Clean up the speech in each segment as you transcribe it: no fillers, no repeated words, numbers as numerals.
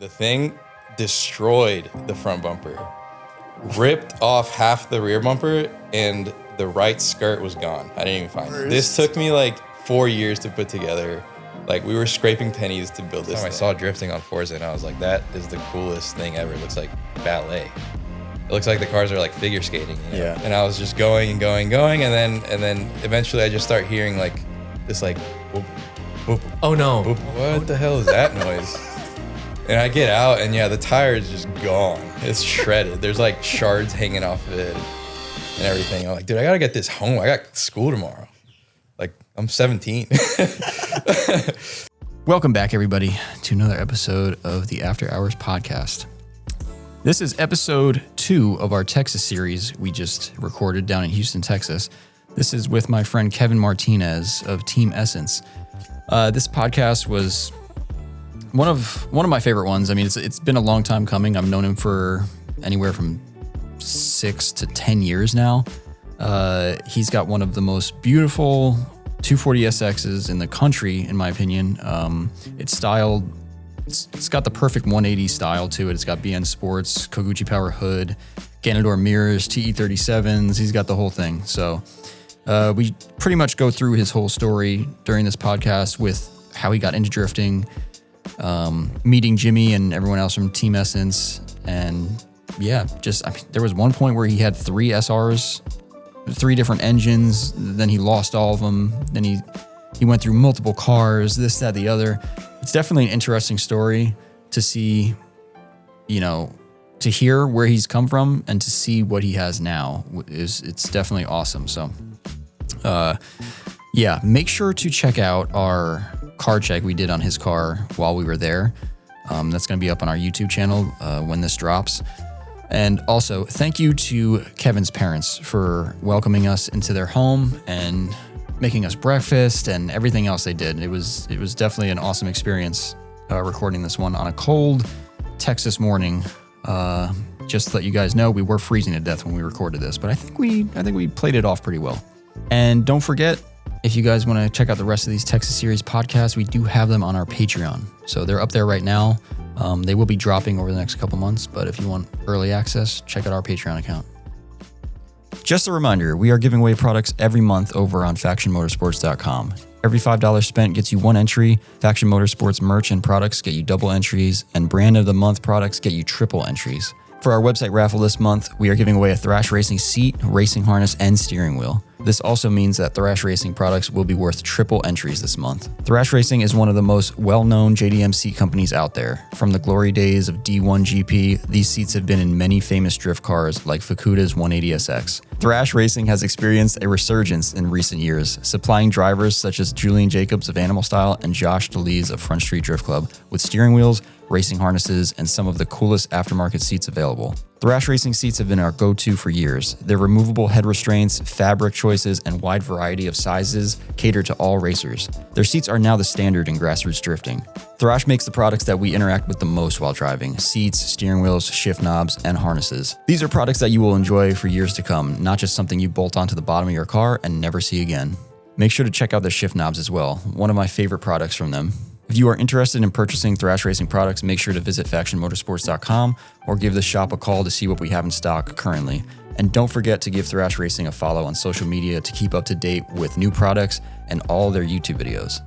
The thing destroyed the front bumper, ripped off half the rear bumper, and the right skirt was gone. I didn't even find it. This took me like 4 years to put together. Like, we were scraping pennies to build this thing. I saw drifting on Forza, and I was like, that is the coolest thing ever. It looks like ballet. It looks like the cars are like figure skating. You know? Yeah. And I was just going and going, and then eventually I just start hearing like this like, boop, boop, oh no. boop. What the hell is that noise? And I get out, and yeah, the tire is just gone. It's shredded. There's like shards hanging off of it and everything. I'm like, dude, I gotta get this home. I got school tomorrow. Like, I'm 17. Welcome back, everybody, to another episode of the After Hours podcast. This is episode 2 of our Texas series we just recorded down in Houston, Texas. This is with my friend Kevin Martinez of Team Essence. This podcast was one of my favorite ones. I mean, it's been a long time coming. I've known him for anywhere from 6 to 10 years now. He's got one of the most beautiful 240SXs in the country, in my opinion. It's styled. It's got the perfect 180 style to it. It's got BN Sports, Koguchi Power Hood, Ganador mirrors, TE37s. He's got the whole thing. So we pretty much go through his whole story during this podcast with how he got into drifting, meeting Jimmy and everyone else from Team Essence. And yeah, there was one point where he had 3 SRs, 3 different engines. Then he lost all of them. Then he went through multiple cars, this, that, the other. It's definitely an interesting story to see, to hear where he's come from and to see what he has now. It's definitely awesome. So, yeah, make sure to check out our car check we did on his car while we were there. That's going to be up on our YouTube channel when this drops. And also, thank you to Kevin's parents for welcoming us into their home and making us breakfast and everything else they did. It was definitely an awesome experience recording this one on a cold Texas morning. Just to let you guys know, we were freezing to death when we recorded this, but I think we played it off pretty well. And don't forget, if you guys want to check out the rest of these Texas Series podcasts, we do have them on our Patreon. So they're up there right now. They will be dropping over the next couple months, but if you want early access, check out our Patreon account. Just a reminder, we are giving away products every month over on FactionMotorsports.com. Every $5 spent gets you 1 entry. Faction Motorsports merch and products get you double entries, and Brand of the Month products get you triple entries. For our website raffle this month, we are giving away a Thrash Racing seat, racing harness, and steering wheel. This also means that Thrash Racing products will be worth triple entries this month. Thrash Racing is one of the most well-known JDM seat companies out there. From the glory days of D1 GP, these seats have been in many famous drift cars like Fukuda's 180SX. Thrash Racing has experienced a resurgence in recent years, supplying drivers such as Julian Jacobs of Animal Style and Josh DeLees of Front Street Drift Club with steering wheels, racing harnesses, and some of the coolest aftermarket seats available. Thrash Racing seats have been our go-to for years. Their removable head restraints, fabric choices, and wide variety of sizes cater to all racers. Their seats are now the standard in grassroots drifting. Thrash makes the products that we interact with the most while driving: seats, steering wheels, shift knobs, and harnesses. These are products that you will enjoy for years to come, not just something you bolt onto the bottom of your car and never see again. Make sure to check out the shift knobs as well, one of my favorite products from them. If you are interested in purchasing Thrash Racing products, make sure to visit FactionMotorsports.com or give the shop a call to see what we have in stock currently. And don't forget to give Thrash Racing a follow on social media to keep up to date with new products and all their YouTube videos.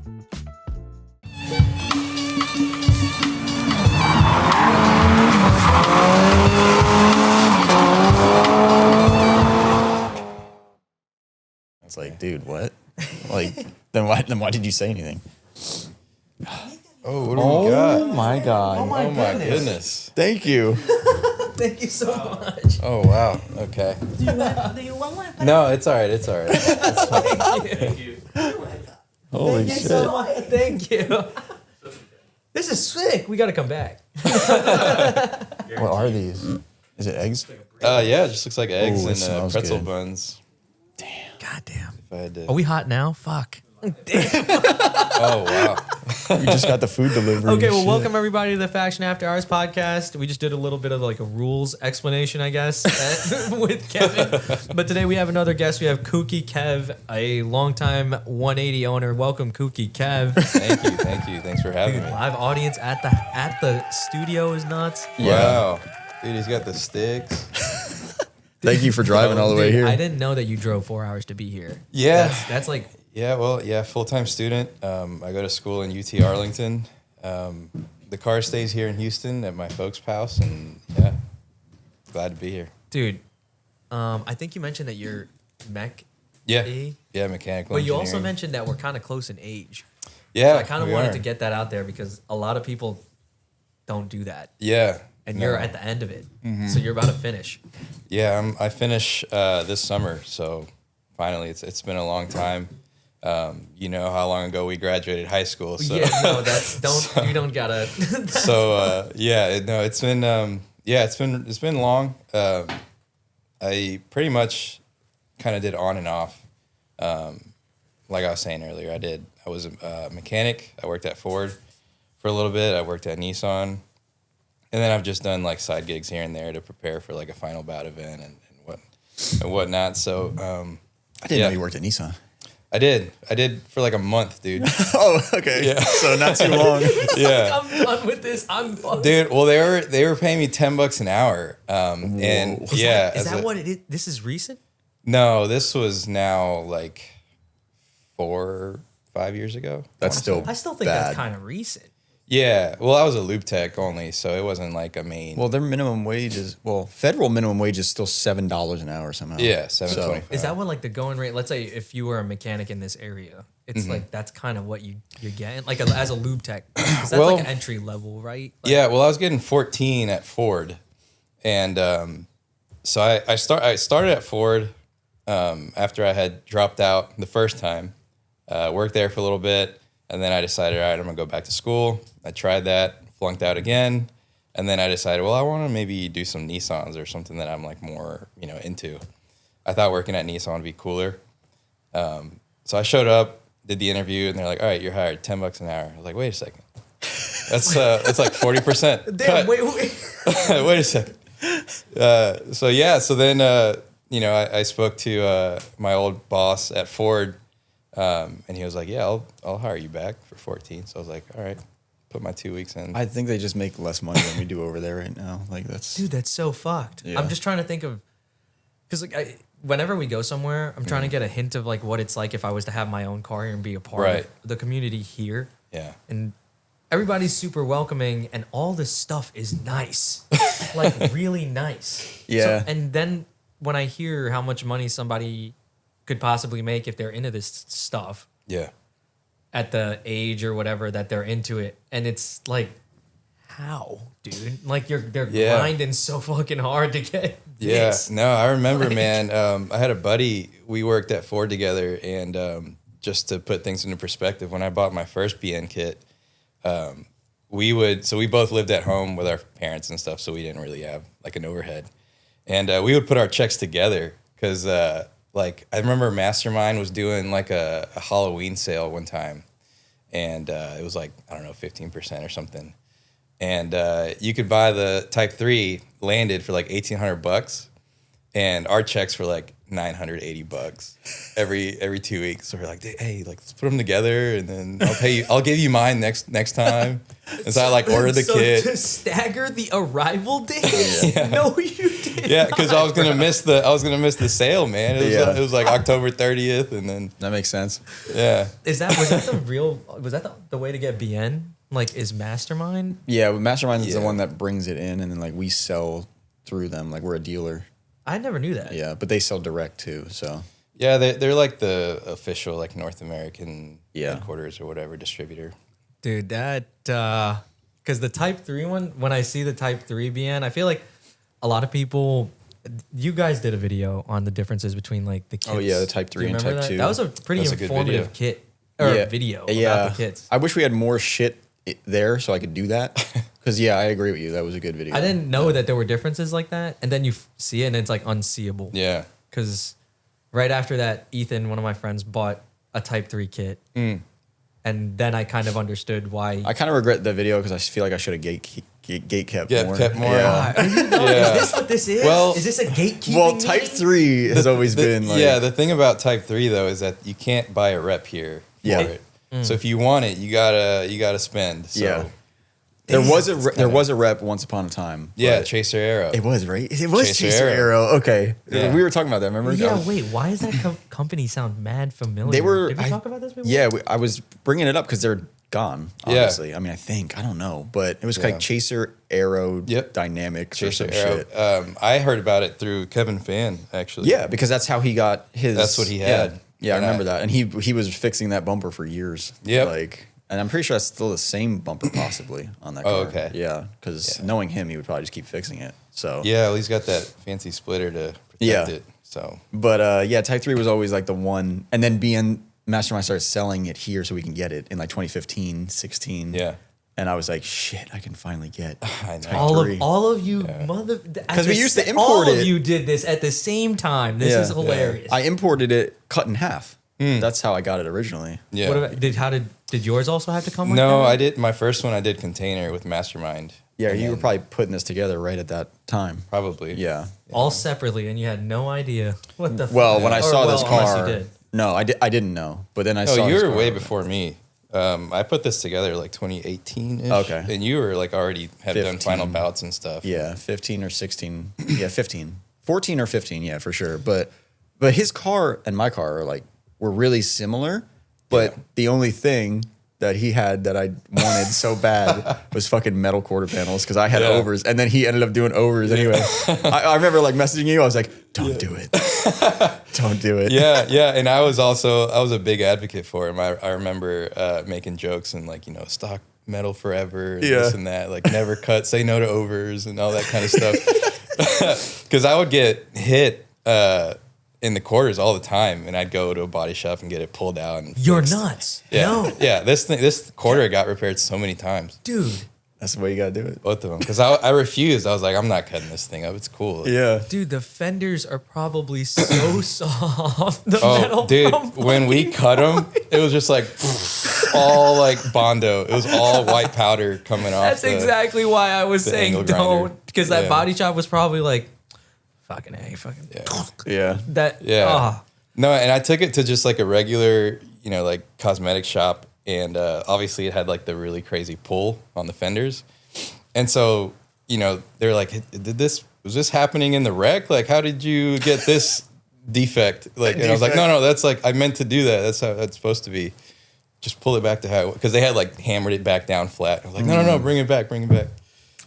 It's like, dude, what? Then why did you say anything? Oh, what do we got? Oh my God. Oh my goodness. Thank you. Thank you so much. Oh, wow. Okay. Do you want one? No, it's all right. It's all right. It's fine. Thank you. Holy Thank shit. you so much. Thank you. This is sick. We got to come back. What are these? Is it eggs? Yeah, it just looks like eggs Ooh, it and smells pretzel good. buns. God damn. If I had to. Are we hot now? Fuck. Oh, wow. We just got the food delivery. Okay, well, welcome everybody to the Faction After Hours podcast. We just did a little bit of like a rules explanation, I guess, with Kevin. But today we have another guest. We have Kooky Kev, a longtime 180 owner. Welcome, Kooky Kev. Thank you. Thanks for having me. Live audience at the studio is nuts. Wow. Dude, he's got the sticks. Thank you for driving all the way here. I didn't know that you drove 4 hours to be here. Yeah. That's like... Yeah, well, full-time student. I go to school in UT Arlington. The car stays here in Houston at my folks' house, and yeah, glad to be here. Dude, I think you mentioned that you're mech. Yeah, mechanical. But you also engineering. mentioned that we're kind of close in age. Yeah, So I kind of we wanted are. to get that out there because a lot of people don't do that. Yeah, And no. you're at the end of it. So you're about to finish. Yeah, I finish this summer, so finally, it's been a long time. You know how long ago we graduated high school. So. Yeah, no, you don't gotta. So it's been long. I pretty much kind of did on and off. Like I was saying earlier, I was a mechanic. I worked at Ford for a little bit. I worked at Nissan, and then I've just done like side gigs here and there to prepare for like a final bout event and whatnot. So I didn't know you worked at Nissan. I did for like a month, dude. Oh, okay. Yeah. So not too long. Yeah. I'm done with this. I'm fucked. Dude, well, they were paying me $10 an hour, and Is that what it is? This is recent? No, this was now like 4 or 5 years ago. That's still I still think bad. that's kind of recent. Yeah, well, I was a loop tech only, so it wasn't like a main. Well, their minimum wage is federal minimum wage is still $7 an hour somehow. Yeah, $7.25. Is that what like the going rate? Let's say if you were a mechanic in this area, it's like that's kind of what you're getting like as a lube tech. 'Cause that's like an entry level, right? Like, Yeah, well, I was getting 14 at Ford, and so I started at Ford after I had dropped out the first time. Worked there for a little bit. And then I decided, all right, I'm going to go back to school. I tried that, flunked out again. And then I decided, well, I want to maybe do some Nissans or something that I'm like more, into. I thought working at Nissan would be cooler. So I showed up, did the interview, and they're like, all right, you're hired, $10 an hour. I was like, wait a second. That's like 40%. Damn, cut. wait. Wait a second. So then, I spoke to my old boss at Ford. And he was like, yeah, I'll hire you back for 14. So I was like, all right, put my 2 weeks in. I think they just make less money than we do over there right now. Like Dude, that's so fucked. Yeah. I'm just trying to think of, because like whenever we go somewhere, I'm trying to get a hint of like what it's like if I was to have my own car here and be a part Right. of the community here. Yeah. And everybody's super welcoming and all this stuff is nice. Like really nice. Yeah. So, and then when I hear how much money somebody could possibly make if they're into this stuff Yeah. at the age or whatever that they're into it, and it's like, how, dude? Like they're Yeah. grinding so fucking hard to get Yeah. this. No, I remember, Like- man. I had a buddy, we worked at Ford together, and just to put things into perspective, when I bought my first BN kit, we both lived at home with our parents and stuff, so we didn't really have like an overhead. And we would put our checks together because like I remember Mastermind was doing like a Halloween sale one time, and it was like, I don't know, 15% or something. And you could buy the Type 3 landed for like $1,800, and our checks were like $980 every 2 weeks. So we're like, hey, like let's put them together, and then I'll give you mine next time. And so I like ordered the kit. To stagger the arrival dates? Yeah. No, you did. Yeah, because I was gonna miss the sale, man. It was like October 30th, and then that makes sense. yeah. Was that the way to get BN? Like, is Mastermind? Yeah, but Mastermind is the Yeah. one that brings it in, and then like we sell through them. Like we're a dealer. I never knew that. Yeah, but they sell direct too. So Yeah, they're like the official like North American Yeah. headquarters or whatever distributor. Dude, that because the Type 3 one, when I see the Type 3 BN, I feel like a lot of people. You guys did a video on the differences between like the kits. Oh, yeah, the Type Do you 3 and remember Type that? 2. That was a pretty That's a good informative kit or video about the kits. I wish we had more shit there so I could do that. Because I agree with you. That was a good video. I didn't know that there were differences like that, and then you see it and it's like unseeable. Yeah. Because right after that, Ethan, one of my friends, bought a Type 3 kit. And then I kind of understood why. I kind of regret the video because I feel like I should have gate kept more. Kept more. Is this what this is? Well- is this a gatekeeping Well, Type meeting? 3 has always been like... Yeah, the thing about Type 3 though is that you can't buy a rep here for it. So if you want it, you gotta spend. So Yeah. There was a rep once upon a time. yeah, but Chaser Aero. It was, right? It was Chaser Chaser Aero. Aero. Okay. Yeah. We were talking about that, remember? Yeah, wait. Why does that company sound mad familiar? They were... Did we talk about this before? Yeah, I was bringing it up because they're gone, Yeah. obviously. I mean, I think. I don't know. But it was like Chaser Aero Dynamics or some shit. I heard about it through Kevin Fan, actually. Yeah, because that's how he got his... That's what he had. Yeah, I remember that. And he was fixing that bumper for years. Yep. Like... And I'm pretty sure that's still the same bumper possibly on that car. Oh, okay. Yeah, because knowing him, he would probably just keep fixing it. So Yeah, well, he's got that fancy splitter to protect it. So But yeah, Type 3 was always like the one. And then BN Mastermind started selling it here so we can get it in like 2015, 16. yeah. And I was like, shit, I can finally get I know. Type All 3. of you mother... Because we used to import all it. of you did this at the same time. This is hilarious. I imported it cut in half. That's how I got it originally. Yeah. What about, did yours also have to come like No, that? I did. My first one I did container with Mastermind. Yeah, And you were then probably putting this together right at that time. probably. Yeah. All separately, and you had no idea what the Well, when I saw this unless car, you did. no, I didn't know. But then I saw Oh, you this were car. way before me. I put this together like 2018-ish. Okay. And you were like already had done 15. final bouts and stuff. Yeah, 15 or 16. Yeah, 15. 14 or 15, yeah, for sure. But his car and my car were really similar, but the only thing that he had that I wanted so bad was fucking metal quarter panels because I had overs, and then he ended up doing overs anyway. I remember messaging you. I was like, "Don't do it, don't do it." Yeah, and I was a big advocate for him. I remember making jokes and stock metal forever and this and that, like never cut, say no to overs and all that kind of stuff. Because I would get hit in the quarters all the time, and I'd go to a body shop and get it pulled out. And You're fixed. nuts. Yeah, No, yeah. This quarter got repaired so many times. dude. That's the way you gotta do it. Both of them, because I refused. I was like, I'm not cutting this thing up. It's cool. Yeah. Dude, the fenders are probably so soft. The metal Oh, dude, from when we cut them, it was just like all like Bondo. It was all white powder coming off. That's exactly why I was saying angle grinder. don't, because that Yeah. body shop was probably like, fucking A, fucking Yeah. that. Yeah. ah. No, and I took it to just like a regular, like cosmetic shop, and obviously it had like the really crazy pull on the fenders, and so they're like, was this happening in the wreck? Like, how did you get this defect? Like, and I was like, no, that's like I meant to do that. That's how that's supposed to be. Just pull it back to how, because they had like hammered it back down flat. I was like, no, bring it back.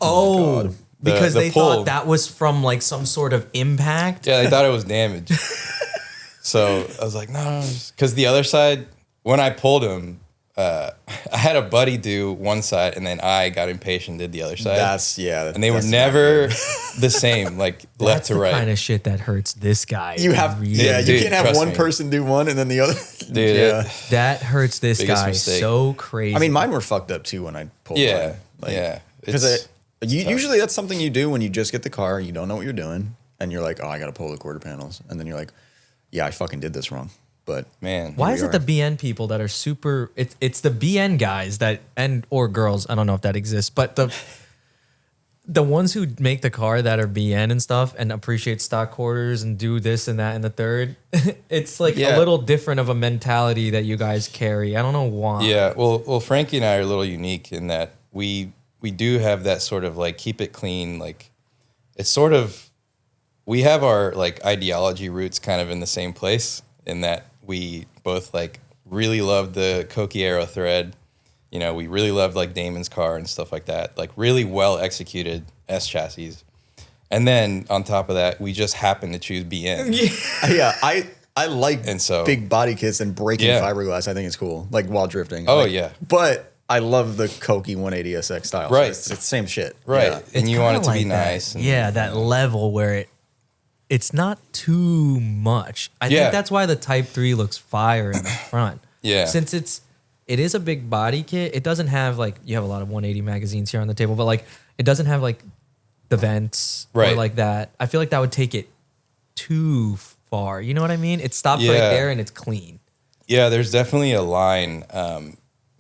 Oh, because The they pull. thought that was from like some sort of impact. Yeah, they thought it was damaged. So I was like, no, because the other side, when I pulled him, I had a buddy do one side, and then I got impatient, did the other side. And they were never the same, like left That's to the right. kind of shit that hurts this guy. You have, really. yeah, you Dude, can't have trust one me. person do one and then the other. Dude, yeah. That hurts this Biggest guy mistake. so crazy. I mean, mine were fucked up too when I pulled Yeah, mine. yeah. Because usually that's something you do when you just get the car, you don't know what you're doing, and you're like, oh, I got to pull the quarter panels. And then you're like, yeah, I fucking did this wrong. But Man. why we is it are. the BN people that are super? It's the BN guys that or girls. I don't know if that exists, but the ones who make the car that are BN and stuff and appreciate stock quarters and do this and that and the third. It's like Yeah. a little different of a mentality that you guys carry. I don't know why. Yeah, well, Frankie and I are a little unique in that we do have that sort of like keep it clean. Like it's sort of, we have our like ideology roots kind of in the same place, in that we both like really loved the Koki Aero thread. We really loved like Damon's car and stuff like that. Like really well executed S chassis. And then on top of that, we just happened to choose BN. yeah, I like And so- big body kits and breaking Yeah. fiberglass. I think it's cool, like while drifting. Oh, Like, yeah. But I love the Koki 180 SX style. Right. It's the same shit. Right. Yeah. And you want it kinda to be like that. nice. And, Yeah, that level where it's not too much. I Yeah. think that's why the Type 3 looks fire in the front. Yeah. Since it is a big body kit, it doesn't have like, you have a lot of 180 magazines here on the table, but like it doesn't have like the vents or Right. like that. I feel like that would take it too far. You know what I mean? It stops right Yeah. there and it's clean. Yeah, there's definitely a line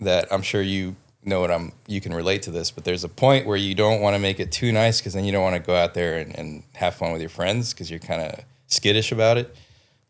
that I'm sure you know you can relate to this, but there's a point where you don't want to make it too nice because then you don't want to go out there and have fun with your friends because you're kind of skittish about it.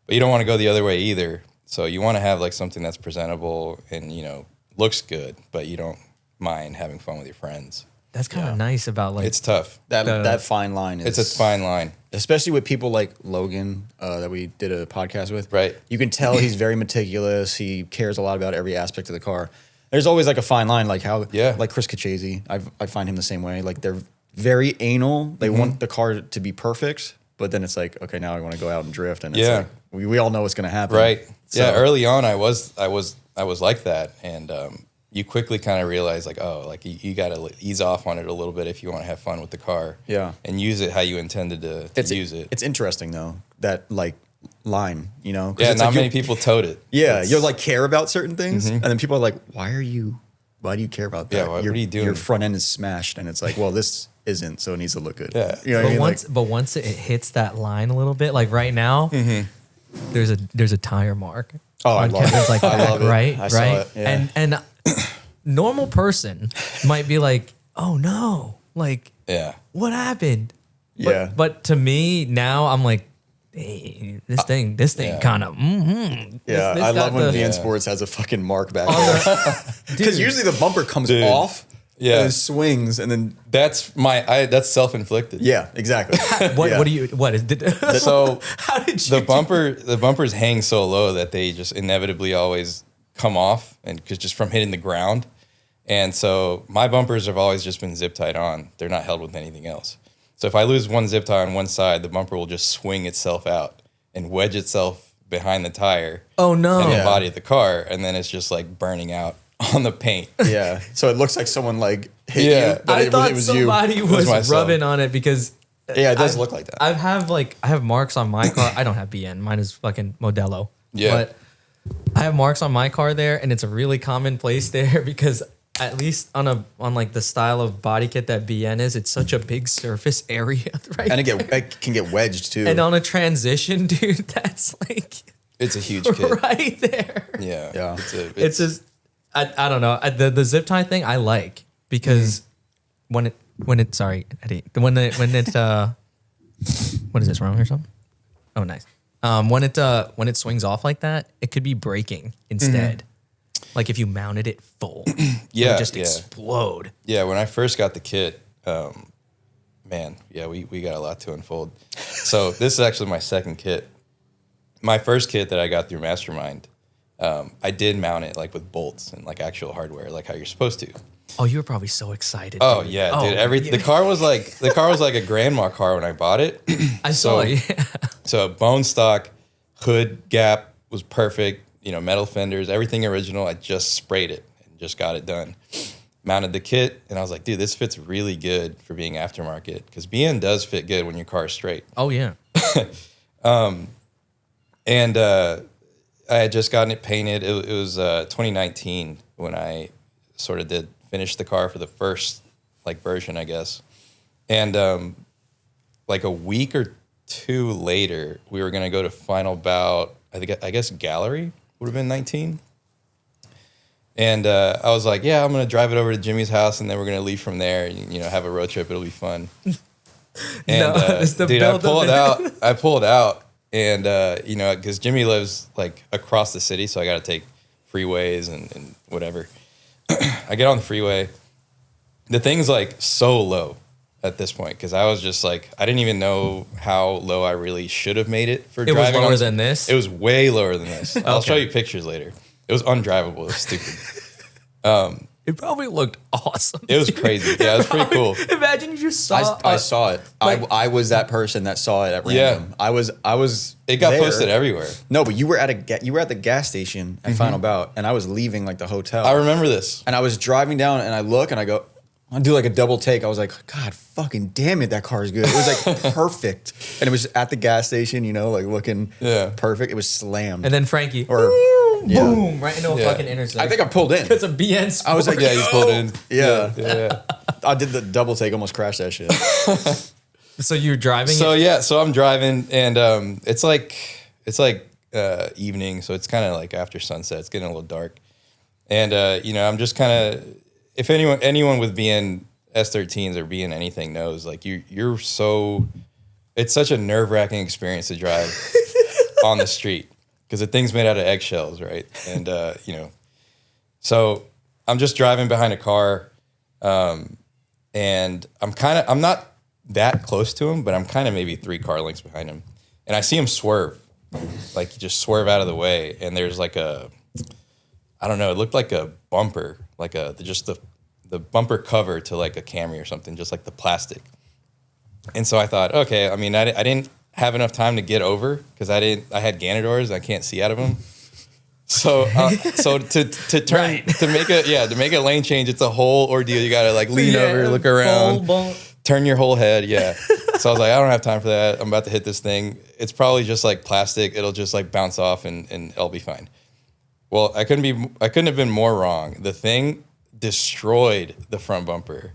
But you don't want to go the other way either. So you want to have like something that's presentable and, you know, looks good, but you don't mind having fun with your friends. That's kind of nice about like it's tough. That fine line is it's a fine line. Especially with people like Logan that we did a podcast with. Right. You can tell he's very meticulous. He cares a lot about every aspect of the car. There's always like a fine line, like like Chris Cachese. I find him the same way. Like they're very anal. They want the car to be perfect, but then it's like, okay, now I want to go out and drift, and it's like we all know what's going to happen. Right. So, yeah. Early on, I was like that, and you quickly kind of realize like, oh, like you got to ease off on it a little bit if you want to have fun with the car. Yeah. And use it how you intended to use it. It's interesting though that like line, you know. Yeah. It's Not like many people tote it. Yeah. You'll like care about certain things, and then people are like, why do you care about that? Yeah. What are you doing? Your front end is smashed, and it's like, well, this isn't, so it needs to look good. Yeah. You know what I mean? But once it hits that line a little bit, like right now, there's a tire mark. Oh, I love Kevin's it. like, I love it. right, I saw right, it, yeah. and normal person might be like, oh no, like, what happened? Yeah. But to me now, I'm like, hey, this thing kind of. Yeah, I love when VN Sports has a fucking mark back there. Because usually the bumper comes off. Yeah, and it swings, and then that's self-inflicted. Yeah, exactly. What is so? How did you the bumpers hang so low that they just inevitably always come off, and just from hitting the ground. And so my bumpers have always just been zip tied on. They're not held with anything else. So if I lose one zip tie on one side, the bumper will just swing itself out and wedge itself behind the tire. Oh no! And the body of the car, and then it's just like burning out on the paint. Yeah. So it looks like someone like hit you, but I thought it was somebody you. was rubbing on it because it does look like that. I have marks on my car. I don't have BN. Mine is fucking Modelo. Yeah. But I have marks on my car there, and it's a really common place there because at least on like the style of body kit that BN is, it's such a big surface area, right? And it can get wedged too. And on a transition, dude, that's like it's a huge kit right there. Yeah. Yeah. It's just I don't know. The zip tie thing I like because when it what is this, wrong or something? Oh, nice. When it swings off like that, it could be braking instead. Like if you mounted it full, it would just explode. Yeah, when I first got the kit, man, yeah, we got a lot to unfold. So this is actually my second kit. My first kit that I got through Mastermind, I did mount it like with bolts and like actual hardware, like how you're supposed to. Oh, you were probably so excited. Oh dude. yeah, dude. The car was like a grandma car when I bought it. I saw it. Yeah. So bone stock, hood gap was perfect. You know, metal fenders, everything original. I just sprayed it and just got it done. Mounted the kit, and I was like, dude, this fits really good for being aftermarket because BN does fit good when your car is straight. Oh yeah. And I had just gotten it painted. It was 2019 when I sort of finish the car for the first like version, I guess. And like a week or two later, we were gonna go to final bout. I guess Gallery would have been 19. And I was like, yeah, I'm gonna drive it over to Jimmy's house, and then we're gonna leave from there. And, you know, have a road trip. It'll be fun. And dude, I pulled out, and you know, because Jimmy lives like across the city, so I got to take freeways and whatever. I get on the freeway. The thing's like so low at this point because I was just like, I didn't even know how low I really should have made it for driving. It was lower than this? It was way lower than this. I'll show you pictures later. It was undrivable. It was stupid. It probably looked awesome. It was crazy. Yeah, it was pretty cool. Imagine you just saw. I saw it. Like, I was that person that saw it at random. I was. It got there. posted everywhere. No, but you were at the gas station at Final Bout, and I was leaving like the hotel. I remember this. And I was driving down, and I look, and I go, I do like a double take. I was like, God, fucking damn it, that car is good. It was like perfect, and it was at the gas station, you know, like looking perfect. It was slammed. And then Frankie, boom, right into a fucking intersection. I think I pulled in because of BN Sports. I was like, yeah, you pulled in. Yeah. I did the double take, almost crashed that shit. So you're driving? So I'm driving, and it's like evening, so it's kind of like after sunset. It's getting a little dark, and I'm just kind of, if anyone with BN S13s or BN anything knows, like you're so, it's such a nerve-wracking experience to drive on the street because the thing's made out of eggshells, right? And so I'm just driving behind a car, and I'm not that close to him, but I'm kind of maybe 3 car lengths behind him, and I see him swerve, like just swerve out of the way, and there's like I don't know, it looked like a bumper, like the bumper cover to like a Camry or something, just like the plastic. And so I thought, okay, I mean, I didn't have enough time to get over because I had Gannon doors, I can't see out of them. So to turn right. to make a lane change, it's a whole ordeal. You gotta like lean over, look around, turn your whole head. Yeah. So I was like, I don't have time for that. I'm about to hit this thing. It's probably just like plastic. It'll just like bounce off and I'll be fine. Well, I couldn't have been more wrong. The thing destroyed the front bumper,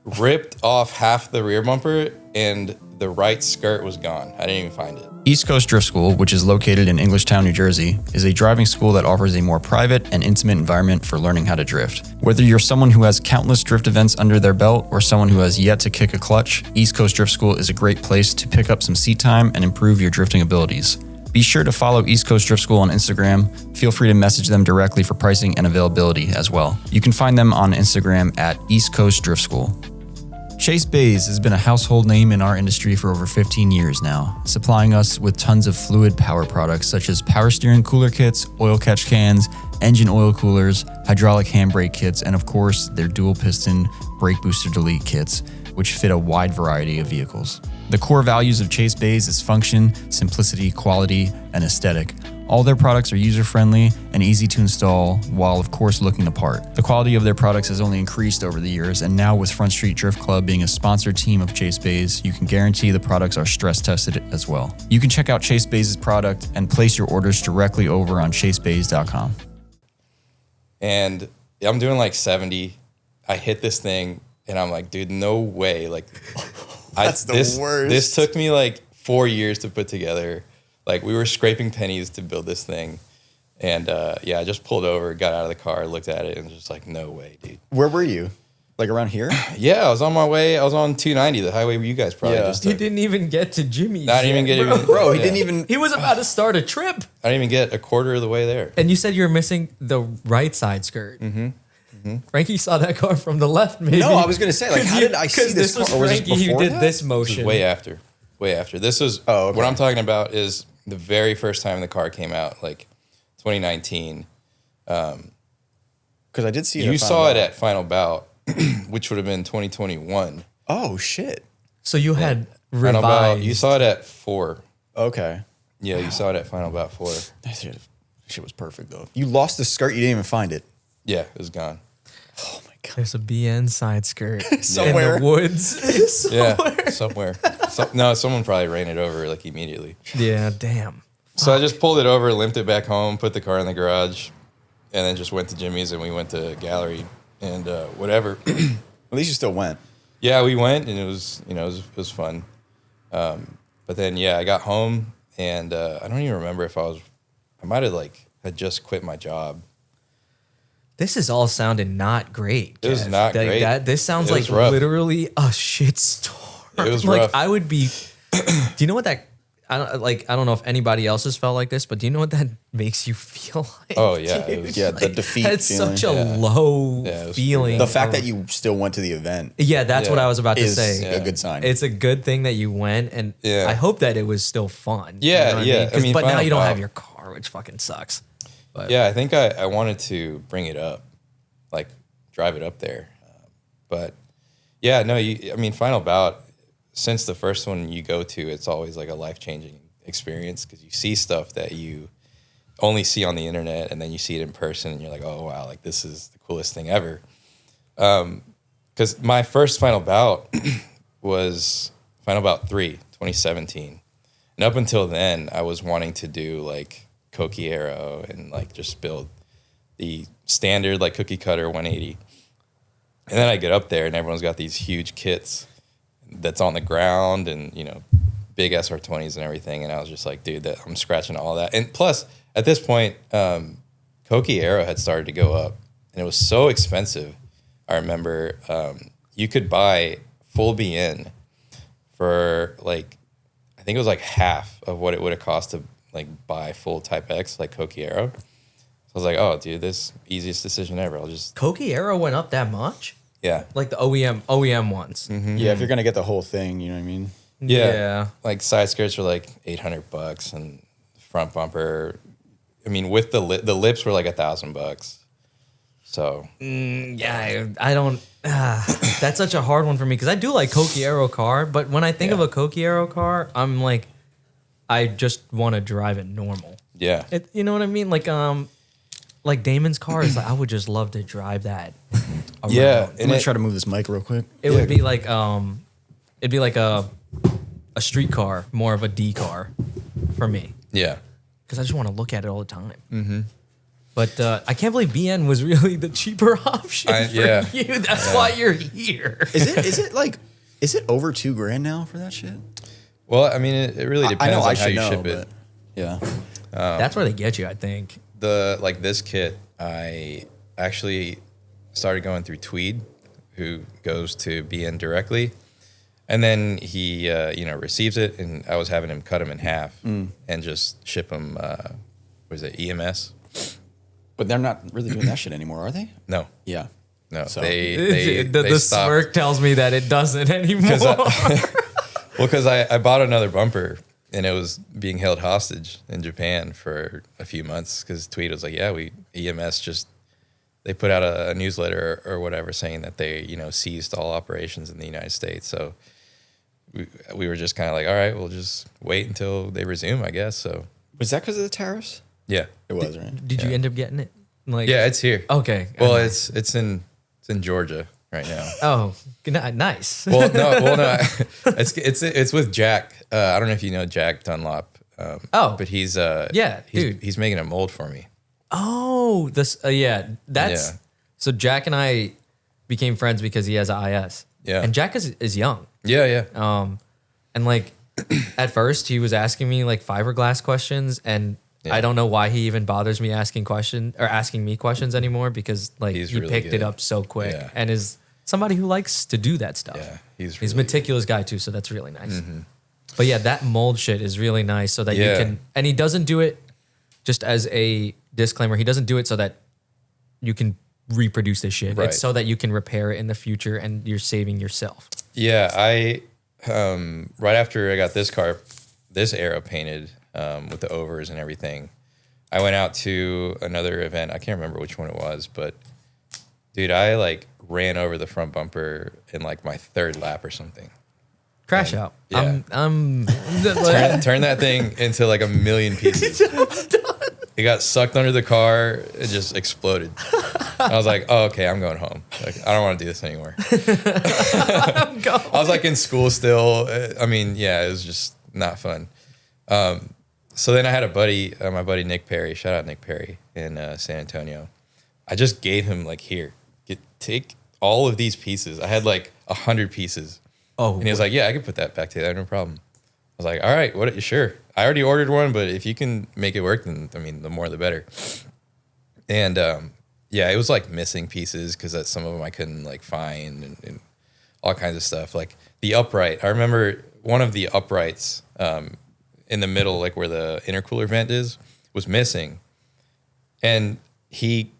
ripped off half the rear bumper, and the right skirt was gone. I didn't even find it. East Coast Drift School, which is located in Englishtown, New Jersey, is a driving school that offers a more private and intimate environment for learning how to drift. Whether you're someone who has countless drift events under their belt or someone who has yet to kick a clutch, East Coast Drift School is a great place to pick up some seat time and improve your drifting abilities. Be sure to follow East Coast Drift School on Instagram. Feel free to message them directly for pricing and availability as well. You can find them on Instagram at East Coast Drift School. Chase Bays has been a household name in our industry for over 15 years now, supplying us with tons of fluid power products such as power steering cooler kits, oil catch cans, engine oil coolers, hydraulic handbrake kits, and of course, their dual piston brake booster delete kits, which fit a wide variety of vehicles. The core values of Chase Bays is function, simplicity, quality, and aesthetic. All their products are user-friendly and easy to install, while of course looking the part. The quality of their products has only increased over the years, and now with Front Street Drift Club being a sponsored team of Chase Bays, you can guarantee the products are stress-tested as well. You can check out Chase Bays' product and place your orders directly over on chasebays.com. And I'm doing like 70. I hit this thing, and I'm like, dude, no way. Like, That's the worst. This took me like 4 years to put together. Like, we were scraping pennies to build this thing. And, I just pulled over, got out of the car, looked at it, and just like, no way, dude. Where were you? Like around here? Yeah, I was on my way. I was on 290, the highway where you guys probably just took. He didn't even get to Jimmy's. Not even get Bro, he didn't even... He was about to start a trip. I didn't even get a quarter of the way there. And you said you were missing the right side skirt. Mm-hmm. Frankie saw that car from the left, maybe. No, I was going to say, like, how did I see this car? Or was Frankie who did this motion. This was way after. Way after. This was... Oh, okay. What I'm talking about is... the very first time the car came out, like 2019. Because I did see it. You saw it at Final Bout, which would have been 2021. Oh, shit. So you had Final Bout. revised. You saw it at 4. Okay. Yeah, you saw it at Final Bout 4. That shit was perfect, though. You lost the skirt. You didn't even find it. Yeah, it was gone. Oh, my God. There's a BN side skirt Somewhere. in the woods. Yeah, somewhere. No, someone probably ran it over like immediately. Yeah, damn. So I just pulled it over, limped it back home, put the car in the garage, and then just went to Jimmy's and we went to gallery and whatever. At least you still went. Yeah, we went and it was fun. But then I got home and I don't even remember if I might have had just quit my job. This is all sounding not great. It was not great. This sounds It like was rough. literally a shitstorm. It was like rough. I would be. Do you know what that? I don't know if anybody else has felt like this, but do you know what that makes you feel like? Oh yeah, dude? it was, the defeat It's feeling. such a low it was feeling. The fact that you still went to the event Yeah, that's what I was about to is say. a good sign. It's a good thing that you went, and I hope that it was still fun. Yeah, you know what yeah. I mean, but now Final you don't Bout. have your car, which fucking sucks. But Yeah, I think I wanted to bring it up, like drive it up there. But yeah, no, Final Bout, since the first one you go to, it's always like a life-changing experience because you see stuff that you only see on the internet and then you see it in person and you're like, oh, wow, like this is the coolest thing ever. Because my first Final Bout was Final Bout 3, 2017. And up until then, I was wanting to do like Koki Arrow and like just build the standard like cookie cutter 180. And then I get up there and everyone's got these huge kits that's on the ground and, big SR20s and everything. And I was just like, dude, I'm scratching all that. And plus, at this point, Koki Aero had started to go up, and it was so expensive. I remember you could buy full BN for like, I think it was like half of what it would have cost to like buy full Type X, like Koki Aero. So I was like, oh, dude, this easiest decision ever. I'll just Koki Aero went up that much? yeah, Like the OEM ones. Mm-hmm. Yeah, if you're gonna get the whole thing, you know what I mean. yeah. Like side skirts were like $800, and front bumper. I mean, with the lips were like $1,000. So Yeah, I don't. That's such a hard one for me because I do like Koki Aero car, but when I think of a Koki Aero car, I'm like, I just want to drive it normal. yeah, You know what I mean? Like Damon's car is like, I would just love to drive that. Around. yeah. I'm gonna try to move this mic real quick. It would be like it'd be like a street car, more of a D car for me yeah. because I just want to look at it all the time. Mm-hmm. But I can't believe BN was really the cheaper option for you. That's why you're here. Is it over $2,000 now for that shit? Well, I mean, it really depends on how you ship it. Yeah. That's where they get you, I think. This kit, I actually started going through Tweed, who goes to BN directly, and then he receives it, and I was having him cut him in half and just ship him. What is it, EMS? But they're not really doing that shit anymore, are they? No, Yeah. no. So- They The stopped. smirk tells me that it doesn't anymore. Because I bought another bumper, and it was being held hostage in Japan for a few months because Tweed was like, yeah, EMS just, they put out a newsletter or whatever saying that they, seized all operations in the United States. So we were just kind of like, all right, we'll just wait until they resume, I guess. So Was that because of the tariffs? yeah. It was, right? Did you end up getting it? Like, Yeah, it's here. Okay. Well, it's in Georgia right now. Oh, nice. No. It's with Jack. I don't know if you know Jack Dunlop. But he's dude. he's making a mold for me. Oh, that's Yeah. so Jack and I became friends because he has an IS. Yeah. And Jack is young. Yeah. And like at first he was asking me like fiberglass questions, and I don't know why he even bothers me asking me questions anymore because like He's he really picked it good. up so quick Yeah. and is somebody who likes to do that stuff. Yeah, he's a really meticulous guy too, so that's really nice. But yeah, that mold shit is really nice so that you Yeah. can, and he doesn't do it just as a disclaimer. He doesn't do it so that you can reproduce this shit. Right. It's so that you can repair it in the future and you're saving yourself. Yeah, I right after I got this Aero painted with the overs and everything, I went out to another event. I can't remember which one it was, but dude, I like ran over the front bumper in like my third lap or something. Crash out. Yeah. I'm Turn that thing into like a million pieces. It got sucked under the car. It just exploded. I was like, oh, okay, I'm going home. Like, I don't want to do this anymore. I was like in school still. I mean, yeah, it was just not fun. So then I had a buddy, my buddy Nick Perry. Shout out Nick Perry in San Antonio. I just gave him like, here, take all of these pieces. I had like 100 pieces. Oh, And he was like, yeah, I can put that back together, no problem. I was like, all right, what? Sure. I already ordered one, but if you can make it work, then I mean, the more the better. And yeah, it was like missing pieces because some of them I couldn't like find and all kinds of stuff. Like the upright, I remember one of the uprights in the middle, like where the intercooler vent is, was missing. And he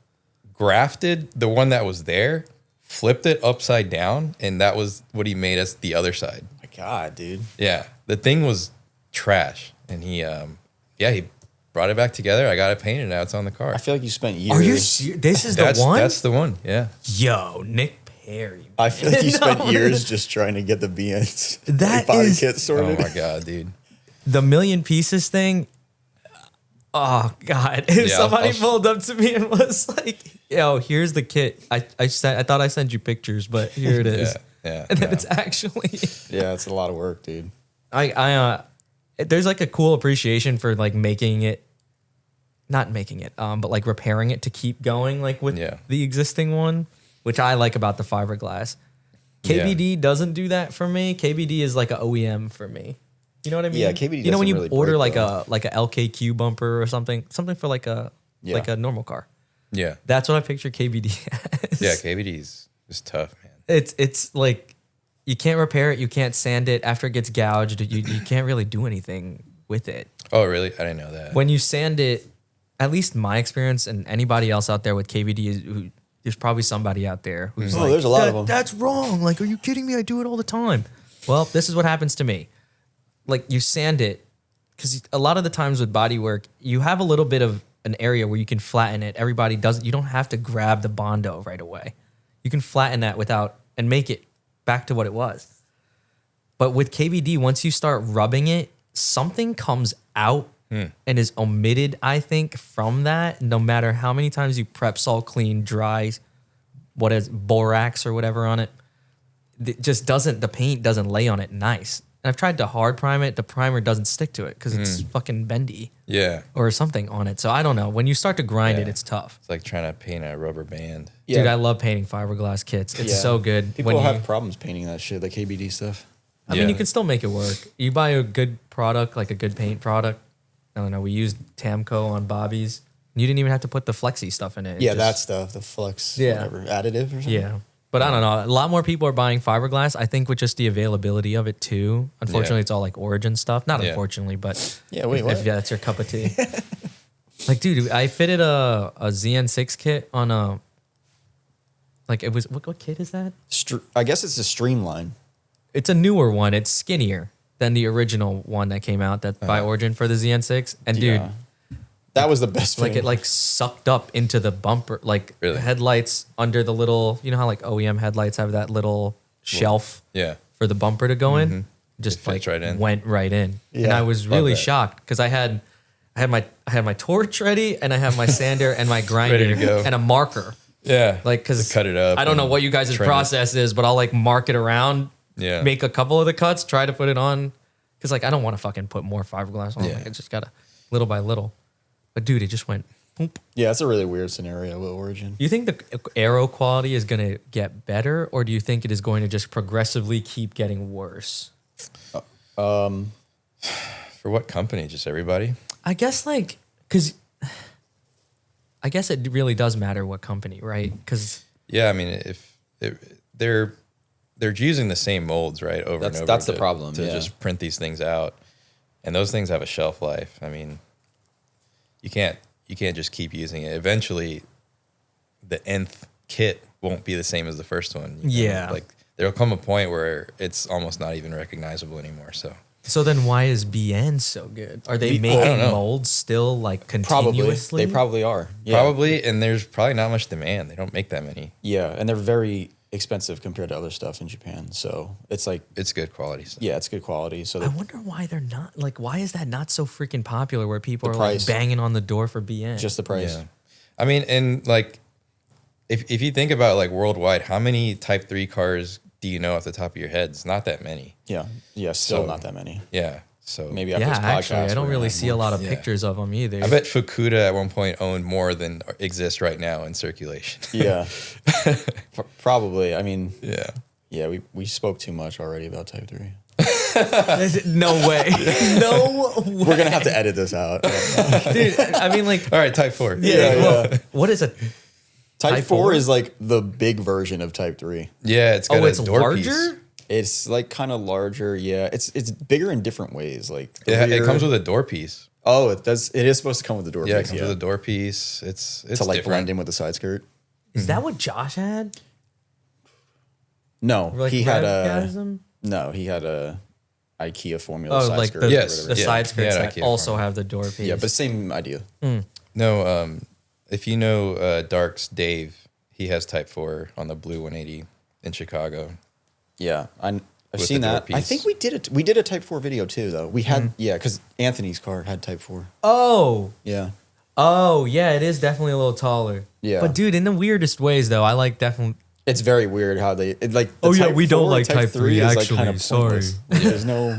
grafted the one that was there, flipped it upside down, and that was what he made as the other side. My God, dude. Yeah, the thing was trash, and he brought it back together. I got it painted. Now it's on the car. I feel like you spent years. are you serious? This is the one? That's the one. Yeah. Yo, Nick Perry. I feel like you spent No. years just trying to get the BN's That body is- kit Oh sorted. my god, dude. The million pieces thing. Oh God! If Yeah, somebody I'll pulled up to me and was like, "Yo, here's the kit," I thought I sent you pictures, but here it is. Yeah. And then no. it's actually Yeah, it's a lot of work, dude. there's like a cool appreciation for like not making it, but like repairing it to keep going like with Yeah. the existing one, which I like about the fiberglass. KBD doesn't do that for me. KBD is like an OEM for me. You know what I mean? Yeah, KBD You know when doesn't you really order break, like a LKQ bumper or something for like a normal car. Yeah. That's what I picture KBD as. Yeah, KBD's is tough, man. It's like you can't repair it, you can't sand it after it gets gouged. You can't really do anything with it. Oh, really? I didn't know that. When you sand it, at least my experience and anybody else out there with KBD is there's probably somebody out there who's like, there's a lot of them. That's wrong. Like, are you kidding me? I do it all the time. Well, this is what happens to me. Like, you sand it because a lot of the times with body work, you have a little bit of an area where you can flatten it. Everybody doesn't. You don't have to grab the Bondo right away. You can flatten that and make it back to what it was. But with KBD, once you start rubbing it, something comes out and is omitted, I think, from that. No matter how many times you prep, salt, clean, dry, what is borax or whatever on it, the paint doesn't lay on it nice. And I've tried to hard prime it. The primer doesn't stick to it because it's fucking bendy. Yeah. Or something on it. So I don't know. When you start to grind it, it's tough. It's like trying to paint a rubber band. Yeah. Dude, I love painting fiberglass kits. It's so good. People have problems painting that shit, the KBD stuff. I mean, you can still make it work. You buy a good product, like a good paint product. I don't know. We used Tamco on Bobby's. You didn't even have to put the flexi stuff in it. Yeah, that stuff, the flux, whatever, additive or something. Yeah. But I don't know. A lot more people are buying fiberglass. I think with just the availability of it too. Unfortunately, it's all like Origin stuff. Not unfortunately, but if that's your cup of tea. Like, dude, I fitted a ZN6 kit on a. Like, it was what kit is that? I guess it's a Streamline. It's a newer one. It's skinnier than the original one that came out by Origin for the ZN6. And dude, that was the best. Like, it like sucked up into the bumper, like headlights under the little. You know how like OEM headlights have that little shelf for the bumper to go in. Just like went right in, and I was really shocked because I had my torch ready, and I have my sander and my grinder Ready to go. and a marker. Yeah. Like, because cut it up. I don't know what you guys' process is, but I'll like mark it around. Yeah. Make a couple of the cuts, try to put it on. Because like I don't want to fucking put more fiberglass on. Yeah. Like, I just gotta little by little. But dude, it just went. Boop. Yeah, it's a really weird scenario with Origin. You think the aero quality is gonna get better, or do you think it is going to just progressively keep getting worse? For what company? Just everybody? I guess like because I guess it really does matter what company, right? Because I mean, if they're using the same molds, right, over and over. That's the problem. To just print these things out, and those things have a shelf life. I mean, you can't just keep using it. Eventually, the nth kit won't be the same as the first one. Like there'll come a point where it's almost not even recognizable anymore. So then why is BN so good? Are they making molds still like continuously? They probably are. Yeah. Probably, and there's probably not much demand. They don't make that many. Yeah, and they're very expensive compared to other stuff in Japan. So it's like it's good quality stuff. Yeah, it's good quality. So I wonder why they're not like. Why is that not so freaking popular? Where people are price. like banging on the door for BN? Just the price. Yeah. I mean, and like, if you think about like worldwide, how many Type 3 cars do you know off the top of your head? It's not that many. Yeah, still not that many. Yeah. So maybe after this podcast, actually, I don't really see a lot of pictures of them either. I bet Fukuda at one point owned more than exists right now in circulation. Yeah, probably. I mean, yeah. We spoke too much already about Type 3. No way. No way. We're gonna have to edit this out, dude. I mean, like, all right, Type 4. Yeah. What is it? Type 4 is like the big version of Type 3. Yeah, it's got it's a door larger. piece. It's like kind of larger. Yeah, it's bigger in different ways. Like it comes with a door piece. Oh, it does. It is supposed to come with the door piece. Yeah, it comes with a door piece. It's to like different. blend in with the side skirt. Is that what Josh had? No, Like he had Radgasm? he had a IKEA formula side like skirt. the side skirts that IKEA also formula. have the door piece. Yeah, but same idea. No, if you know Dark's Dave, he has Type 4 on the blue 180 in Chicago. Yeah, I've With seen the door that. I piece. think we did it. We did a Type 4 video too, though. We had because Anthony's car had Type 4. Oh, Yeah, it is definitely a little taller. Yeah. But dude, in the weirdest ways though, I like definitely. it's very weird how they like. Oh, yeah, Type we don't 4 like Type 3, is actually, kind of sorry. pointless. There's no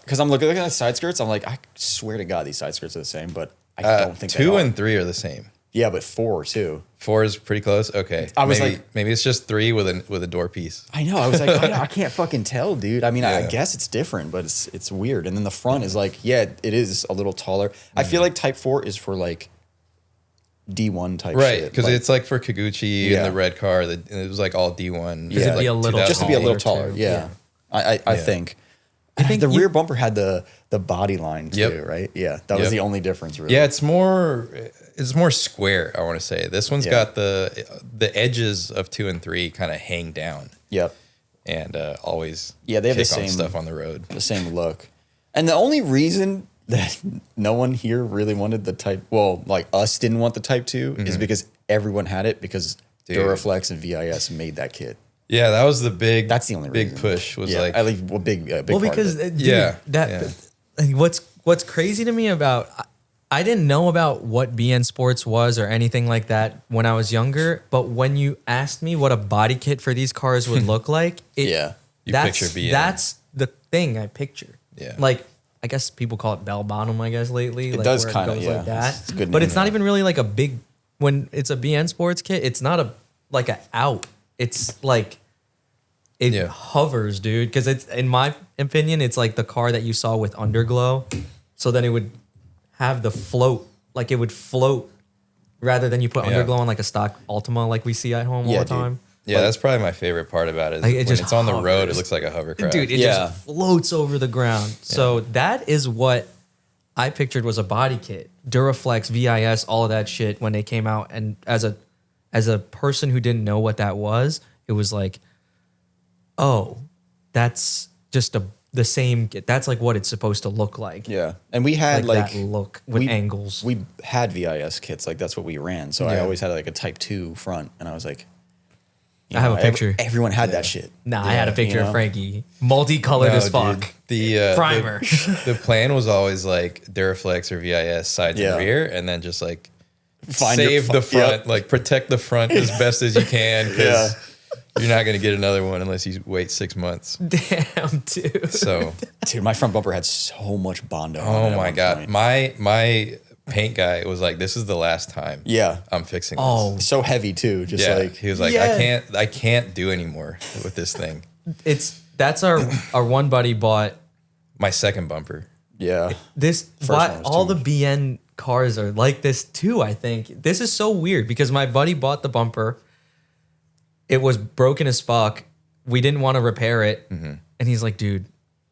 because I'm looking at the side skirts. I'm like, I swear to God, these side skirts are the same, but I don't think they 2 are. and 3 are the same. Yeah, but 4 too. 4 is pretty close. Okay, I was like, maybe it's just 3 with a door piece. I know. I was like, I can't fucking tell, dude. I mean, I Yeah. guess it's different, but it's weird. And then the front is like, yeah, it is a little taller. I feel like Type 4 is for like D1 type Right, shit. because like, it's like for Kikuchi Yeah. and the red car. It was like all D1. Yeah. It'd be a little just to be a little taller, taller. too. Yeah, I Yeah. think. I think the rear bumper had the body line too, Yep. right? Yeah, that was Yep. the only difference, really. Yeah, it's more square. I want to say this one's Yeah. got the edges of 2 and 3 kind of hang down Yep. and always Yeah, they have the kick on same stuff on the road. the same look. And the only reason that no one here really wanted the Type, well, like us didn't want the Type 2 is because everyone had it because Dude. Duraflex and VIS made that kit. Yeah, that was the big. That's the only big reason. push. Was Yeah, like at least a big Well, part because of it. dude, Yeah. what's crazy to me about I didn't know about what BN Sports was or anything like that when I was younger. But when you asked me what a body kit for these cars would look like, Yeah. You that's picture BN. that's the thing I picture. Yeah. Like I guess people call it bell bottom. I guess lately It like, does where kinda, goes yeah. like that. It's a good but name, it's not yeah. even really like a big when it's a BN Sports kit. It's not a like a out. It's like. It Yeah. hovers, dude, because it's in my opinion, it's like the car that you saw with underglow. So then it would have the float, like it would float rather than you put Yeah. underglow on like a stock Altima like we see at home all Yeah, the dude. time. Yeah, that's probably my favorite part about it. Is Like, it when just it's on the road, it hovers. looks like a hovercraft. Dude, it Yeah. just floats over the ground. So that is what I pictured was a body kit. Duraflex, VIS, all of that shit when they came out. And as a person who didn't know what that was, it was like, oh, that's just the same. That's like what it's supposed to look like. Yeah. And we had Like that look with angles. We had VIS kits, like that's what we ran. So I Yeah. always had like a Type 2 front, and I was like, you I have know, a picture. Everyone had that shit. Nah, I had a picture you know? of Frankie, multicolored as No, fuck. dude. The Primer. The plan was always like Duraflex or VIS sides Yeah. and rear, and then just like Find your save the fu- yep. front, like protect the front as best as you can, because Yeah. you're not gonna get another one unless you wait 6 months. Damn, dude. So, Dude, my front bumper had so much Bondo. on it oh at my one god, point. my paint guy was like, "This is the last time. Yeah. I'm fixing this." Oh, So heavy too. Just yeah. like He was like, Yeah. I can't do anymore with this thing. that's our one buddy bought My second bumper. yeah. this. one was All too the BN cars are like this too. I think this is so weird because my buddy bought the bumper. It was broken as fuck. We didn't want to repair it, and he's like, "Dude,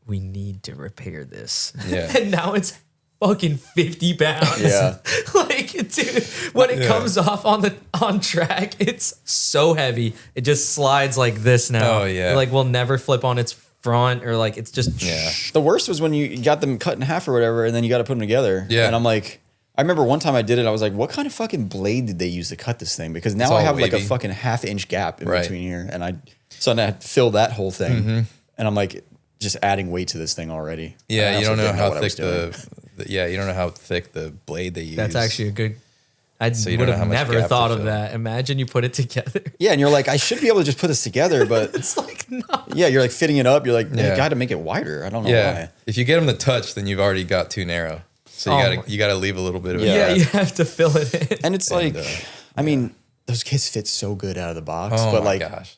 we need to repair this." Yeah. and now it's fucking 50 pounds. Yeah. like, dude, when it Yeah. comes off on track, it's so heavy. It just slides like this now. Oh, yeah. Like, will never flip on its front or like it's just Yeah. The worst was when you got them cut in half or whatever, and then you got to put them together. Yeah. And I'm like, I remember one time I did it. I was like, what kind of fucking blade did they use to cut this thing? Because now I all have like a wavy. fucking half-inch gap in Right. between here, and I had to fill that whole thing, and I'm like, just adding weight to this thing already. And I Yeah, you also don't know didn't how what I was thick doing. you don't know how thick the blade they use. That's actually a good. I So you would don't know how have much never gap to thought of fill. that. Imagine you put it together. Yeah, and you're like, I should be able to just put this together, but It's like no. yeah, you're like fitting it up. You're like, Yeah. you got to make it wider. I don't know yeah. why. If you get them to touch, then you've already got too narrow. So Oh you gotta leave a little bit of a Yeah, gap. you have to fill it in. And it's like, And, I mean, those kits fit so good out of the box, Oh but my like gosh.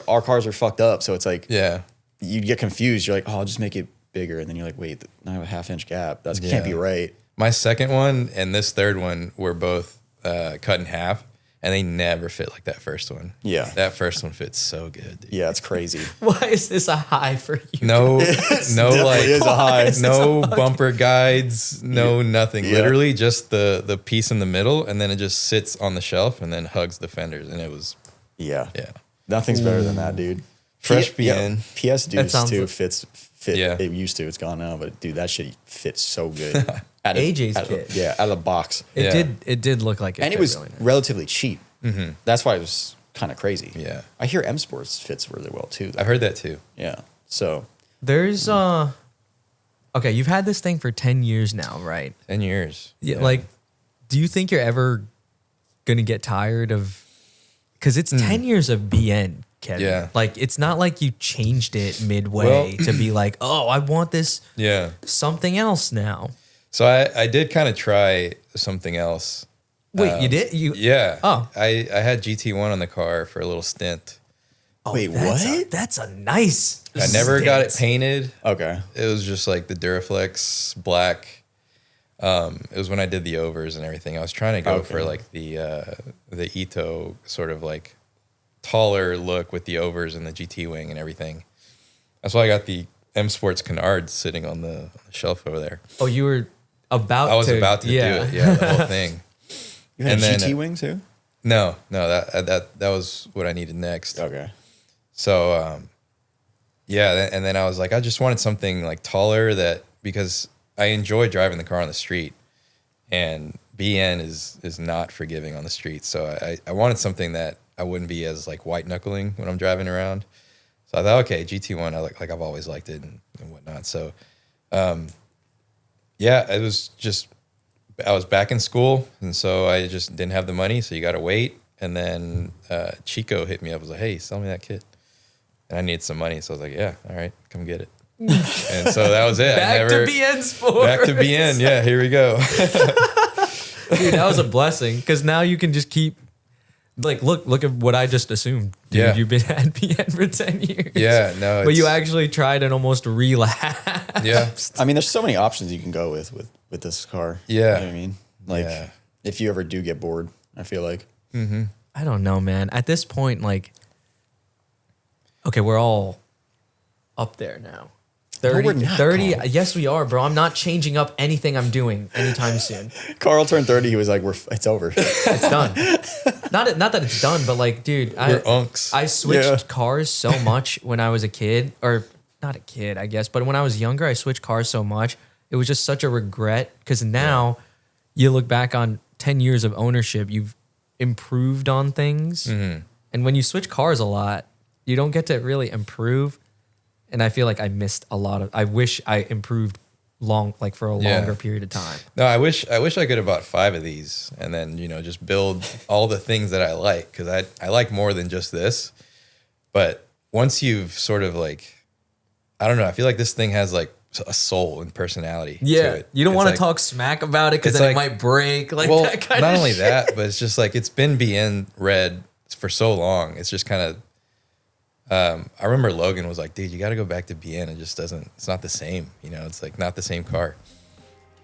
our cars are fucked up, so it's like Yeah. you get confused. You're like, oh, I'll just make it bigger, and then you're like, wait, now I have a half-inch gap. That can't be Yeah. right. My second one and this third one were both cut in half, and they never fit like that first one. Yeah. That first one fits so good. Dude. Yeah, it's crazy. Why is this a high for you? No, no, definitely like is a high. no bumper guides, no nothing. Yeah. Literally just the piece in the middle, and then it just sits on the shelf and then hugs the fenders, and it was Yeah, yeah. nothing's better than that, dude. Fresh Yeah, BN. PS Deuce sounds too like- fit. Yeah. It used to. It's gone now, but dude, that shit fits so good. Out of- AJ's out of- kit. Yeah, out of the box, It did look like it. and it fit was really nice. relatively cheap. That's why it was kind of crazy. Yeah. I hear M Sports fits really well too. Though. I've heard that too. Yeah, so There's okay, you've had this thing for 10 years now, right? 10 years. Yeah, like do you think you're ever gonna get tired of because it's 10 years of BN, Kevin. Yeah. Like it's not like you changed it midway Well- to be like, oh, I want this Yeah. something else now. So I did kind of try something else Wait, you did? Yeah. Oh. I had GT1 on the car for a little stint. Wait, what? That's a nice. I never got it stint. painted. Okay. It was just like the Duraflex black. It was when I did the overs and everything. I was trying to go for like the Ito sort of like taller look with the overs and the GT wing and everything. That's why I got the M Sports Canards sitting on the shelf over there. Oh, you were about. I was about to do it. Yeah, the whole thing. You had And a then- GT wing too? No, that was what I needed next. Okay. So, yeah, and then I was like, I just wanted something like taller because I enjoy driving the car on the street, and BN is not forgiving on the street. So I wanted something that I wouldn't be as like white knuckling when I'm driving around. So I thought, okay, GT1, like I've always liked it and whatnot. So, yeah, it was just, I was back in school, and so I just didn't have the money. So you got to wait. And then Chico hit me up, was like, hey, sell me that kit. And I needed some money. So I was like, yeah, all right, come get it. And so that was it. Back to BN Sports. Back to BN. Yeah, here we go. Dude, that was a blessing because now you can just keep. Like, look at what I just assumed. Dude, Yeah. you've been at BN for 10 years. Yeah, no. But you it's- actually tried and almost relapsed. Yeah. I mean, there's so many options you can go with this car. Yeah. You know what I mean? Like, Yeah. if you ever do get bored, I feel like. I don't know, man. At this point, like, okay, we're all up there now. 30, we're not, 30. Carl. Yes, we are, bro. I'm not changing up anything I'm doing anytime soon. Carl turned 30. He was like, it's over. It's done. Not that it's done, but like, dude, We're unks. I switched Yeah. cars so much when I was a kid, or not a kid, I guess, but when I was younger, I switched cars so much. It was just such a regret because now you look back on 10 years of ownership, you've improved on things. Mm-hmm. And when you switch cars a lot, you don't get to really improve. And I feel like I missed a lot of, I wish I improved for a Yeah. longer period of time. No, I wish I could have bought 5 of these and then, just build all the things that I like, because I like more than just this. But once you've sort of like, I don't know, I feel like this thing has like a soul and personality to it. You don't It's want to like- talk smack about it because it's then like- it might break. Like well, that kind not of only shit. that, but it's just like it's been BN red for so long. It's just kind of. I remember Logan was like, "Dude, you got to go back to BN. It just doesn't. It's not the same. It's like not the same car."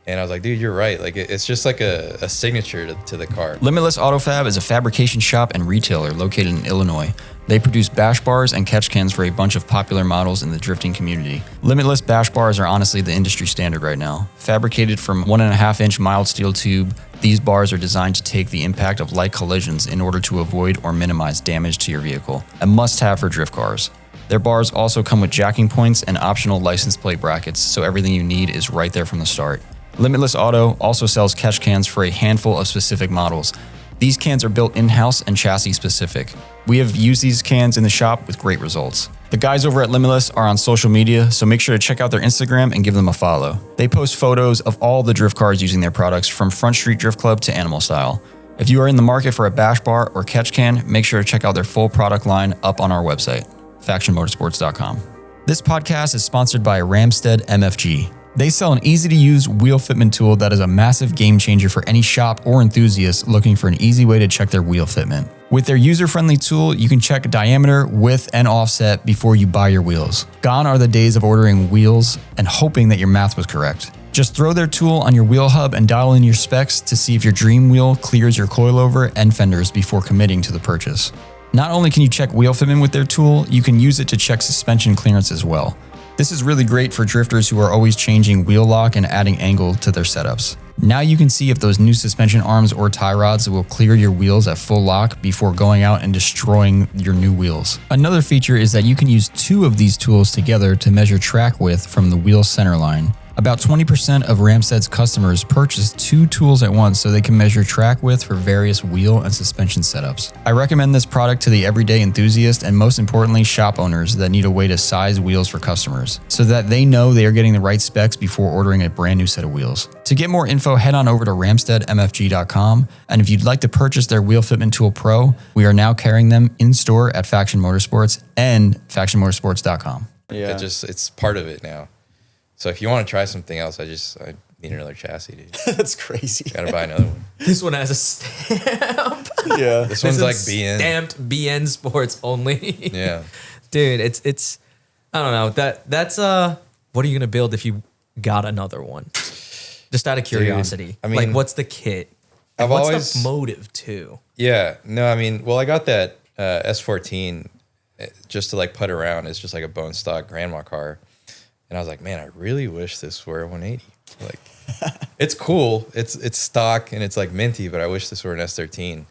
And I was like, "Dude, you're right. Like it's just like a signature to the car." Limitless Auto Fab is a fabrication shop and retailer located in Illinois. They produce bash bars and catch cans for a bunch of popular models in the drifting community. Limitless bash bars are honestly the industry standard right now. Fabricated from 1.5-inch mild steel tube, these bars are designed to take the impact of light collisions in order to avoid or minimize damage to your vehicle. A must-have for drift cars. Their bars also come with jacking points and optional license plate brackets, so everything you need is right there from the start. Limitless Auto also sells catch cans for a handful of specific models. These cans are built in-house and chassis specific. We have used these cans in the shop with great results. The guys over at Limitless are on social media, so make sure to check out their Instagram and give them a follow. They post photos of all the drift cars using their products from Front Street Drift Club to Animal Style. If you are in the market for a bash bar or catch can, make sure to check out their full product line up on our website, FactionMotorsports.com. This podcast is sponsored by RAMSTEAD MFG. They sell an easy-to-use wheel fitment tool that is a massive game changer for any shop or enthusiast looking for an easy way to check their wheel fitment. With their user-friendly tool, you can check diameter, width, and offset before you buy your wheels. Gone are the days of ordering wheels and hoping that your math was correct. Just throw their tool on your wheel hub and dial in your specs to see if your dream wheel clears your coilover and fenders before committing to the purchase. Not only can you check wheel fitment with their tool, you can use it to check suspension clearance as well. This is really great for drifters who are always changing wheel lock and adding angle to their setups. Now you can see if those new suspension arms or tie rods will clear your wheels at full lock before going out and destroying your new wheels. Another feature is that you can use 2 of these tools together to measure track width from the wheel center line. About 20% of RAMSTEAD's customers purchase 2 tools at once so they can measure track width for various wheel and suspension setups. I recommend this product to the everyday enthusiast and most importantly shop owners that need a way to size wheels for customers so that they know they are getting the right specs before ordering a brand new set of wheels. To get more info, head on over to RAMSTEADMFG.com, and if you'd like to purchase their Wheel Fitment Tool Pro, we are now carrying them in store at Faction Motorsports and FactionMotorsports.com. Yeah. It's part of it now. So if you want to try something else, I Need another chassis, dude. That's crazy. Gotta buy another one. This one has a stamp. Yeah. This one's like is BN. stamped BN Sports only. Yeah. Dude, it's I don't know. That's what are you gonna build if you got another one? Just out of curiosity. I mean, like what's the kit? And I've what's always the motive too? Yeah. No, I mean, well, I got that S14 just to like put around. It's just like a bone stock grandma car. And I was like, man, I really wish this were a 180. Like, it's cool. It's stock and it's like minty, but I wish this were an S13.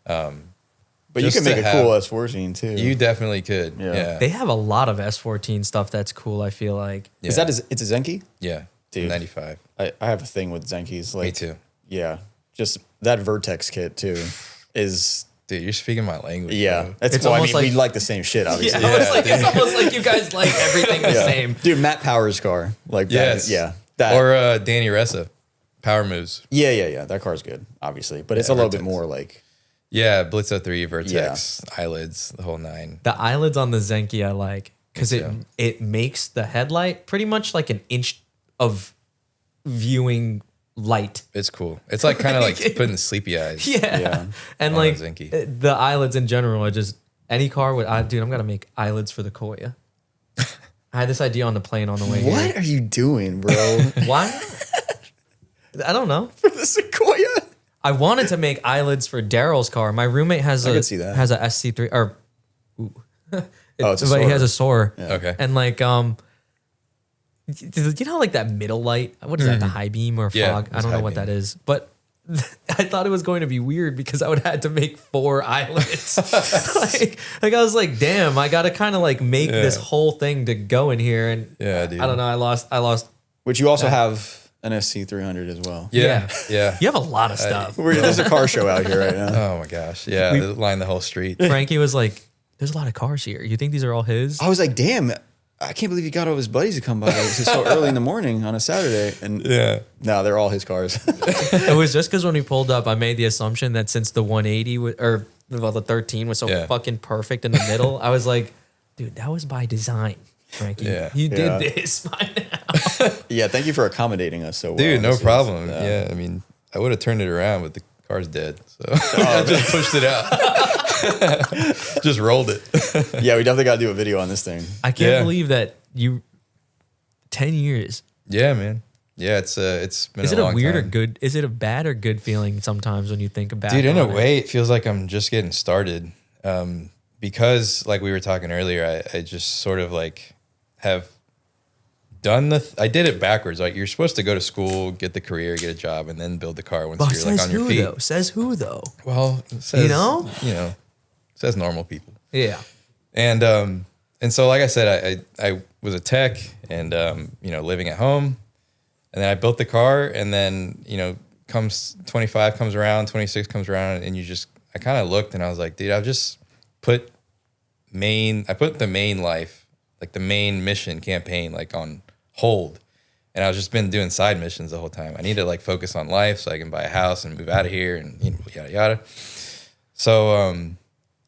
But you can make a cool S14 too. You definitely could. Yeah. Yeah. They have a lot of S14 stuff that's cool, I feel like. Yeah. Is that it's a Zenki? Yeah. Dude. 95. I have a thing with Zenkis. Like, Me too. Yeah. Just that Vertex kit too is. Dude, you're speaking my language. Yeah. Bro. It's Well, I almost mean, like- we like the same shit, obviously. Yeah, I was like, it's almost like you guys like everything the Yeah. same. Dude, Matt Power's car. Like, Yes. that, yeah. That, Or Danny Ressa. Power moves. yeah. That car's good, obviously. But it's Yeah, a little Vertex. bit more like. Yeah. Blitz 03, Vertex, eyelids, the whole nine. The eyelids on the Zenki I like because Me it too. it makes the headlight pretty much like an inch of viewing light. It's cool. It's like kind of like putting sleepy eyes. Yeah. Yeah. And On a like Zenki. the eyelids in general are just any car with dude, I'm gonna make eyelids for the Koya. I had this idea on the plane on the way What here. are you doing, bro? Why? I don't know. For the Sequoia? I wanted to make eyelids for Daryl's car. My roommate has could see that. has a SC3 or It's a but he Soarer. has a Soarer. Okay. And like you know like that middle light? What is that? The high beam or Yeah, fog? I it's don't know high what beam. that is. But I thought it was going to be weird because I would have had to make 4 eyelids. like I was like, damn, I gotta kind of like make this Yeah. whole thing to go in here. And Yeah, dude. I don't know. I lost. Which you also have an SC300 as well. Yeah. Yeah. You have a lot of stuff. There's a car show out here right now. Oh my gosh. Yeah. They line the whole street. Frankie was like, "There's a lot of cars here. You think these are all his?" I was like, damn, I can't believe he got all his buddies to come by so early in the morning on a Saturday. And Yeah. no, they're all his cars. It was just because when we pulled up, I made the assumption that since the 180 or the 13 was so Yeah. fucking perfect in the middle, I was like, dude, that was by design, Frankie. Yeah. You Yeah. did this by now. Yeah, thank you for accommodating us so well. Dude, no This is- problem. Yeah. I mean, I would have turned it around, but the car's dead. So I just pushed it out. Just rolled it. Yeah, we definitely got to do a video on this thing. I can't Yeah. believe that 10 years. Yeah, man. Yeah, it's been Is a it a long weird or time. good? Is it a bad or good feeling sometimes when you think about it? Dude, in a way, it feels like I'm just getting started. Because like we were talking earlier, I just sort of like have done I did it backwards. Like you're supposed to go to school, get the career, get a job, and then build the car once But you're like says on your who feet. though? Says who though? Well, it says, You know? Says normal people. Yeah. And so, like I said, I was a tech and, living at home. And then I built the car. And then, 25 comes around, 26 comes around. And I kind of looked and I was like, dude, I've just put the main life, like the main mission campaign, like on hold. And I've just been doing side missions the whole time. I need to like focus on life so I can buy a house and move out of here and yada, yada. So,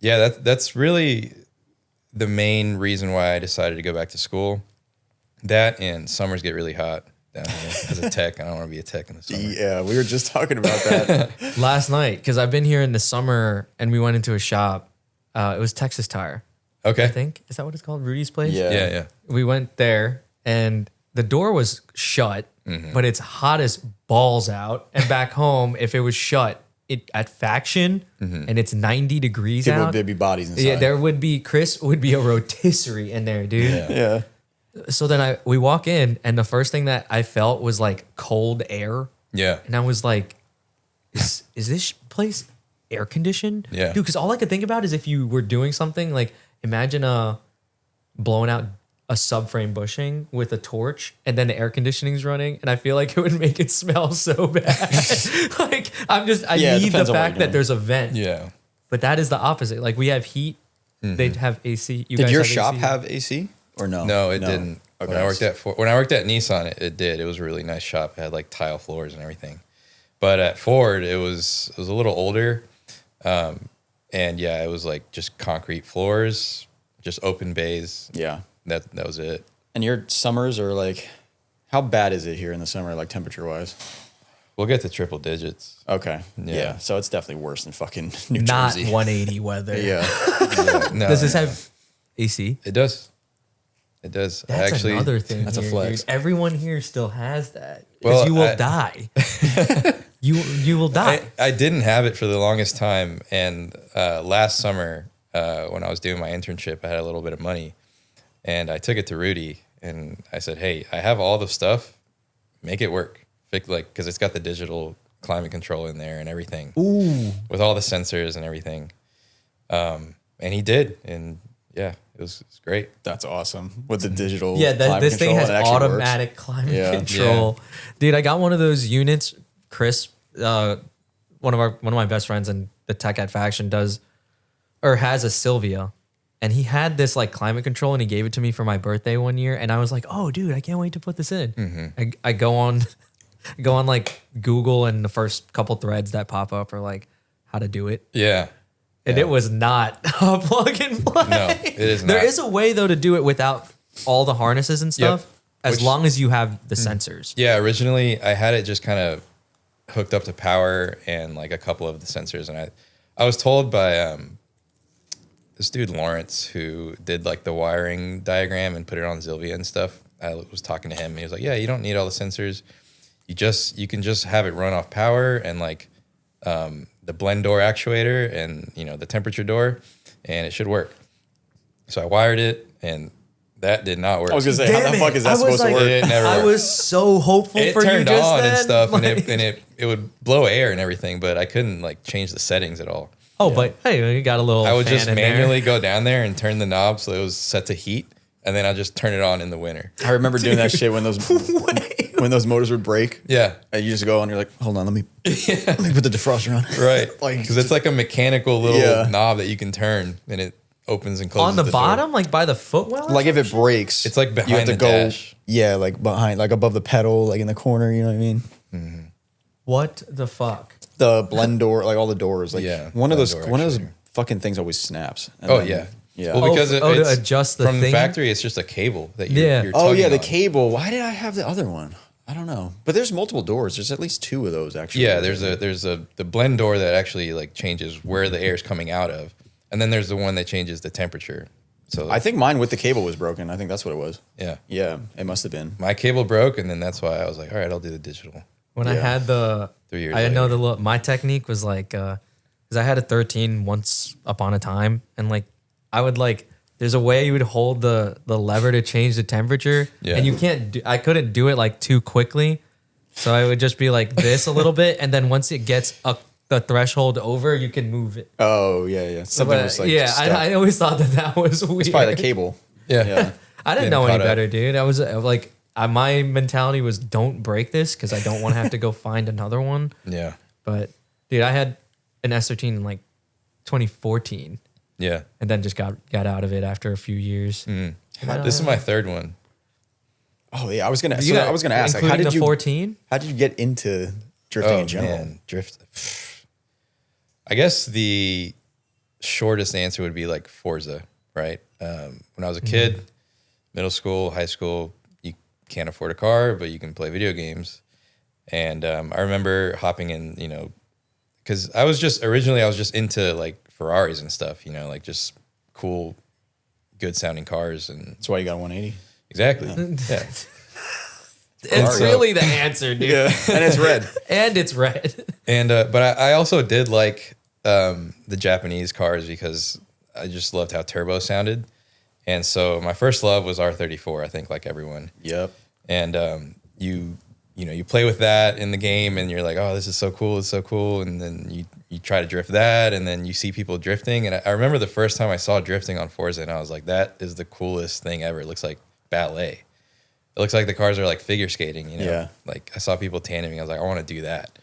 that's really the main reason why I decided to go back to school. That and summers get really hot down here. As a tech, I don't want to be a tech in the summer. Yeah, we were just talking about that. Last night, because I've been here in the summer and we went into a shop. It was Texas Tire, I Okay. think. Is that what it's called? Rudy's Place? Yeah. Yeah. We went there and the door was shut, but it's hot as balls out. And back home, if it was shut at Faction and it's 90 degrees People out, would be bodies inside. yeah, Chris would be a rotisserie in there, dude. Yeah. So then we walk in and the first thing that I felt was like cold air. Yeah. And I was like, is this place air conditioned? Yeah. Dude, because all I could think about is if you were doing something like imagine blowing out a subframe bushing with a torch and then the air conditioning's running and I feel like it would make it smell so bad. Like I Yeah, it need the depends on what fact you're that doing. there's a vent. Yeah. But that is the opposite. Like we have heat, they'd have AC. You Did guys your have shop AC? have AC or no? No, it didn't. Okay. When I worked at Nissan, it did. It was a really nice shop. It had like tile floors and everything. But at Ford, it was a little older. And yeah, it was like just concrete floors, just open bays. Yeah. That was it. And your summers are like How bad is it here in the summer, like temperature-wise? We'll get to triple digits. Okay. Yeah. So it's definitely worse than fucking New Not Jersey. 180 weather. Yeah. No, Does this have AC? It does. It does. That's Actually, another thing. That's a here, flex. dude. Everyone here still has that. Well, Because you will die. You will die. I didn't have it for the longest time, and last summer when I was doing my internship, I had a little bit of money, and I took it to Rudy, and I said, "Hey, I have all the stuff. Make it work. Because it's got the digital climate control in there and everything. Ooh. With all the sensors and everything." And he did, and yeah, it was great. That's awesome. With the digital Yeah, climate this thing control, has it actually automatic works. climate Yeah. control. Dude, I got one of those units. Chris, one of my best friends in the tech at Faction has a Sylvia, and he had this like climate control, and he gave it to me for my birthday one year, and I was like, oh, dude, I can't wait to put this in. Mm-hmm. I go on like Google, and the first couple threads that pop up are like how to do it. Yeah. And it was not a plug and play. No, it is not. There is a way though to do it without all the harnesses and stuff, as Which- long as you have the sensors. Yeah, originally I had it just kind of hooked up to power and like a couple of the sensors, and I was told by this dude Lawrence who did like the wiring diagram and put it on Zilvia and stuff. I was talking to him, and he was like, "Yeah, you don't need all the sensors. You can just have it run off power and like the blend door actuator and the temperature door, and it should work." So I wired it, and that did not work. I was gonna say, how Damn the fuck it. is that I was supposed like- to work? It never I worked. was so hopeful It for you turned just on then. and stuff, like- and it would blow air and everything, but I couldn't like change the settings at all. Oh, but hey, you got a little. I would fan just in there. manually go down there and turn the knob so it was set to heat, and then I'll just turn it on in the winter. I remember doing that shit when those motors would break. Yeah, And you just go and you're like, hold on, let me put the defroster on. right. Like- Because it's like a mechanical little Yeah. knob that you can turn, and it opens and closes on the door. bottom, like by the footwell. Like if it breaks, It's like you have behind to the go. dash. Yeah, like behind, like above the pedal, like in the corner. You know what I mean? What the fuck? The blend door, like all the doors. Like Yeah, one of blend those door one of those actuator. fucking things always snaps. And Oh then- yeah, yeah. Well, because to it's adjust the from thing? the factory, it's just a cable that you're, Yeah. you're Oh tugging yeah, the on. cable. Why did I have the other one? I don't know. But there's multiple doors. There's at least two of those actually. Yeah, there's the blend door that actually like changes where the air is coming out of, and then there's the one that changes the temperature. So I think mine with the cable was broken. I think that's what it was. yeah, Yeah, it must have been. my cable broke, and then that's why I was like, all right, I'll do the digital. When I Yeah. had the 3 years I know later. my technique was like, because I had a 13 once upon a time, and like I would like, there's a way you would hold the lever to change the temperature, Yeah. and you can't. I couldn't do it like too quickly, so I would just be like this a little bit, and then once it gets the threshold over, you can move it. Oh yeah, yeah. Something But, was like yeah, stuck. I always thought that was weird. It's probably the cable. Yeah, Yeah. I didn't Getting know any caught up. better, dude. I was like, my mentality was don't break this because I don't want to have to go find another one. yeah, But dude, I had an S13 in like 2014, yeah. and then just got out of it after a few years. This is my third one. Oh yeah, I was gonna. You So got- I was gonna ask, like, including how did the you 14? how did you get into drifting Oh in general? man, drift. I guess the shortest answer would be like Forza, right? When I was a kid, middle school, high school, you can't afford a car, but you can play video games. And I remember hopping in, because I was just into like Ferraris and stuff, like just cool, good sounding cars. And That's why you got a 180. exactly. Yeah. It's so- really the answer, dude. Yeah, and it's red. And it's red. And but I also did like the Japanese cars because I just loved how turbo sounded. And so my first love was R34, I think, like everyone. Yep. And you play with that in the game, and you're like, oh, this is so cool, it's so cool. And then you try to drift that, and then you see people drifting. And I remember the first time I saw drifting on Forza, and I was like, that is the coolest thing ever. It looks like ballet. It looks like the cars are like figure skating, Yeah. Like I saw people tandeming. I was like, I want to do that.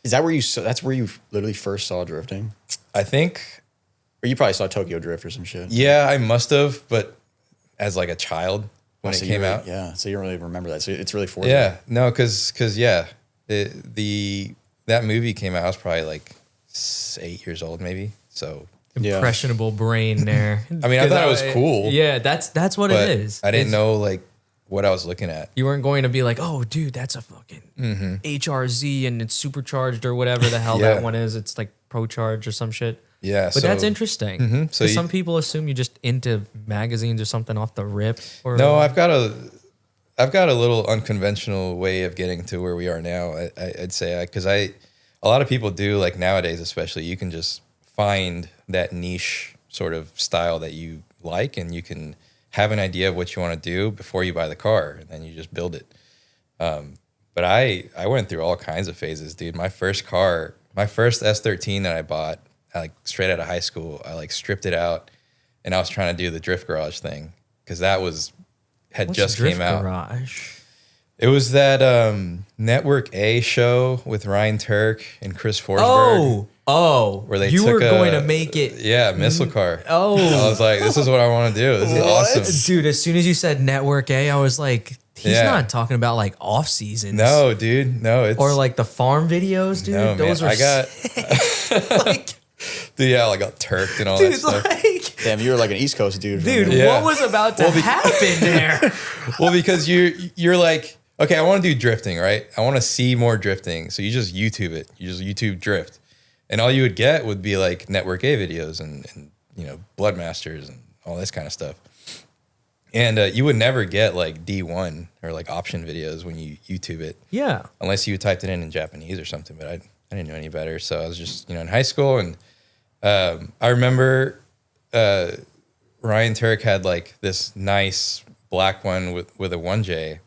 Is that where you? That's where you literally first saw drifting, I think, or you probably saw Tokyo Drift or some shit. yeah, I must have, but as like a child when So it you came really- out. Yeah, so you don't really remember that. So it's really Forza. Yeah, no, because yeah, that movie came out. I was probably like 8 years old, maybe. So Yeah. Impressionable brain there. I mean, I thought it was cool. Yeah, that's what but it is. I didn't It's- know like what I was looking at. You weren't going to be like, oh, dude, that's a fucking HRZ and it's supercharged or whatever the hell Yeah. that one is. It's like Pro Charge or some shit. Yeah, But that's interesting. So So some people assume you're just into magazines or something off the rip. Or No, I've got a little unconventional way of getting to where we are now. I'd say because a lot of people do, like nowadays especially, you can just find that niche sort of style that you like, and you can have an idea of what you want to do before you buy the car, and then you just build it. But I went through all kinds of phases, dude. My first S13 that I bought, like straight out of high school, I like stripped it out, and I was trying to do the drift garage thing because that had What's just Drift came out. Garage? It was that Network A show with Ryan Turk and Chris Forsberg. Oh, where they you took were going to make it. Yeah, missile car. Oh. I was like, this is what I want to do. This is awesome. Dude, as soon as you said Network A, I was like, he's Yeah. not talking about like off seasons. No, dude. No, it's Or like the farm videos, dude. no, Those man. are I got like, dude, yeah, I got turked and all that dude, stuff. like, Damn, you were like an East Coast dude. dude, Yeah. what was about to happen there? Well, because you're like, okay, I want to do drifting, right? I want to see more drifting. So you just YouTube it. You just YouTube drift. And all you would get would be like Network A videos and Bloodmasters and all this kind of stuff. And you would never get like D1 or like option videos when you YouTube it. Yeah. Unless you typed it in Japanese or something, but I didn't know any better. So I was just, in high school. And I remember Ryan Turk had like this nice black one with a 1J.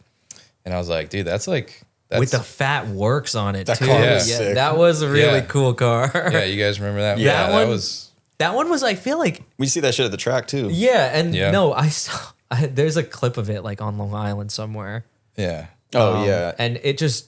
And I was like, dude, that's With the fat works on it That too. car was Yeah, sick. that was a really Yeah. cool car. yeah, you guys remember that? Yeah, that was That one was, I feel like, We see that shit at the track too. yeah, and Yeah. no, there's a clip of it like on Long Island somewhere. yeah. Oh yeah. And it just,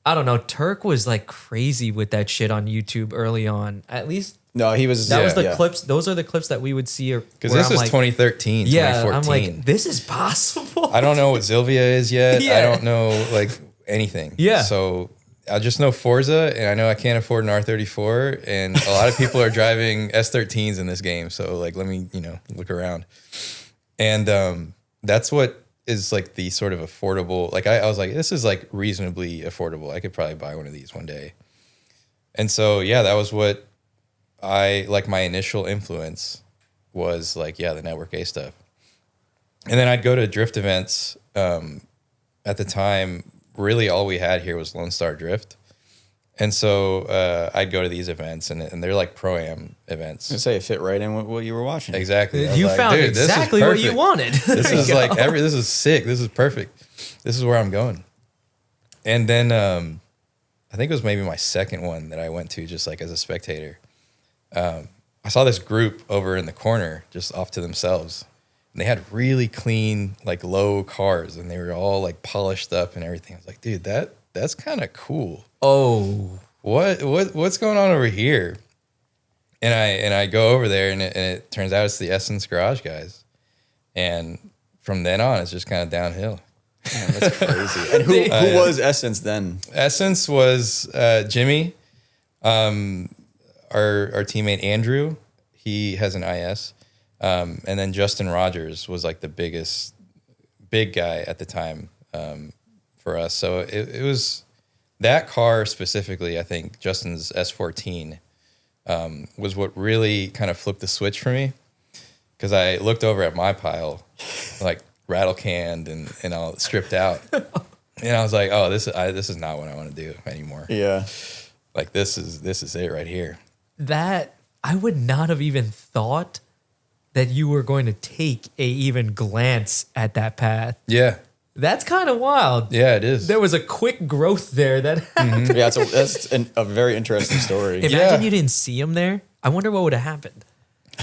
I don't know, Turk was like crazy with that shit on YouTube early on. At least No, he was. that was the yeah. clips. Those are the clips that we would see. Because this is 2013, yeah, 2014. I'm like, this is possible. I don't know what Zilvia is yet. Yeah. I don't know like anything. Yeah. So I just know Forza, and I know I can't afford an R34, and a lot of people are driving S13s in this game. So like, let me look around, and that's what is like the sort of affordable. Like I was like, this is like reasonably affordable. I could probably buy one of these one day. And so yeah, that was what I like. My initial influence was like, yeah, the Network A stuff. And then I'd go to drift events. At the time, really all we had here was Lone Star Drift. And so I'd go to these events, and they're like Pro-Am events. I say it fit right in with what you were watching. Exactly. I was You like, found "Dude, this is exactly what you perfect. wanted. This is like this is sick. This is perfect. This is where I'm going. And then I think it was maybe my second one that I went to just like as a spectator. I saw this group over in the corner just off to themselves. And they had really clean, like low cars, and they were all like polished up and everything. I was like, dude, that's kind of cool. Oh, What's going on over here? And I go over there, and it turns out it's the Essence Garage guys. And from then on, it's just kind of downhill. Man, that's crazy. And who was Essence then? Essence was Jimmy, our teammate Andrew. He has an IS. And then Justin Rogers was like the big guy at the time for us. So it was that car specifically, I think Justin's S14 was what really kind of flipped the switch for me. Because I looked over at my pile, like rattle canned and all stripped out. And I was like, oh, this is not what I want to do anymore. Yeah. Like this is it right here. that I would not have even thought that you were going to take a even glance at that path. Yeah. That's kind of wild. Yeah, it is. There was a quick growth there that happened. Yeah, that's a very interesting story. Imagine Yeah. you didn't see him there. I wonder what would have happened.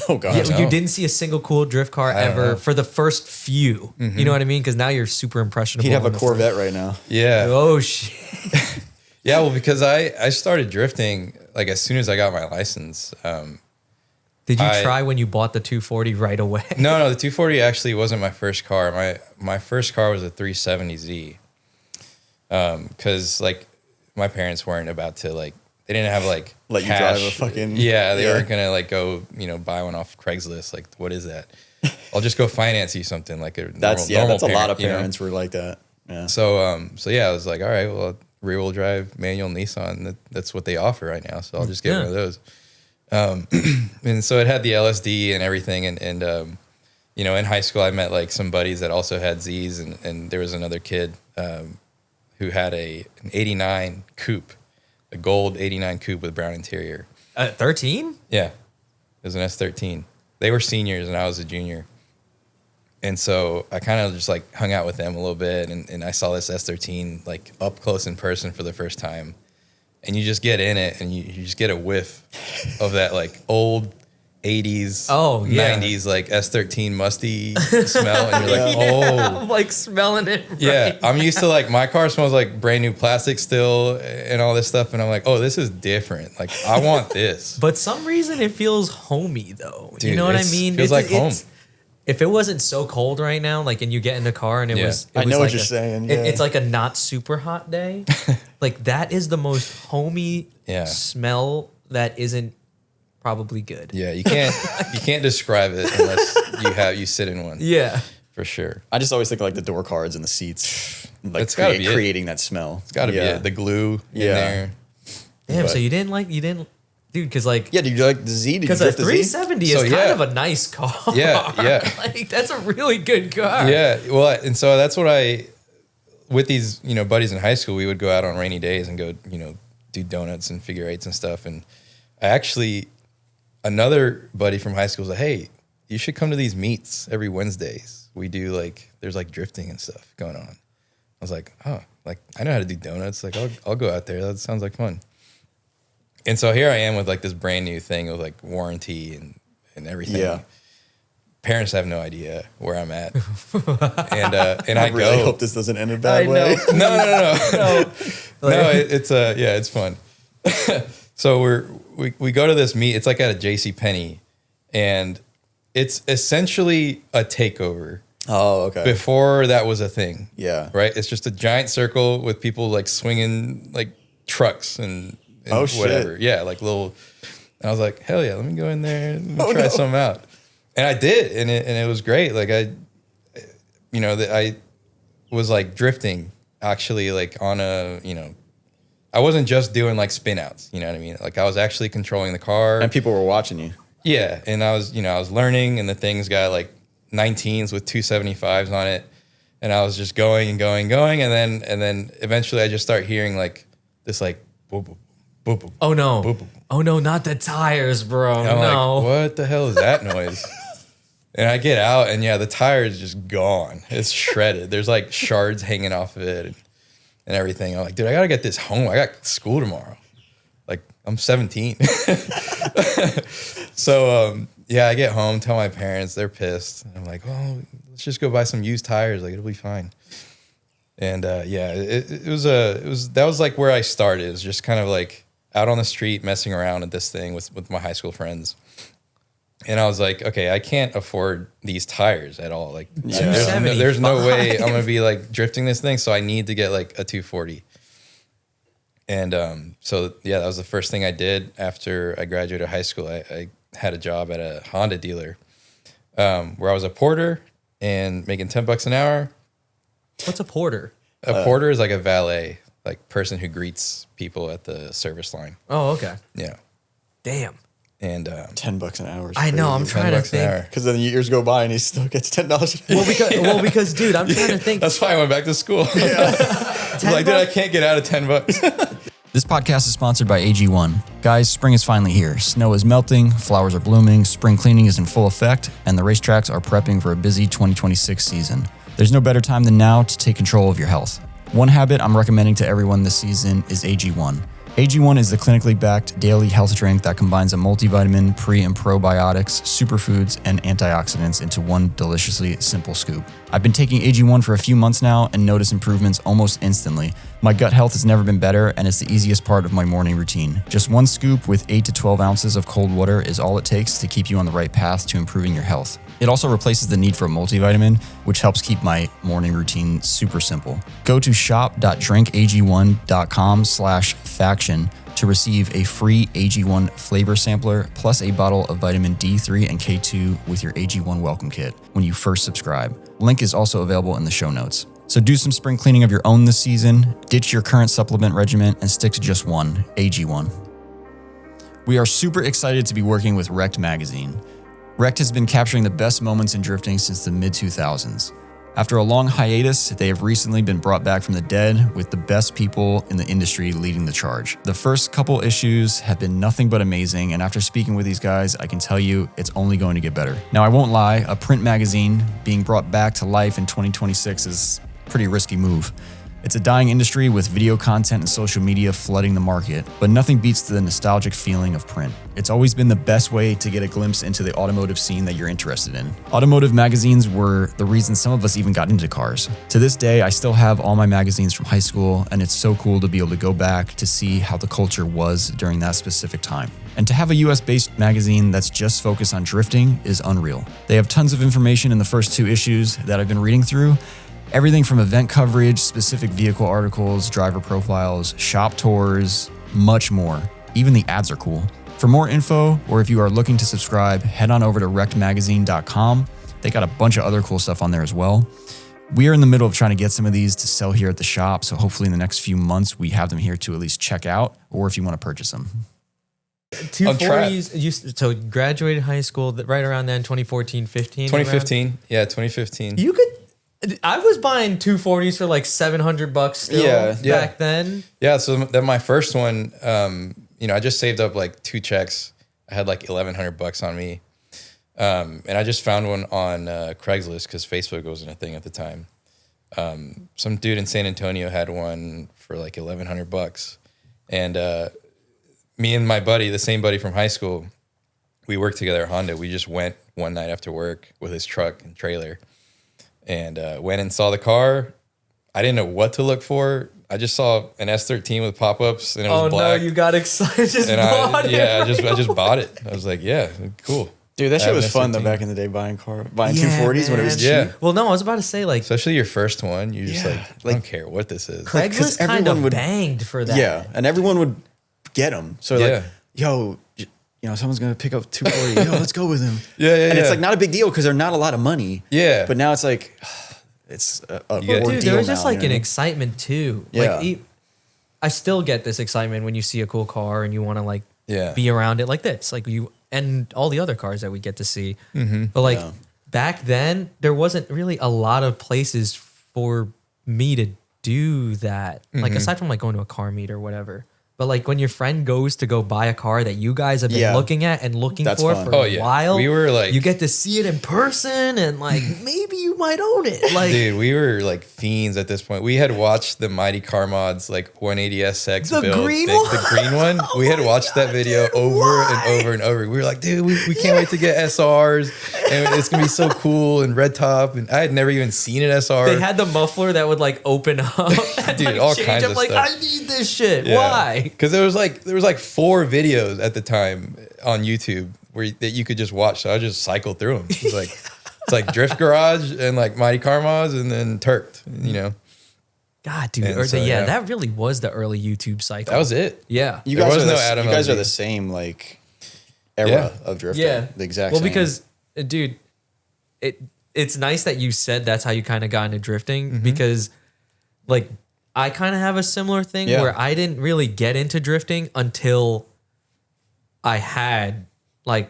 Oh god. You didn't see a single cool drift car don't ever know. for the first few. You know what I mean? Because now you're super impressionable. He'd have a on the Corvette right now. Yeah. first- Oh shit! Yeah, well, because I started drifting like as soon as I got my license. Did you I- try when you bought the 240 right away? No, the 240 actually wasn't my first car. My first car was a 370Z. Because like my parents weren't about to like they didn't have like Let you cash. drive a fucking- yeah. They yeah. weren't gonna like go buy one off Craigslist. Like what is that? I'll just go finance you something like a That's normal that's a lot parent, of parents were like that. Yeah. So yeah, I was like, all right, well, rear wheel drive manual Nissan, that's what they offer right now. So I'll just get one of those. And so it had the LSD and everything. And you know, in high school, I met like some buddies that also had Z's, and there was another kid who had an 89 coupe, a gold 89 coupe with brown interior. 13? Yeah, it was an S13. They were seniors and I was a junior. And so I kind of just like hung out with them a little bit, and I saw this S13 like up close in person for the first time. And you just get in it and you just get a whiff of that like old 80s, 90s like S13 musty smell. And you're like, I'm like smelling it. Right yeah. I'm used to like my car smells like brand new plastic still and all this stuff. And I'm like, oh, this is different. Like I want this. But some reason it feels homey though. Dude, you know what I mean? Feels like home. If it wasn't so cold right now, like, and you get in the car and it was, I know like what you're saying. Yeah. It's like a not super hot day. Like that is the most homey smell that isn't probably good. Yeah, you can't describe it unless you sit in one. Yeah, for sure. I just always think of like the door cards and the seats, like It's gotta be it. creating that smell. It's got to be it. The glue in there. Damn. So you didn't, dude, because like Yeah, did you like the Z? Did you because a drift the Z? 370 is kind of a nice car. Yeah. Like that's a really good car. Yeah, well, and so that's what with these, buddies in high school, we would go out on rainy days and go, do donuts and figure eights and stuff. And I actually, another buddy from high school was like, hey, you should come to these meets every Wednesdays. We do there's like drifting and stuff going on. I was like, oh, like I know how to do donuts. Like I'll go out there. That sounds like fun. And so here I am with like this brand new thing of like warranty and everything. Yeah. Parents have no idea where I'm at. And I really hope this doesn't end in a bad way. No. It's fun. So we go to this meet. It's like at a JCPenney, and it's essentially a takeover. Oh, okay. Before that was a thing. Yeah. Right? It's just a giant circle with people like swinging like trucks and whatever. Shit. Yeah, like little. I was like, hell yeah, let me go in there and try something out. And I did, and it was great. Like I was like drifting actually, like on a, I wasn't just doing like spin outs. You know what I mean? Like I was actually controlling the car, and people were watching you. Yeah, and I was learning, and the thing's got like 19s with 275s on it, and I was just going and going, and then eventually I just start hearing like this like boop boop boop boop. Oh no! Boop, boop, boop. Oh no! Not the tires, bro. And I'm no. like, what the hell is that noise? And I get out, and the tire is just gone. It's shredded. There's like shards hanging off of it and everything. I'm like, dude, I gotta get this home. I got school tomorrow. Like I'm 17. So I get home, tell my parents, they're pissed. And I'm like, well, let's just go buy some used tires. Like it'll be fine. And that was like where I started. It was just kind of like out on the street messing around at this thing with my high school friends. And I was like, okay, I can't afford these tires at all. Like there's no way I'm going to be like drifting this thing. So I need to get like a 240. And that was the first thing I did after I graduated high school. I had a job at a Honda dealer where I was a porter and making $10 an hour. What's a porter? A porter is like a valet, like person who greets people at the service line. Oh, okay. Yeah. Damn. And $10 an hour. I know. I'm trying to think. Because then years go by and he still gets $10 an hour. Well, because dude, I'm trying to think. That's why I went back to school. Yeah. I was like, dude, I can't get out of $10. This podcast is sponsored by AG1. Guys, spring is finally here. Snow is melting, flowers are blooming, spring cleaning is in full effect, and the racetracks are prepping for a busy 2026 season. There's no better time than now to take control of your health. One habit I'm recommending to everyone this season is AG1. AG1 is the clinically backed daily health drink that combines a multivitamin, pre- and probiotics, superfoods, and antioxidants into one deliciously simple scoop. I've been taking AG1 for a few months now and notice improvements almost instantly. My gut health has never been better, and it's the easiest part of my morning routine. Just one scoop with 8 to 12 ounces of cold water is all it takes to keep you on the right path to improving your health. It also replaces the need for a multivitamin, which helps keep my morning routine super simple. Go to shop.drinkag1.com/faction to receive a free AG1 flavor sampler plus a bottle of vitamin D3 and K2 with your AG1 welcome kit when you first subscribe. Link is also available in the show notes. So do some spring cleaning of your own this season, ditch your current supplement regimen, and stick to just one, AG1. We are super excited to be working with Wrecked magazine. Wrecked has been capturing the best moments in drifting since the mid-2000s. After a long hiatus, they have recently been brought back from the dead with the best people in the industry leading the charge. The first couple issues have been nothing but amazing, and after speaking with these guys, I can tell you it's only going to get better. Now, I won't lie, a print magazine being brought back to life in 2026 is a pretty risky move. It's a dying industry with video content and social media flooding the market, but nothing beats the nostalgic feeling of print. It's always been the best way to get a glimpse into the automotive scene that you're interested in. Automotive magazines were the reason some of us even got into cars. To this day, I still have all my magazines from high school, and it's so cool to be able to go back to see how the culture was during that specific time. And to have a US-based magazine that's just focused on drifting is unreal. They have tons of information in the first 2 issues that I've been reading through. Everything from event coverage, specific vehicle articles, driver profiles, shop tours, much more. Even the ads are cool. For more info, or if you are looking to subscribe, head on over to wreckedmagazine.com. They got a bunch of other cool stuff on there as well. We are in the middle of trying to get some of these to sell here at the shop, so hopefully in the next few months we have them here to at least check out, or if you want to purchase them. 240s, so graduated high school right around then, 2014, 15? 2015. Yeah, 2015. You could... I was buying 240s for like $700 still back then. Yeah, so then my first one, I just saved up like 2 checks. I had like $1,100 on me. And I just found one on Craigslist because Facebook wasn't a thing at the time. Some dude in San Antonio had one for like $1,100. And me and my buddy, the same buddy from high school, we worked together at Honda. We just went one night after work with his truck and trailer. And went and saw the car. I didn't know what to look for. I just saw an S13 with pop-ups, and it was black. Oh no, you got excited! I just bought it. I was like, yeah, cool. Dude, that shit was fun though back in the day, buying 240s when it was cheap. Yeah. Well, no, I was about to say like, especially your first one, you're just like, I don't care what this is. Craigslist kind of banged for that. Yeah, and everyone would get them. So like, yo, someone's going to pick up 240. Yo, let's go with him. And it's like not a big deal because they're not a lot of money. Yeah. But now it's like, it's a dude, there was just like an excitement too. Yeah. Like, I still get this excitement when you see a cool car and you want to like be around it like this. Like you and all the other cars that we get to see. Mm-hmm. But like back then, there wasn't really a lot of places for me to do that. Mm-hmm. Like aside from like going to a car meet or whatever. But like when your friend goes to go buy a car that you guys have been looking at and looking for a while, we were like, you get to see it in person and like maybe you might own it. Like, dude, we were like fiends at this point. We had watched the Mighty Car Mods like 180SX the build, green one? the green one. We had watched that video over and over and over. We were like, dude, we can't wait to get SRs, and it's gonna be so cool and red top. And I had never even seen an SR. They had the muffler that would like open up, and, dude, like, all change kinds up, of like, stuff. I need this shit. Why? Because there was like 4 videos at the time on YouTube that you could just watch. So I just cycled through them. It's like Drift Garage and like Mighty Car Mods and then Turked, God, dude. That really was the early YouTube cycle. That was it. Yeah. You guys are the same like era of drifting. Yeah. The exact same. Well, because dude, it's nice that you said that's how you kind of got into drifting because like I kind of have a similar thing where I didn't really get into drifting until I had like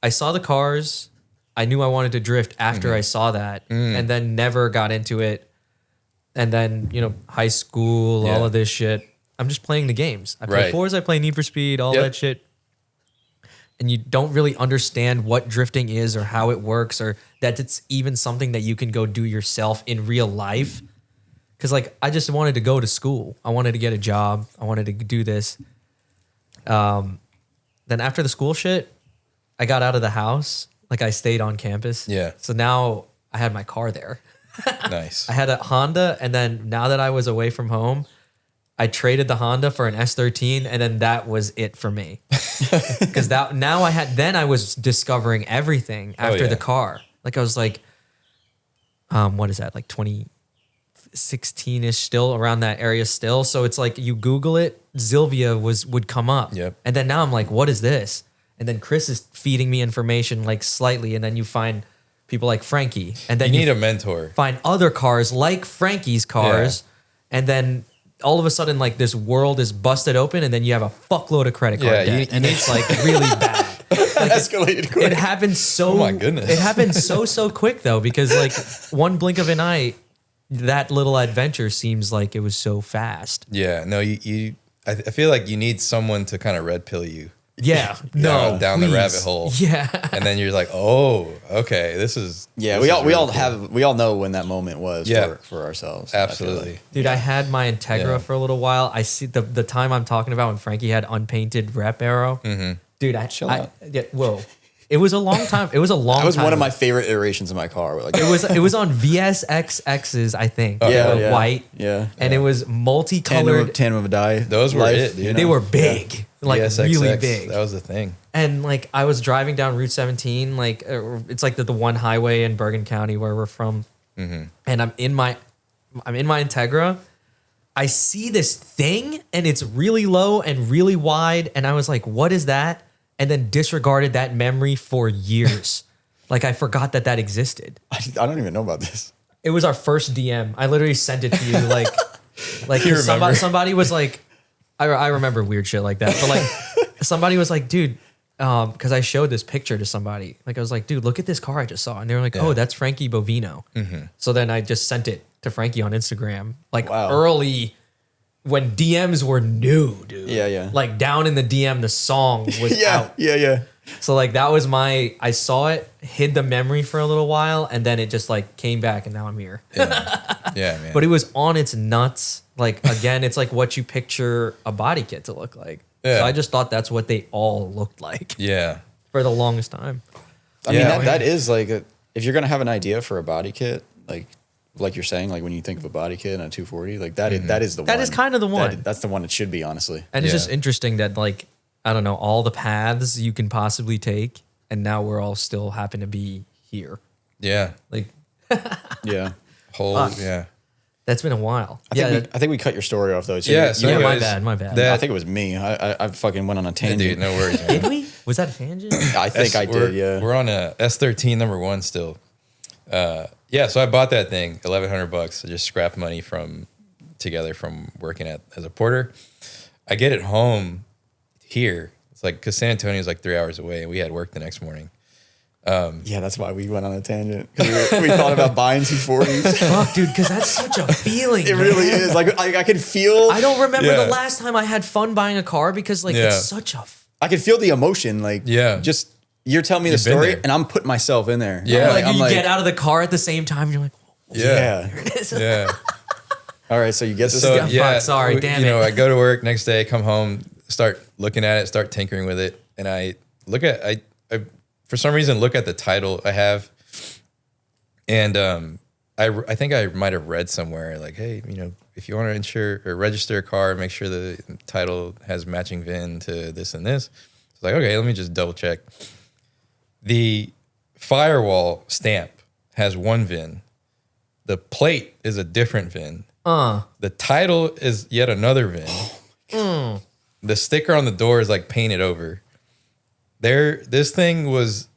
I saw the cars. I knew I wanted to drift after I saw that and then never got into it. And then, high school, all of this shit. I'm just playing the games. I play Forza, I play Need for Speed, all that shit. And you don't really understand what drifting is or how it works or that it's even something that you can go do yourself in real life. Because, like, I just wanted to go to school. I wanted to get a job. I wanted to do this. Then after the school shit, I got out of the house. Like, I stayed on campus. Yeah. So now I had my car there. Nice. I had a Honda, and then now that I was away from home, I traded the Honda for an S13, and then that was it for me. Because I was discovering everything after the car. Like I was like, what is that? Like 16-ish, still around that area still. So it's like you Google it, Zilvia would come up. Yep. And then now I'm like, what is this? And then Chris is feeding me information like slightly, and then you find people like Frankie, and then You need a mentor. find other cars like Frankie's cars, and then all of a sudden like this world is busted open, and then you have a fuckload of credit card debt, and it's like really bad. Like Escalated quick. it happened so. Oh my goodness. It happened so quick though, because like one blink of an eye, that little adventure seems like it was so fast. Yeah, no, I feel like you need someone to kind of red pill you. Yeah, no, down the please. rabbit hole. Yeah, And then you're like, oh, okay, this is. Yeah, this we is all really cool. know when that moment was Yeah. for ourselves. I feel Absolutely. like. dude, I had my Integra Yeah. for a little while. I see the time I'm talking about when Frankie had unpainted rep arrow. Mm-hmm. Dude, Chill out. whoa, it was a long time. It was a long. That was time one of ago. my favorite iterations of my car. Like, It was on VSXXs, I think. They yeah, were yeah, white. yeah. And it was multicolored. Tandem of a die. Those were it, dude. They were big, like VSXX, really big. That was the thing. And like I was driving down Route 17, like it's like the one highway in Bergen County where we're from, Mm-hmm. and I'm in my Integra. I see this thing, and it's really low and really wide, and I was like, "What is that?" And then disregarded that memory for years. Like I forgot that existed. I don't even know about this. It was our first DM. I literally sent it to you, like You remember. somebody was like, I remember weird shit like that, but like somebody was like, dude, because I showed this picture to somebody, like I was like, dude, look at this car I just saw, and they were like, oh, that's Frankie Bovino. Mm-hmm. So then I just sent it to Frankie on Instagram, like Wow. early when DMs were new, dude. Yeah, yeah. Like down in the DM, the song was out. Yeah. So like that was I saw it, hid the memory for a little while, and then it just like came back, and now I'm here. Yeah, man. But it was on its nuts. Like again, it's like what you picture a body kit to look like. Yeah. So I just thought that's what they all looked like yeah. for the longest time. I mean, Yeah. that is like, if you're going to have an idea for a body kit, like you're saying, like when you think of a body kit and a 240, like that is the one. That is kind of the one. That's the one it should be, honestly. And it's Yeah. just interesting that like, I don't know, all the paths you can possibly take, and now we're all still happen to be here. Yeah. Like Yeah. Yeah. that's been a while. I think we cut your story off though. So Yeah, you- so yeah, my anyways, bad, my bad. that- I think it was me. I fucking went on a Yeah, tangent. dude, no worries, man. Did we? Was that a tangent? I think I We're- did. Yeah. We're on a S13 number 1 still. Yeah, so I bought that thing, $1,100. I just scrapped money from working as a porter. I get it home here. It's like, because San Antonio is like 3 hours away, and we had work the next morning. Yeah, that's why we went on a tangent. 'Cause we thought about buying 240s. Fuck, dude, because that's such a feeling. It man. really is. Like I could feel. I don't remember Yeah. the last time I had fun buying a car because like Yeah. it's such a I could feel the emotion. Like Yeah. just you're telling me the You've been story, there. and I'm putting myself in there. Yeah. like I'm you get out of the car at the same time. And you're like, Yeah. here it is. Yeah. All right, so you get this. So Fuck, yeah, sorry, damn you know, it. I go to work next day, come home, start looking at it, start tinkering with it, and I look at I for some reason look at the title I have, and I think I might have read somewhere like, hey, you know, if you want to insure or register a car, make sure the title has matching VIN to this and this. It's like, okay, let me just double check. The firewall stamp has one VIN. The plate is a different VIN. The title is yet another VIN. The sticker on the door is like painted over. This thing was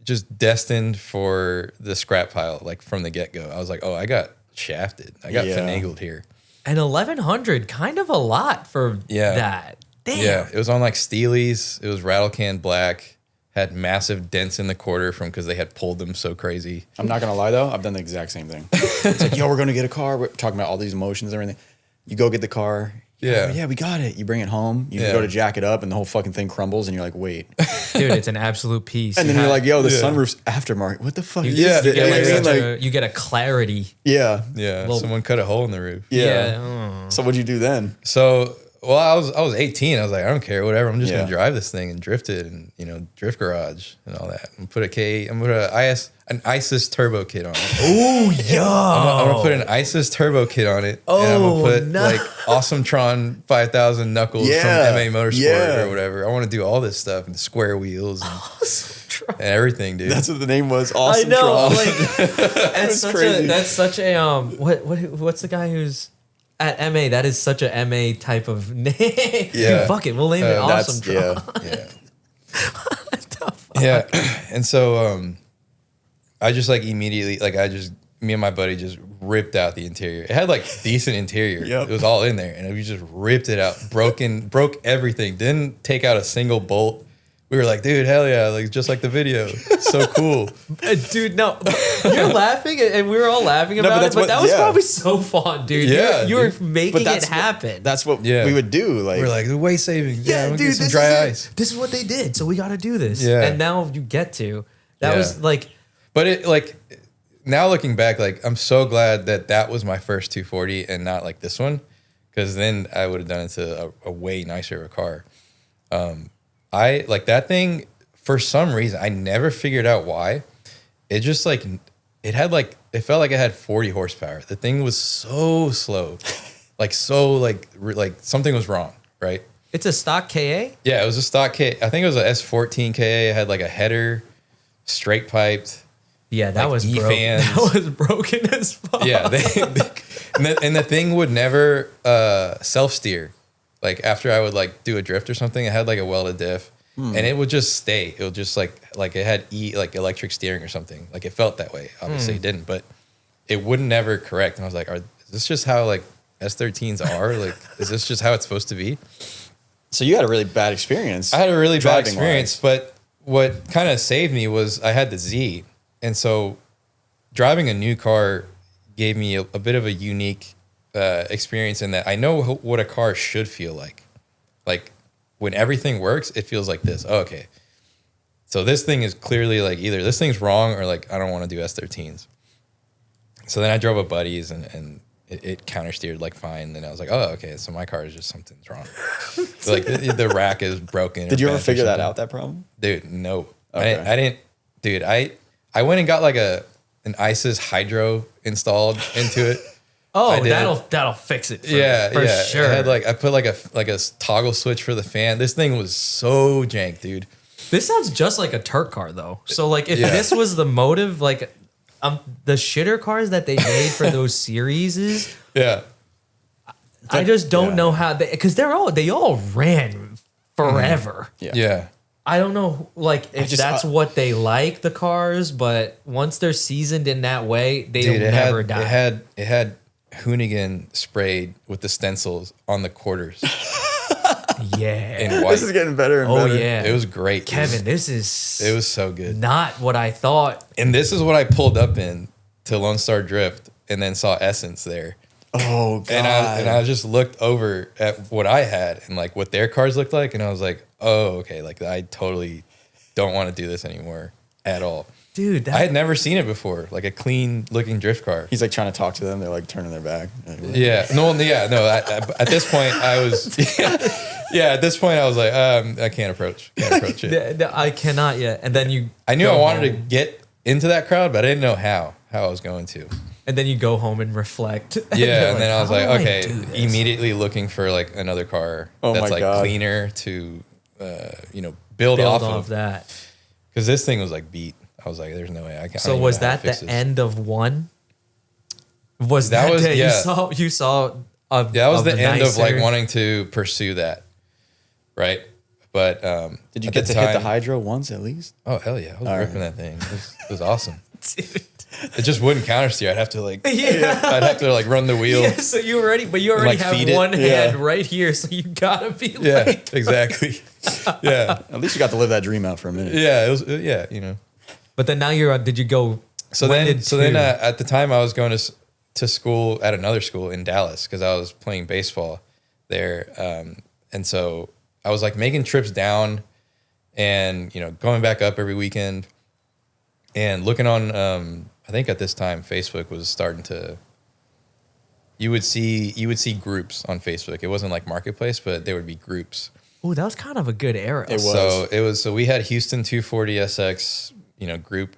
just destined for the scrap pile, like from the get-go. I was like, oh, I got shafted. I got Yeah. finagled here. And 1,100, kind of a lot for Yeah. that. Damn. Yeah, it was on like Steely's. It was rattle can black. Had massive dents in the quarter because they had pulled them so crazy. I'm not gonna lie though, I've done the exact same thing. It's like, yo, we're gonna get a car. We're talking about all these emotions and everything. You go get the car. Yeah. Yeah, we got it. You bring it home. You Yeah. go to jack it up, and the whole fucking thing crumbles, and you're like, wait. Dude, it's an absolute piece. And then You you're have- like, yo, the Yeah. sunroof's aftermarket. What the fuck? you, is Yeah, this? you get, You know like, what I mean? such Like, you get a clarity. yeah, Yeah, Well- someone cut a hole in the roof. yeah. So what'd you do then? So, well, I was 18. I was like, I don't care, whatever. I'm just Yeah. gonna drive this thing and drift it, and drift garage and all that. And put an ISIS turbo kit on it. Oh, yo. I'm gonna put an ISIS turbo kit on it, and I'm Oh, gonna put no. like Awesome Tron 5000 knuckles Yeah, from MA Motorsport yeah. or whatever. I want to do all this stuff and square wheels. And Trump. and everything, dude. That's what the name was. Awesome. I know. Trump. Like, that's such a what's the guy who's at MA? That is such a MA type of name. Yeah. Dude, fuck it. We'll name it Awesome Trump. Yeah. Yeah. And so I just like immediately me and my buddy just ripped out the interior. It had like decent interior. Yep. It was all in there, and we just ripped it out, broke everything. Didn't take out a single bolt. We were like, dude, hell yeah, like just like the video. So cool. Dude, no, you're laughing, and we were all laughing about it, but that was probably so fun, dude. Yeah, you were making it happen. That's what we would do. Like We're like, the weight saving. Yeah, we'll dude, get some dry ice. This is what they did, so we got to do this. Yeah. And now you get to. That was like. But it like now looking back, like I'm so glad that was my first 240 and not like this one, because then I would have done it to a way nicer of a car. I like that thing for some reason. I never figured out why. It just like it felt like it had 40 horsepower. The thing was so slow, like something was wrong, right? It's a stock KA? Yeah, it was a stock K. I think it was a S14 KA. It had like a header, straight piped. Yeah, that like was E-fans. That was broken as fuck. Yeah, and the thing would never self steer. Like after I would like do a drift or something, it had like a welded diff, and it would just stay. It would just like it had like electric steering or something. Like it felt that way. Obviously, it didn't, but it would never correct. And I was like, is this just how like S13s are? Like, is this just how it's supposed to be? So you had a really bad experience. I had a really bad experience, wise. but what kind of saved me was I had the Z. And so driving a new car gave me a bit of a unique experience in that I know what a car should feel like. Like when everything works, it feels like this. Oh, okay. So this thing is clearly like either this thing's wrong or like I don't want to do S13s. So then I drove with buddies and it countersteered like fine. Then I was like, oh, okay. So my car is just something's wrong. Like the rack is broken. Did you ever figure that out, that problem? Dude, no. Okay. I didn't. Dude, I went and got like an ISIS hydro installed into it. Oh, that'll fix it. For sure. I put like a toggle switch for the fan. This thing was so jank, dude. This sounds just like a Turk car though. So like if this was the motive, like the shitter cars that they made for those series, I just don't know how because they all ran forever. Yeah. I don't know, like if that's what they like the cars, but once they're seasoned in that way, they'll never die. It had Hoonigan sprayed with the stencils on the quarters. Yeah, in white. This is getting better and better. Oh yeah, it was great, Kevin. It was so good. Not what I thought. And this is what I pulled up in to Lone Star Drift, and then saw Essence there. Oh god! And I just looked over at what I had and like what their cars looked like, and I was like, oh, okay, like I totally don't want to do this anymore at all, dude. I had never seen it before, like a clean looking drift car. He's like trying to talk to them. They're like turning their back. No. At this point, I was. At this point, I was like, I can't approach it. I cannot yet. And then I knew I wanted to get into that crowd, but I didn't know how I was going to. And then you go home and reflect. Yeah, and then I was like, okay, immediately looking for like another car that's like cleaner to, build off of that. Because this thing was like beat. I was like, there's no way I can't. So was that the end of one? Was that day you saw? That was the end of like wanting to pursue that, right? But did you get to hit the hydro once at least? Oh hell yeah, I was ripping that thing. It was awesome. Dude. It just wouldn't countersteer. I'd have to I'd have to like run the wheel. Yeah, so you already have one hand right here, so you gotta be exactly. Yeah. At least you got to live that dream out for a minute. Yeah, it was But then now did you go? So then at the time I was going to school at another school in Dallas because I was playing baseball there, and so I was like making trips down, and going back up every weekend, and looking on. I think at this time Facebook was starting to. You would see groups on Facebook. It wasn't like Marketplace, but there would be groups. Oh, that was kind of a good era. It was. So we had Houston 240 SX, group,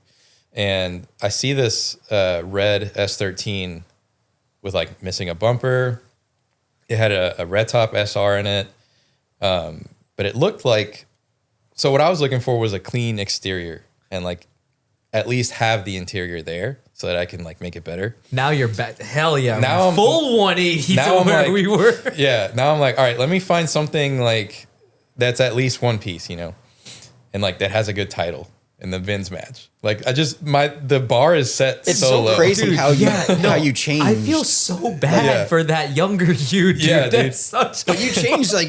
and I see this red S13 with like missing a bumper. It had a red top SR in it, but it looked like. So what I was looking for was a clean exterior. and like at least have the interior there so that I can like make it better. Now you're back. Hell yeah. Now I'm full 180 now to I'm where like- we were. Yeah. Now I'm like, all right, let me find something like that's at least one piece, you know, and like that has a good title and the VINs match. Like the bar is set It's so so low. crazy Dude, how you yeah, no, how you change. I feel so bad Yeah. for that younger you, dude. Yeah, dude. That's such But you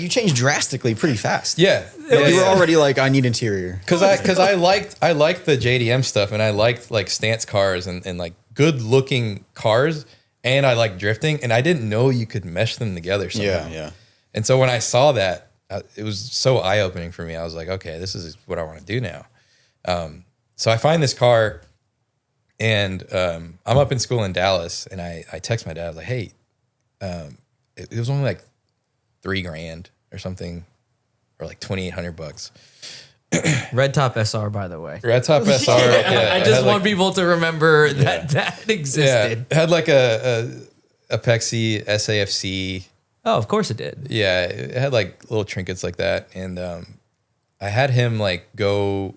change drastically pretty fast. Yeah. You were already like, I need interior. Because I liked the JDM stuff, and I liked like stance cars and like good looking cars, and I like drifting, and I didn't know you could mesh them together somehow. Yeah. And so when I saw that, it was so eye opening for me. I was like, okay, this is what I want to do now. So I find this car, and I'm up in school in Dallas, and I text my dad. I was like, hey, it was only like $3,000 or something, or like $2,800. Red Top SR, by the way. Red Top SR. Yeah, I it just had, want like, people to remember that yeah, existed. it had like a Pexi SAFC. Oh, of course it did. Yeah, it had like little trinkets like that, and I had him like go.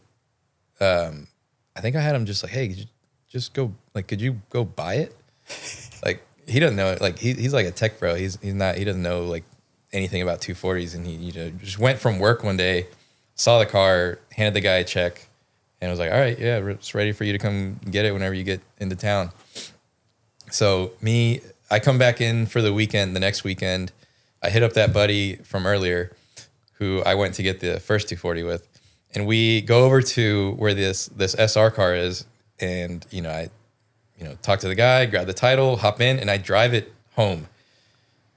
I think I had him just like, hey, could you just go, like, could you go buy it? Like, he doesn't know, like, he's like a tech bro. He doesn't know like anything about 240s, and he just went from work one day, saw the car, handed the guy a check, and was like, all right, yeah, it's ready for you to come get it whenever you get into town. So I come back in for the weekend, the next weekend. I hit up that buddy from earlier who I went to get the first 240 with. And we go over to where this SR car is. And, I talk to the guy, grab the title, hop in, and I drive it home.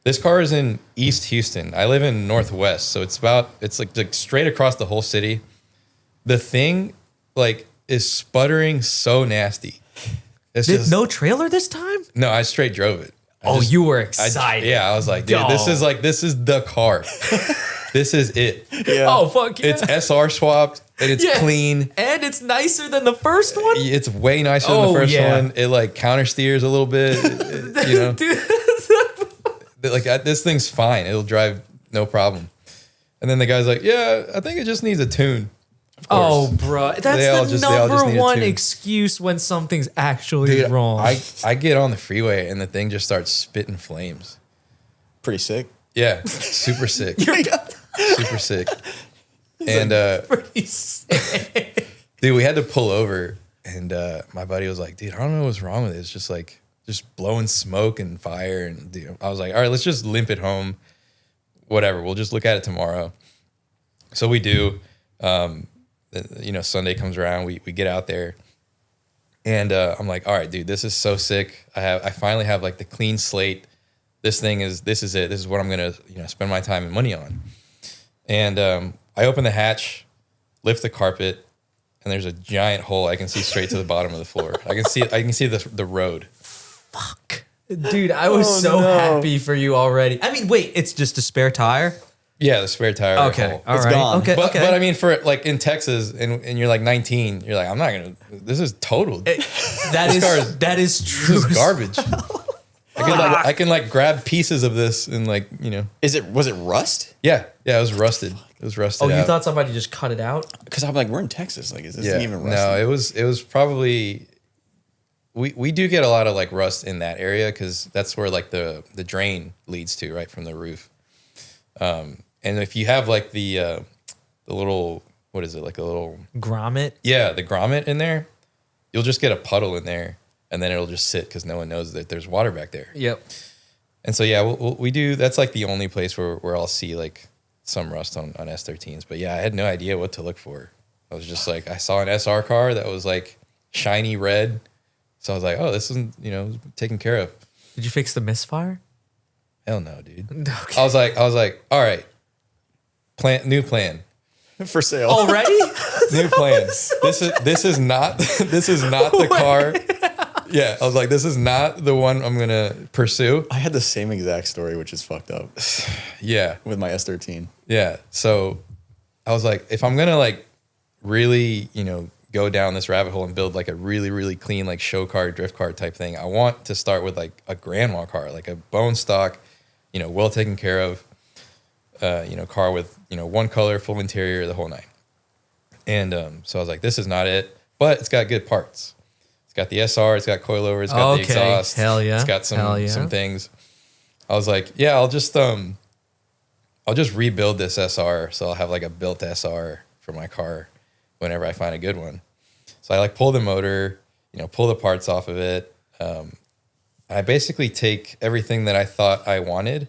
This car is in East Houston. I live in Northwest. So it's like straight across the whole city. The thing like is sputtering so nasty. No trailer this time? No, I straight drove it. You were excited. I was like, dude, this is the car. This is it. Yeah. Oh, fuck yeah. It's SR swapped and it's clean. And it's nicer than the first one? It's way nicer than the first one. It like counter steers a little bit, Dude. Like this thing's fine. It'll drive no problem. And then the guy's like, yeah, I think it just needs a tune. Oh, bro. That's They all the just number need a one tune. excuse when something's actually wrong. I get on the freeway and the thing just starts spitting flames. Pretty sick. Yeah, super sick. Super sick. And pretty sick. dude, we had to pull over, and my buddy was like, dude, I don't know what's wrong with it. It's just blowing smoke and fire. And dude, I was like, all right, let's just limp it home. Whatever, we'll just look at it tomorrow. So we do. Sunday comes around, we get out there, and I'm like, all right, dude, this is so sick. I finally have like the clean slate. This is it. This is what I'm gonna spend my time and money on. And I open the hatch, lift the carpet, and there's a giant hole. I can see straight to the bottom of the floor. I can see the road. Fuck. Dude, I was happy for you already. I mean, wait, it's just a spare tire? Yeah, the spare tire. Okay, hole. all It's right. gone. Okay, But I mean, for like in Texas, and you're like 19, you're like, I'm not gonna. This is totaled. That is true. This is garbage. I can grab pieces of this and Was it rust? Yeah, it was rusted. It was rusted. Oh, you out. thought somebody just cut it out? Because I'm like, we're in Texas. Like, is this Yeah, even rusty? no, it was probably. We do get a lot of like rust in that area because that's where like the drain leads to, right from the roof. And if you have like the little, what is it, like a little Grommet? Yeah, the grommet in there, you'll just get a puddle in there, and then it'll just sit because no one knows that there's water back there. Yep. And so yeah, we do. That's like the only place where I'll see like some rust on S13s. But yeah, I had no idea what to look for. I was just like, I saw an SR car that was like shiny red, so I was like, oh, this isn't taken care of. Did you fix the misfire? Hell no, dude. Okay. I was like, all right, new plan. For sale. Already? New plan. This is not the car. Yeah, I was like, this is not the one I'm gonna pursue. I had the same exact story, which is fucked up Yeah, with my S13. yeah. So I was like, if I'm gonna like really, go down this rabbit hole and build like a really, really clean like show car, drift car type thing, I want to start with like a grandma car, like a bone stock, well taken care of, car with one color, full interior, the whole nine. And so I was like, this is not it. but it's got good parts. It's got the SR, it's got coilover, it's got the exhaust. Hell yeah. It's got some things. I was like, yeah, I'll just rebuild this SR, so I'll have like a built SR for my car whenever I find a good one. So I like pull the motor, pull the parts off of it. I basically take everything that I thought I wanted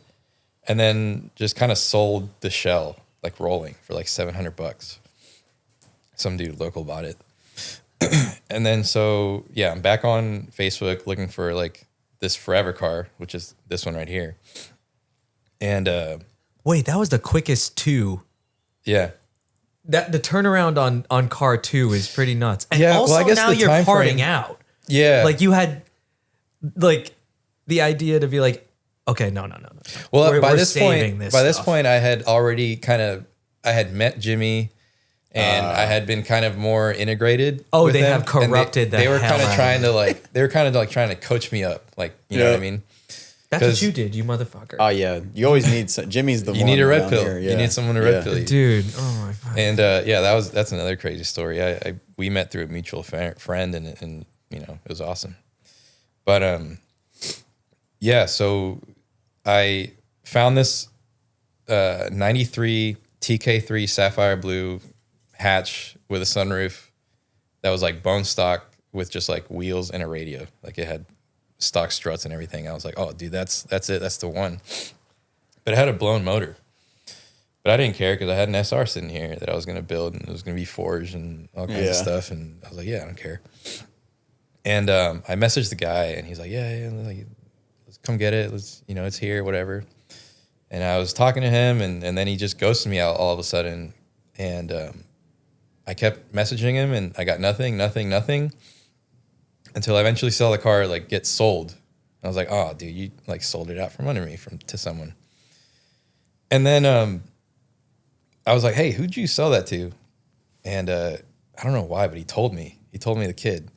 and then just kind of sold the shell, like rolling, for like $700. Some dude local bought it. And then so, yeah, I'm back on Facebook looking for like this forever car, which is this one right here. And wait, that was the quickest 2. Yeah. That the turnaround on car 2 is pretty nuts. And Yeah, also well, I guess now the you're time parting frame- out. Yeah. Like you had like the idea to be like, okay, no. Well, by we're this saving point, stuff. I had already I had met Jimmy, and I had been kind of more integrated. Oh, with they him, have and corrupted the They were hell kind of out trying of to like, they were kind of like trying to coach me up, like you know what I mean. That's what 'cause- you did, you motherfucker. Oh yeah, you always need Jimmy's the one. You need a red down pill. here, You need someone to red pill you. Dude, oh my god. And yeah, that's another crazy story. We met through a mutual friend, and it was awesome. But yeah, so I found this 93 TK3 sapphire blue hatch with a sunroof that was like bone stock with just like wheels and a radio. Like it had stock struts and everything. I was like, oh, dude, that's it. That's the one. But it had a blown motor. But I didn't care because I had an SR sitting here that I was going to build, and it was going to be forged and all kinds of stuff. And I was like, yeah, I don't care. And I messaged the guy, and he's like, yeah, like, let's come get it. Let's, it's here, whatever. And I was talking to him, and then he just ghosted me out all of a sudden. And I kept messaging him, and I got nothing until I eventually saw the car like get sold. I was like, oh, dude, you like sold it out from under me to someone. And then I was like, hey, who'd you sell that to? And I don't know why, but he told me the kid.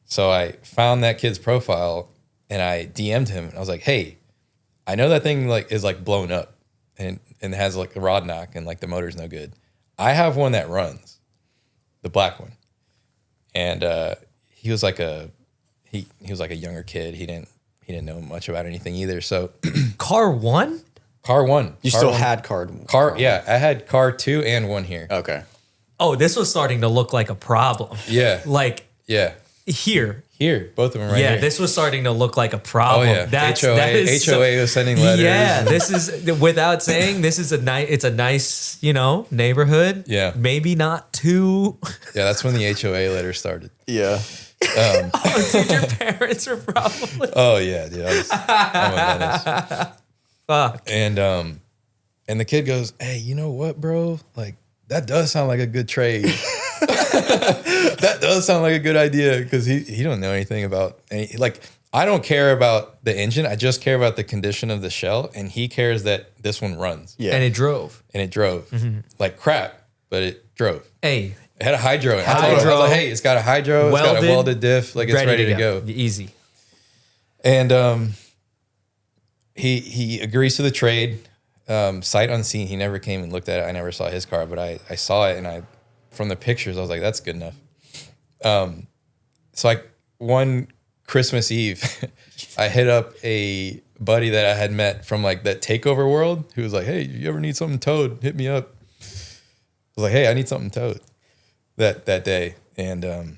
So I found that kid's profile and I DM'd him. And I was like, hey, I know that thing like is like blown up and has like a rod knock and like the motor's no good. I have one that runs, the black one. And he was like a younger kid. He didn't know much about anything either. So Car 1? car 1. You car still one. had car. Yeah, I had car 2 and 1 here. Okay. Oh, this was starting to look like a problem. Yeah. Like Yeah. here. Here, both of them right Yeah, here. this was starting to look like a problem. Oh yeah, That is HOA was sending letters. Yeah, this is without saying this is it's a nice, neighborhood. Yeah. Maybe not too. Yeah, that's when the HOA letter started. Yeah. Oh, dude, your parents are probably. Oh yeah, dude. I'm a menace. Fuck. And the kid goes, hey, you know what, bro? Like, that does sound like a good trade. That does sound like a good idea, because he don't know anything about any, like, I don't care about the engine. I just care about the condition of the shell, and he cares that this one runs. Yeah. And it drove. And it drove like crap, but it drove. Hey, It had a hydro. I told him, I was like, hey, it's got a hydro, it's got a Welded, welded diff, like it's ready to go. Easy. And he agrees to the trade, sight unseen. He never came and looked at it. I never saw his car, but I saw it, and from the pictures, I was like, that's good enough. So one Christmas Eve, I hit up a buddy that I had met from like that takeover world, who was like, hey, you ever need something towed? Hit me up. I was like, hey, I need something towed that day. And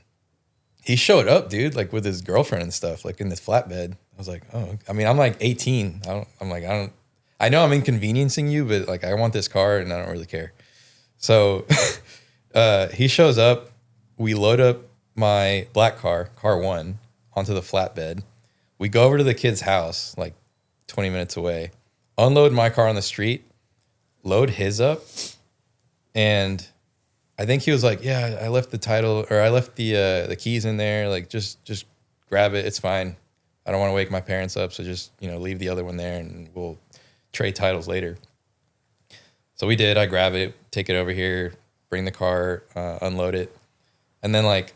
he showed up, dude, like with his girlfriend and stuff, like in this flatbed. I was like, oh, I mean, I'm like 18. I know I'm inconveniencing you, but like, I want this car and I don't really care. So he shows up, we load up my black car 1, onto the flatbed. We go over to the kid's house, like 20 minutes away, unload my car on the street, load his up. And I think he was like, yeah, I left the title, or I left the keys in there. Like, just grab it. It's fine. I don't want to wake my parents up. So just, leave the other one there and we'll trade titles later. So we did. I grab it, take it over here, bring the car, unload it. And then like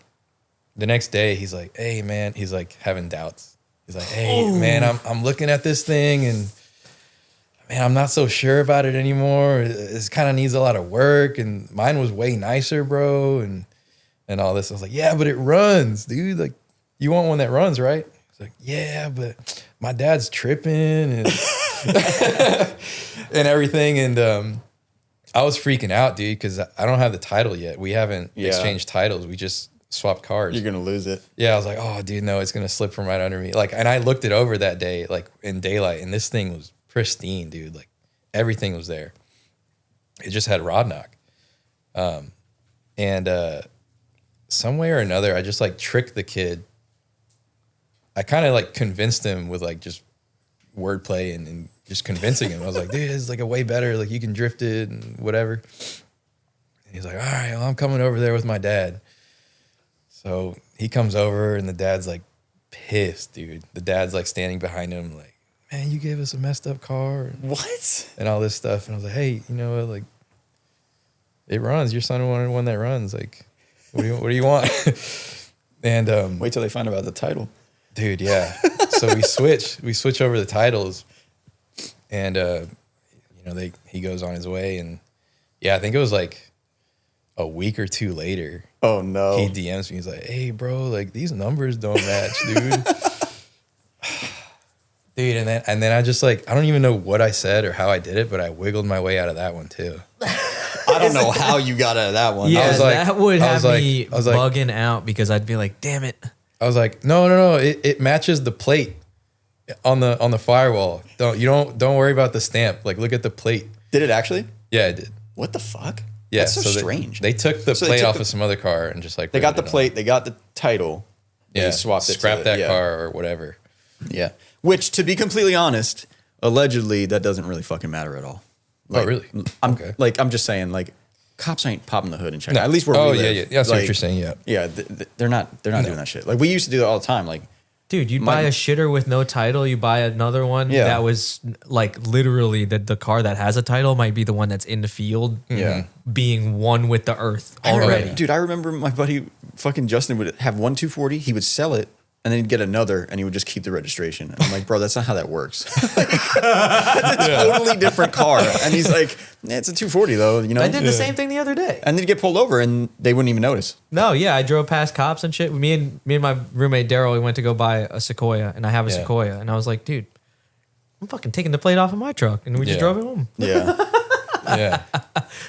the next day he's like, hey man, he's like having doubts. He's like, hey man, I'm looking at this thing and man, I'm not so sure about it anymore. It kind of needs a lot of work, and mine was way nicer, bro. And and all this. I was like, yeah, but it runs, dude. Like, you want one that runs, right? He's like, yeah, but my dad's tripping and and everything. And I was freaking out, dude, because I don't have the title yet. We haven't exchanged titles. We just swapped cars. You're gonna lose it. Yeah, I was like, oh, dude, no, it's gonna slip from right under me. Like, and I looked it over that day, like in daylight, and this thing was pristine, dude. Like, everything was there. It just had rod knock. And some way or another, I just like tricked the kid. I kind of like convinced him with like just wordplay and just convincing him. I was like, dude, it's like a way better, like you can drift it and whatever. And he's like, all right, well, I'm coming over there with my dad. So he comes over and the dad's like pissed, dude. The dad's like standing behind him like, man, you gave us a messed up car. What? And all this stuff. And I was like, hey, you know what? Like, it runs. Your son wanted one that runs. Like, what do you want? And Wait till they find out about the title. dude, yeah. So we switch over the titles, and he goes on his way, and yeah, I think it was like a week or two later. Oh no. He DMs me. He's like, hey, bro, like these numbers don't match, dude. Dude, and then I just like, I don't even know what I said or how I did it, but I wiggled my way out of that one too. I don't know how you got out of that one. Yeah, I was like- that would I have was like- me I was like- bugging out because I'd be like, damn it. I was like, no, it matches the plate on the firewall. Don't worry about the stamp. Like, look at the plate. Did it actually? Yeah, it did. What the fuck? Yeah, That's so they- strange. They took the So they plate took off the- of some other car and just like They got the riveted it on. plate, they got the title. Yeah, They swapped it. scrap to- that yeah. car or whatever. Yeah. Which, to be completely honest, allegedly that doesn't really fucking matter at all. Oh, really? I'm just saying, like, cops ain't popping the hood and checking. At least where Oh we yeah, live. yeah. That's what Like, you're saying. Yeah. Yeah, they're not doing that shit. Like, we used to do that all the time. Like, Dude, you'd buy a shitter with no title. You buy another one Yeah. that was like literally the car that has a title might be the one that's in the field. Yeah. Being one with the earth already. Dude, I remember my buddy fucking Justin would have one 240, he would sell it, and then he'd get another, and he would just keep the registration. And I'm like, bro, that's not how that works. That's a totally different car. And he's like, yeah, it's a 240 though, you know? I did the same thing the other day. And then he'd get pulled over, and they wouldn't even notice. No, yeah, I drove past cops and shit. Me and my roommate Daryl, we went to go buy a Sequoia, and I have a Yeah. Sequoia, and I was like, dude, I'm fucking taking the plate off of my truck, and we just Yeah. drove it home. Yeah. Yeah.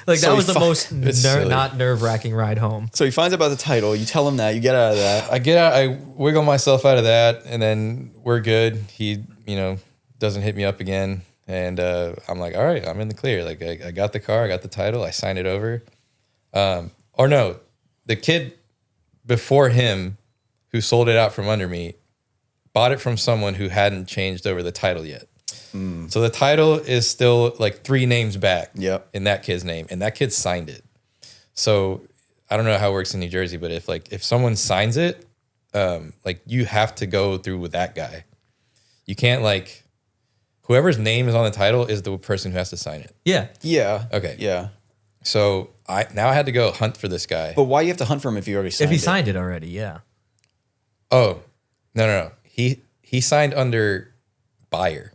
Like So that he was the most It's silly. not nerve-wracking ride home. So he finds out about the title, you tell him that, you get out of that. I get out. I wiggle myself out of that, and then we're good. He, doesn't hit me up again, and I'm like, all right, I'm in the clear. Like I got the car, I got the title, I signed it over. Or no, the kid before him, who sold it out from under me, bought it from someone who hadn't changed over the title yet. So the title is still like 3 names back Yep. in that kid's name, and that kid signed it. So I don't know how it works in New Jersey, but if someone signs it, like you have to go through with that guy. You can't like whoever's name is on the title is the person who has to sign it. Yeah. Yeah. Okay. Yeah. So I had to go hunt for this guy. But why you have to hunt for him if you already signed If he it? signed it already, yeah. Oh, no. He signed under buyer.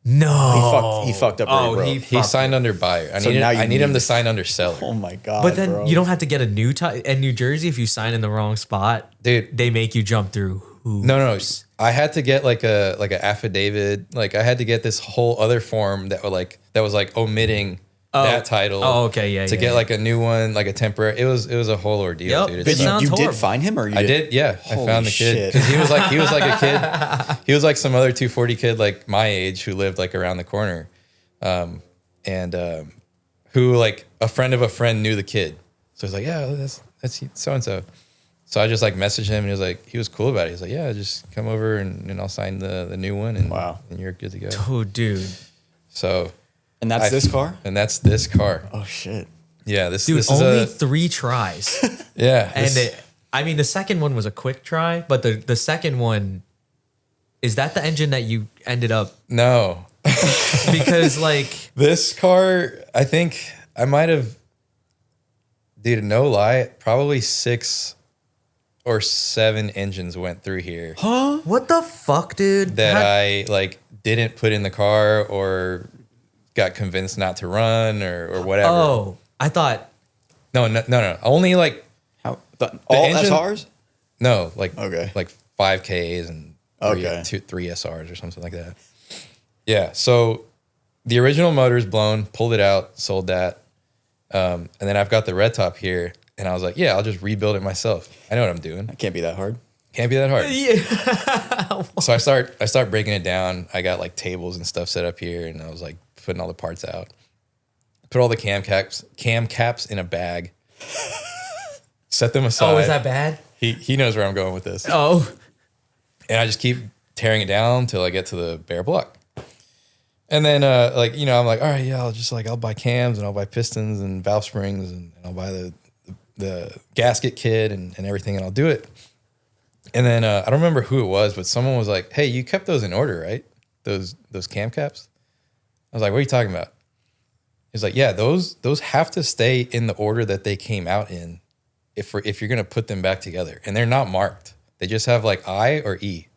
No. He fucked up. Already, bro. He signed under buyer. So now you I need him need- to sign under seller. Oh my god! But then bro. you don't have to get a new title. In New Jersey, if you sign in the wrong spot, Dude. they make you jump through hoops. No. I had to get like a affidavit. Like I had to get this whole other form that was omitting that title. Oh, okay, yeah. To yeah, get yeah. like a new one, like a temporary. It was a whole ordeal, Yep. dude. It But It's you, sounds you did horrible. find him, or you I did, yeah. I Holy found the kid shit. because he was like a kid. He was like some other 240 kid like my age who lived like around the corner, and who like a friend of a friend knew the kid. So he's like, yeah, that's so and so. So I just like messaged him, and he was cool about it. He's like, yeah, just come over and I'll sign the new one, and Wow. and you're good to go. Oh, dude. So And that's this car. and that's this car. Oh shit! Yeah, this Dude, is only a 3 tries. yeah, And this- the second one was a quick try, but the second one, is that the engine that you ended up? no. Because like, This car, I think I might have, dude, no lie, probably 6 or 7 engines went through here what the fuck, dude? that I like didn't put in the car or got convinced not to run or whatever. Oh, I thought No. Only like How All engine- SRs? No, like Okay. like 5Ks and Okay. three SRs or something like that. Yeah. So the original motor's blown, pulled it out, sold that. And then I've got the red top here, and I was like, yeah, I'll just rebuild it myself. I know what I'm doing. That can't be that hard. Can't be that hard. Yeah. So I start breaking it down. I got like tables and stuff set up here, and I was like putting all the parts out. Put all the cam caps in a bag. Set them aside. Oh, is that bad? He knows where I'm going with this. Oh. And I just keep tearing it down until I get to the bare block. And then like, you know, I'm like, all right, yeah, I'll buy cams and I'll buy pistons and valve springs and I'll buy the gasket kit and everything, and I'll do it. And then I don't remember who it was, but someone was like, hey, you kept those in order, right? Those cam caps? I was like, what are you talking about? He's like, yeah, those have to stay in the order that they came out in if you're going to put them back together. And they're not marked. They just have like I or E.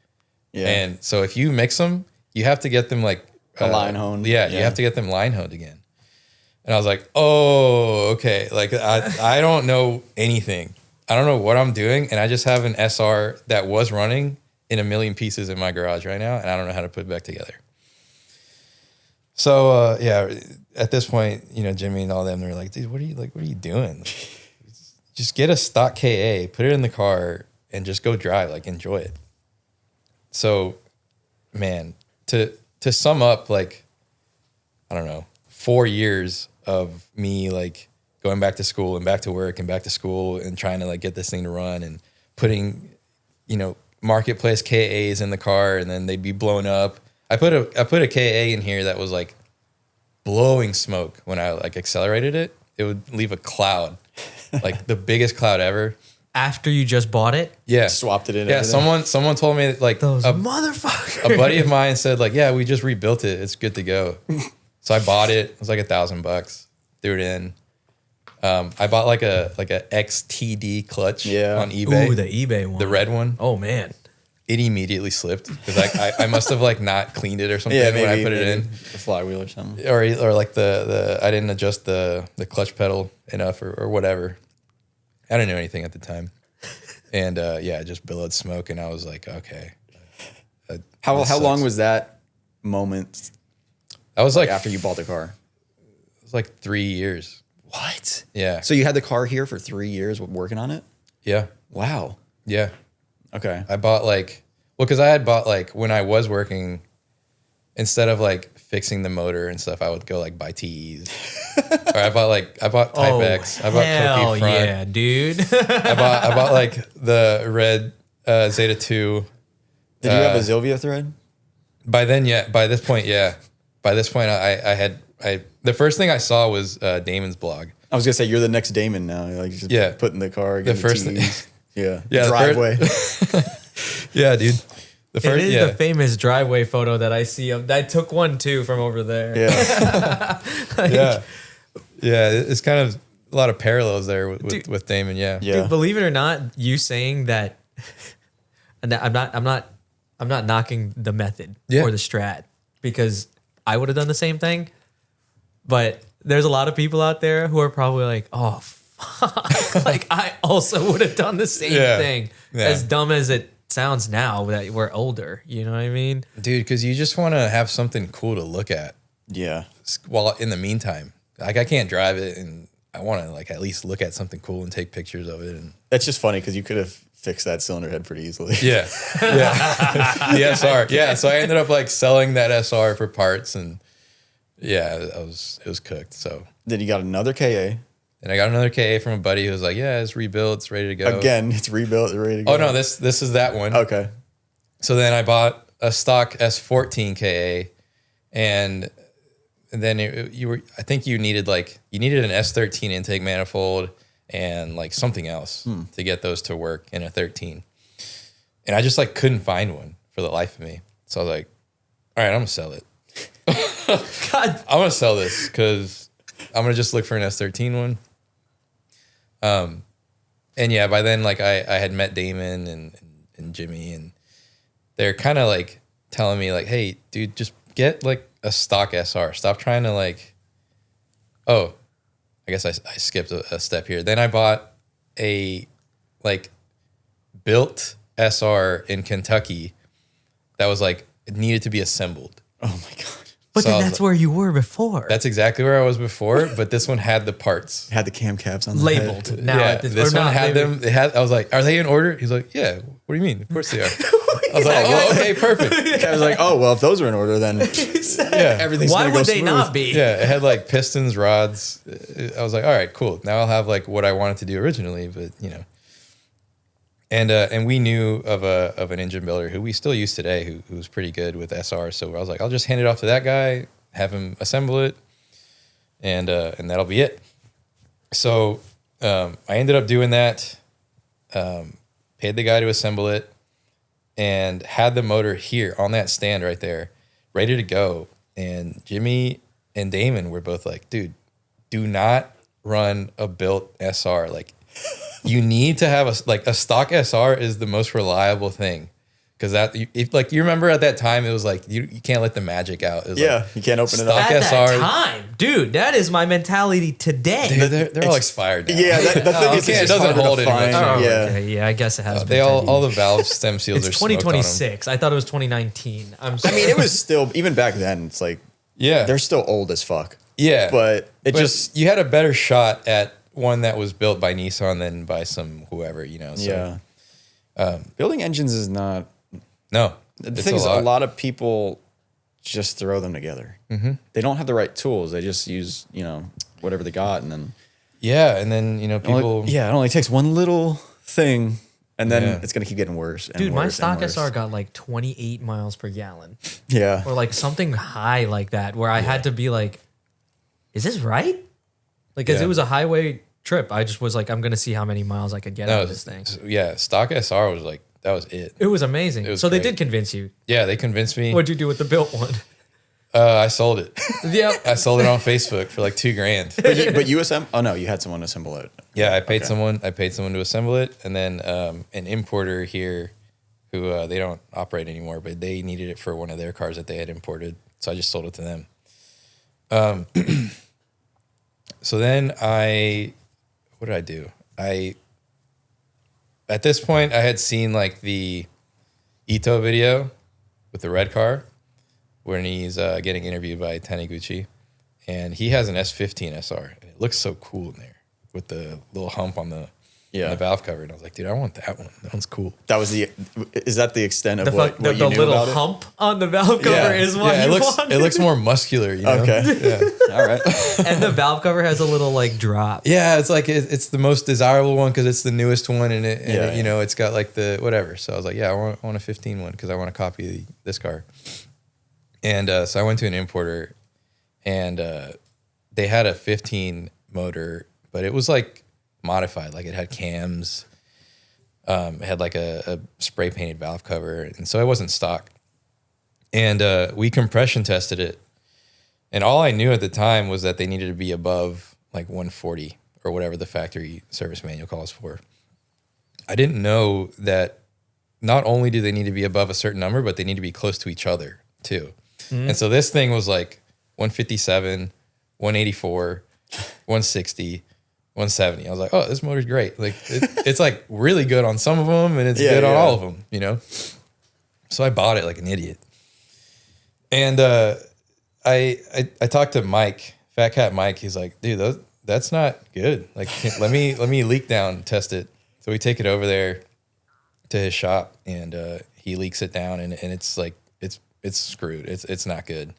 Yeah. And so if you mix them, you have to get them like line honed. Yeah, you have to get them line honed again. And I was like, oh, okay. Like I don't know anything. I don't know what I'm doing. And I just have an SR that was running in a million pieces in my garage right now. And I don't know how to put it back together. So yeah, at this point, you know, Jimmy and all them, they're like, dude, what are you doing? Just get a stock KA, put it in the car, and just go drive, like enjoy it. So, man, to sum up, like, I don't know, 4 years of me like going back to school and back to work and back to school and trying to like get this thing to run and putting, you know, marketplace KAs in the car, and then they'd be blown up. I put a KA in here that was like blowing smoke when I like accelerated it. It would leave a cloud, like the biggest cloud ever. After you just bought it? Yeah, Swapped it in. Yeah, someone told me that, like Those a motherfuckers. buddy of mine said like, yeah, we just rebuilt it. It's good to go. So I bought it. It was like $1,000. Threw it in. I bought like a XTD clutch on eBay. Ooh, the eBay one. The red one. Oh, man. It immediately slipped because like I must have like not cleaned it or something Yeah, when I maybe, put it in. the flywheel or something. Or like the I didn't adjust the clutch pedal enough or whatever. I didn't know anything at the time. And yeah, it just billowed smoke, and I was like, okay. How long was that moment? I was like After you bought the car. It was like 3 years. What? Yeah. So you had the car here for 3 years working on it? Yeah. Wow. Yeah. Okay. I bought because I had bought like when I was working, instead of like fixing the motor and stuff, I would go like buy TEs. Or I bought Type X. I bought hell Koki front. yeah, dude. I bought like the red Zeta 2. Did you have a Zilvia thread? By then, yeah. By this point, yeah. By this point, I the first thing I saw was Damon's blog. I was gonna say you're the next Damon now. Like just putting the car. The first thing. Yeah. Yeah. Driveway. Yeah, dude. The first, It is the famous driveway photo that I see. I took one too from over there. Yeah. yeah. Yeah. It's kind of a lot of parallels there with Damon. Yeah. Yeah. Dude, believe it or not, you saying that, and I'm not knocking the method or the strat, because I would have done the same thing. But there's a lot of people out there who are probably like, oh, fuck. Like, I also would have done the same thing. Yeah. As dumb as it sounds now that we're older. You know what I mean? Dude, because you just want to have something cool to look at. Yeah. While in the meantime, like I can't drive it, and I want to like at least look at something cool and take pictures of it. And That's just funny because you could have fixed that cylinder head pretty easily. yeah, yeah, the SR. Yeah, so I ended up like selling that SR for parts, and yeah, it was cooked. So Then you got another KA. and I got another KA from a buddy who was like, yeah, it's rebuilt, it's ready to go. Again, it's rebuilt, it's ready to go. Oh no, this is that one. Okay. So then I bought a stock S14 KA, and then I think you needed an S13 intake manifold and like something else to get those to work in a 13. And I just like couldn't find one for the life of me. So I was like, all right, I'm gonna sell it. God. I'm gonna sell this because I'm gonna just look for an S13 one. And yeah, by then like I had met Damon and Jimmy, and they're kind of like telling me like, hey, dude, just get like a stock SR. Stop trying to like, oh, I guess I skipped a step here. Then I bought a like built SR in Kentucky that was like it needed to be assembled. Oh my god. But So I then was that's like- where you were before. That's exactly where I was before, but this one had the parts. Had the cam caps on the labeled. head. Now yeah, at this or one not, had maybe. them. They had. I was like, "Are they in order?" He's like, "Yeah." What do you mean? Of course they are. I was like, "Oh, okay, perfect." I was like, oh well, if those are in order, then Yeah, everything's Why gonna go would they smooth. not be? yeah. It had like pistons, rods. I was like, "All right, cool. Now I'll have like what I wanted to do originally." But you know, and we knew of an engine builder who we still use today, who was pretty good with SR. So I was like, "I'll just hand it off to that guy, have him assemble it, and that'll be it." So I ended up doing that. Paid the guy to assemble it, and had the motor here on that stand right there, ready to go. And Jimmy and Damon were both like, "Dude, do not run a built SR. Like, you need to have a stock SR is the most reliable thing." Because if you remember at that time, it was like you can't let the magic out. It was Yeah, like, you can't open it stock up. At that SR. time, dude, that is my mentality today. they're all expired now. Yeah, that thing is it just doesn't harder to hold anymore. find. Oh, Yeah. okay. Yeah, I guess it has been. They 10 all the years. valve stem seals It's are smoked on 2026. I thought it was 2019. I'm I sorry. mean, it was still even back then. It's like them. Yeah, they're still old as fuck. yeah, But it But just you had a better shot at one that was built by Nissan than by some whoever, you know. So, building engines is not. no, The it's thing is, a lot of people just throw them together. Mm-hmm. They don't have the right tools. They just use whatever they got, and then Yeah, and then people. it only takes one little thing, and then Yeah. it's gonna keep getting worse. And Dude, my worse stock and worse. SR got like 28 miles per gallon, Yeah, or like something high like that, where I had to be like, "Is this right?" Like, because Yeah. it was a highway trip. I just was like, "I'm gonna see how many miles I could get out No, of this thing." yeah, stock SR was like that was it. It was amazing. was So they great. did convince you. Yeah, they convinced me. What'd you do with the built one? I sold it. Yep. I sold it on Facebook for like $2,000. but you assemble. Oh no, you had someone assemble it. Yeah, I paid someone. I paid someone to assemble it, and then an importer here, who they don't operate anymore, but they needed it for one of their cars that they had imported, so I just sold it to them. So then what did I do? At this point, I had seen like the Ito video with the red car, when he's getting interviewed by Taniguchi, and he has an S15 SR, and it looks so cool in there with the little hump on the valve cover, and I was like, dude, I want that one. That one's cool. That was is that the extent of The, what the you knew little about it? hump on the valve cover is what it you looks wanted. it looks more muscular, you know? Okay. Yeah. All right. And the valve cover has a little like drop. Yeah, it's like it's the most desirable one because it's the newest one, and Yeah, you know, it's got like the whatever. So I was like, yeah, I want a 15 one because I want to copy this car. And so I went to an importer, and they had a 15 motor, but it was like modified. Like it had cams, it had like a spray painted valve cover, and so it wasn't stock. And we compression tested it, and all I knew at the time was that they needed to be above like 140 or whatever the factory service manual calls for. I didn't know that not only do they need to be above a certain number, but they need to be close to each other too. And so this thing was like 157, 184, 160, 170. I was like, oh, this motor's great. Like it's like really good on some of them, and it's good on all of them, you know? So I bought it like an idiot. And I talked to Mike, Fat Cat Mike. He's like, dude, that's not good. Like, let me leak down, test it. So we take it over there to his shop, and he leaks it down, and it's like it's screwed. It's not good.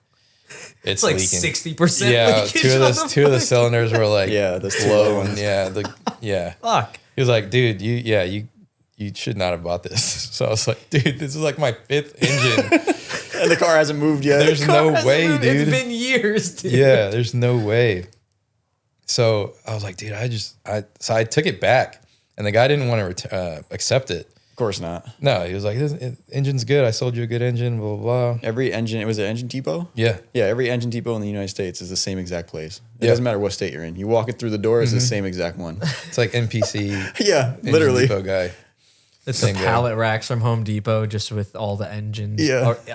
It's like leaking. 60%. Yeah, leakage two of the cylinders were like that's low, ones. and yeah. Fuck. He was like, dude, you should not have bought this. So I was like, dude, this is like my 5th engine. And the car hasn't moved yet. There's no way, dude. It's been years, dude. Yeah, there's no way. So I was like, dude, so I took it back, and the guy didn't want to accept it. Of course not. No, he was like, this engine's good. I sold you a good engine, blah, blah, blah. Every engine, it was an Engine Depot? Yeah. Yeah, every Engine Depot in the United States is the same exact place. It Yeah. doesn't matter what state you're in. You walk it through the door, it's the same exact one. It's like NPC. Yeah, Engine literally. Depot guy. It's the Same guy. pallet racks from Home Depot, just with all the engines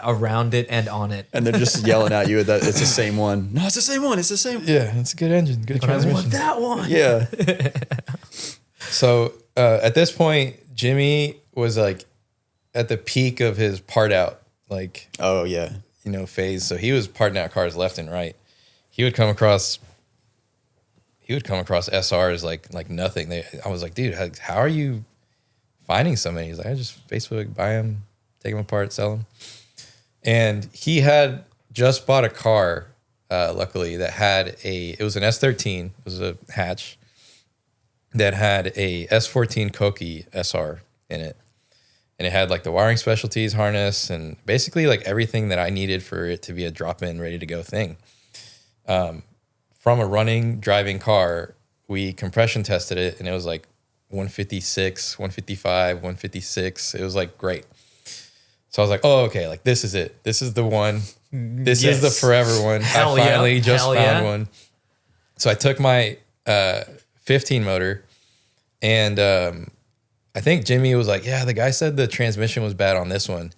around it and on it. And they're just yelling at you that it's the same one. No, it's the same one. It's the same. Yeah, it's a good engine, good But I want transmission. that one. Yeah. So at this point, Jimmy was like at the peak of his part out, like, Oh yeah. phase. So he was parting out cars left and right. He would come across SRs like nothing. I was like, dude, how are you finding so many? He's like, I just Facebook, buy them, take them apart, sell them. And he had just bought a car, luckily, that had it was an S13, it was a hatch, that had a S14 Koki SR in it. And it had like the wiring specialties harness and basically like everything that I needed for it to be a drop-in, ready to go thing. From a driving car, we compression tested it and it was like 156, 155, 156. It was like great. So I was like, oh, okay, like this is it. This is the one. This is the forever one. Hell I finally yeah. just Hell found yeah. one. So I took my 15 motor and I think Jimmy was like, yeah, the guy said the transmission was bad on this one.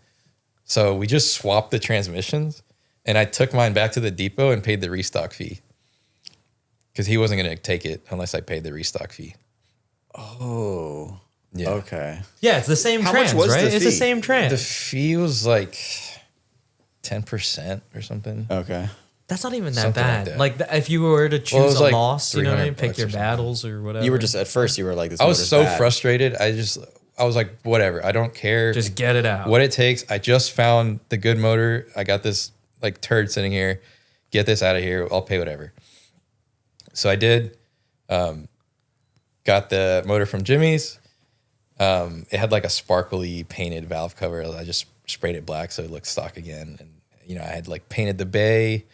So we just swapped the transmissions and I took mine back to the depot and paid the restock fee. Because he wasn't going to take it unless I paid the restock fee. Oh. Yeah. Okay. Yeah, it's the same How much trans, was right? the It's the fee? same trans. The fee was like 10% or something. Okay. That's not even that Something like bad. that. Like if you were to Well, it choose was a like loss, you know what I mean? $300 Pick your or something. battles or whatever. You were just at first. You were like, this. I was motor's so bad. frustrated. I was like, whatever. I don't care. just get it out. what it takes. I just found the good motor. I got this like turd sitting here. Get this out of here. I'll pay whatever. So I did. Got the motor from Jimmy's. It had like a sparkly painted valve cover. I just sprayed it black so it looked stock again. And I had like painted the bay.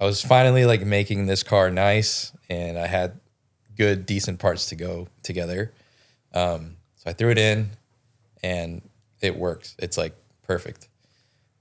I was finally like making this car nice, and I had good, decent parts to go together. So I threw it in, and it works. It's like perfect.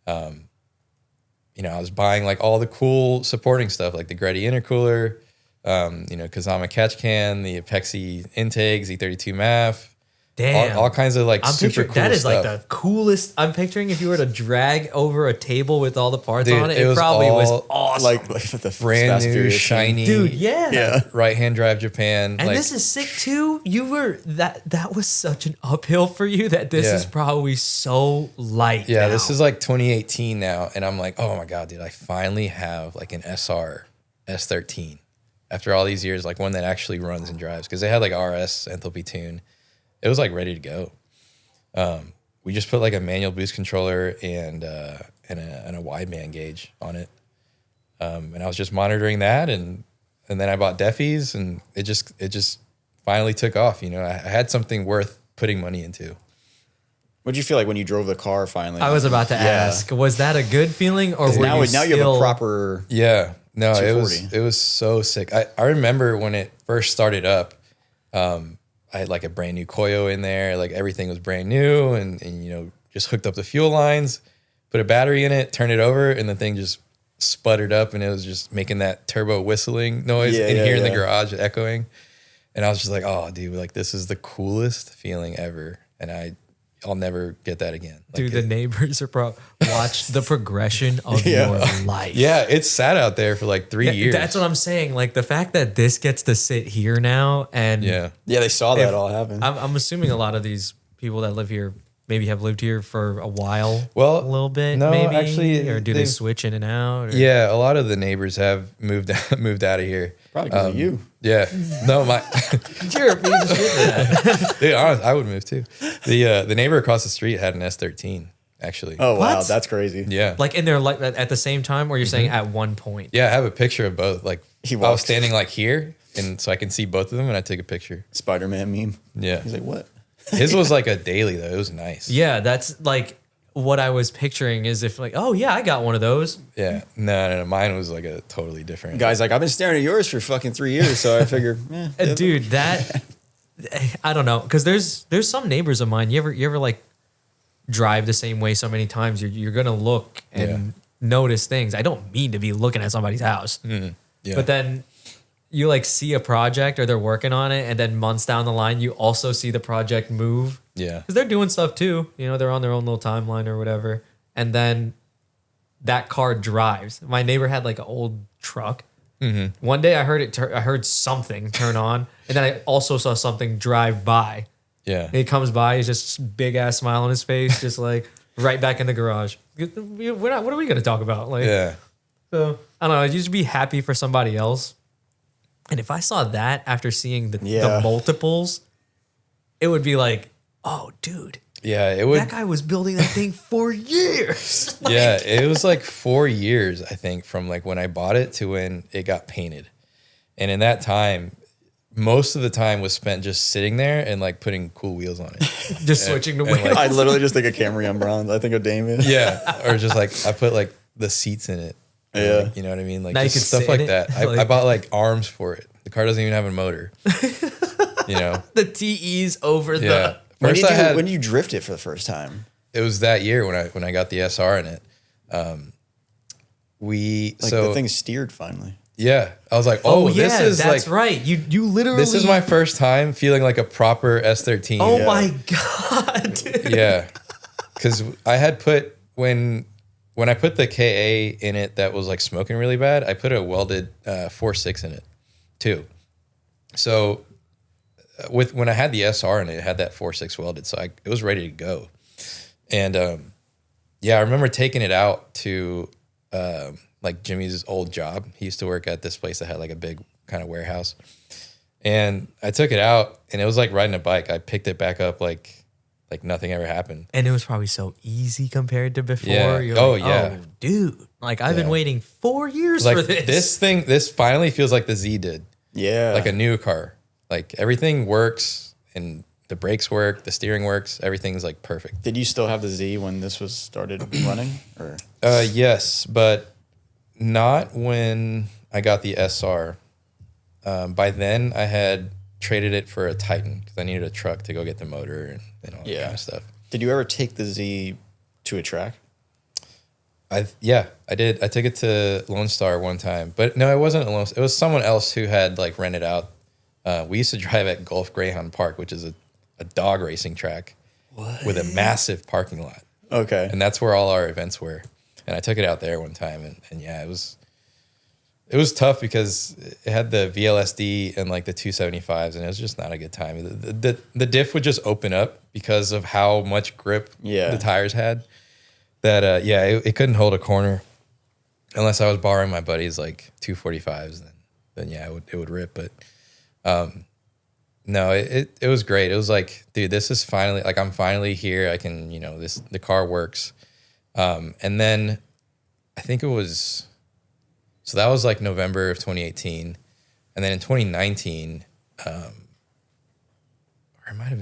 I was buying like all the cool supporting stuff, like the Greddy intercooler, Kazama catch can, the Apexi intakes, Z32 MAF. Damn. All kinds of like I'm super picturing cool that is stuff. like the coolest. I'm picturing if you were to drag over a table with all the parts Dude, on it, it it was probably was all awesome. Like the brand Fast new, Furious thing. shiny, Dude, yeah. Yeah. right-hand drive Japan. And like, this is sick too. You were that was such an uphill for you that this Yeah. is probably so light. yeah, now. this is like 2018 now, and I'm like, oh my god, dude, I finally have like an SR S13 after all these years, like one that actually runs and drives, because they had like RS enthalpy tune. It was like ready to go. We just put like a manual boost controller and a wideband gauge on it, and I was just monitoring that, and then I bought Deffies, and it just finally took off. I had something worth putting money into. What'd you feel like when you drove the car finally? I was about to ask, was that a good feeling or were Now you you still have a proper. Yeah, no, it 240. was so sick. I remember when it first started up, I had like a brand new Koyo in there, like everything was brand new, and just hooked up the fuel lines, put a battery in it, turned it over, and the thing just sputtered up, and it was just making that turbo whistling noise in the garage, echoing. And I was just like, oh, dude, like this is the coolest feeling ever, and I'll never get that again. Like, Dude, the neighbors are watch the progression of your life. yeah, it's sat out there for like 3 years. That's what I'm saying. Like the fact that this gets to sit here now, and Yeah, Yeah, they saw that all happen. I'm assuming a lot of these people that live here maybe have lived here for a while. Well, a little bit, no, maybe. actually, or do they they've- switch in and out? Or? yeah. A lot of the neighbors have moved out of here. Probably because of you. Yeah, no, my You're a piece of shit for that. dude, honest, I would move too. The neighbor across the street had an S13 actually. Oh wow, What? that's crazy. Yeah, Like in their like at the same time, or you're saying at one point? yeah. I have a picture of both. Like He I was walked. standing like here, and so I can see both of them, and I took a picture. Spider-Man meme. Yeah, He's like, what? his was like a daily though. It was nice. Yeah, that's like what I was picturing is if like, oh yeah, I got one of those. Yeah. No. Mine was like a totally different. Guy's like, I've been staring at yours for fucking 3 years, so I figured, Dude, that I don't know, because there's some neighbors of mine. You ever like drive the same way so many times? You're gonna look and notice things. I don't mean to be looking at somebody's house, Yeah. but then you like see a project or they're working on it, and then months down the line, you also see the project move. Yeah. Because they're doing stuff too. They're on their own little timeline or whatever. And then that car drives. My neighbor had like an old truck. One day I heard I heard something turn on, and then I also saw something drive by. Yeah. He comes by, he's just big ass smile on his face, just like right back in the garage. What are we gonna talk about? Like, Yeah. so I don't know. I'd just be happy for somebody else. And if I saw that after seeing the multiples, it would be like, oh, dude, Yeah. It would. that guy was building that thing for years. Like, Yeah. It was like 4 years, I think, from like when I bought it to when it got painted. And in that time, most of the time was spent just sitting there and like putting cool wheels on it. just switching to and, wheels. like, I literally just think of Camry on bronze. I think of Damien. Yeah. Or just like I put like the seats in it. Yeah. Like, you know what I mean? Like Now you just can stuff sit in like it. that. I Like- bought like arms for it. The car doesn't even have a motor. You know? the TEs over Yeah. the. When First did, I had when did you drift it for the first time? it was that year when I got the SR in it. We Like so the thing steered finally. yeah. I was like, Oh, this yeah, is that's like right. You literally. this is my first time feeling like a proper S13. Oh Yeah. my god. Dude. Yeah. Cause I had put when I put the KA in it that was like smoking really bad, I put a welded 4.6 in it too. So when I had the SR in it, it had that 4.6 welded, so it was ready to go. And yeah, I remember taking it out to like Jimmy's old job. He used to work at this place that had like a big kind of warehouse. And I took it out, and it was like riding a bike. I picked it back up like nothing ever happened. And it was probably so easy compared to before. Yeah. You're Oh, like, yeah. oh, dude. Like, I've been waiting 4 years Like for this. this finally feels like the Z did, Yeah. like a new car. Like everything works, and the brakes work, the steering works, everything's like perfect. Did you still have the Z when this was started running? Or Yes, but not when I got the SR. By then, I had traded it for a Titan because I needed a truck to go get the motor and all that kind of stuff. did you ever take the Z to a track? I did. I took it to Lone Star one time, but no, it wasn't a Lone Star. It was someone else who had like rented out. We used to drive at Gulf Greyhound Park, which is a dog racing track with a massive parking lot. Okay. And that's where all our events were. And I took it out there one time, and yeah, it was tough because it had the VLSD and like the 275s, and it was just not a good time. The diff would just open up because of how much grip Yeah. the tires had. That it couldn't hold a corner unless I was borrowing my buddy's like 245s. Then yeah, it would rip. But no, it was great. It was like, dude, this is finally like I'm finally here. I can, the car works. And then I think it was, so that was like November of 2018. And then in 2019, or it might have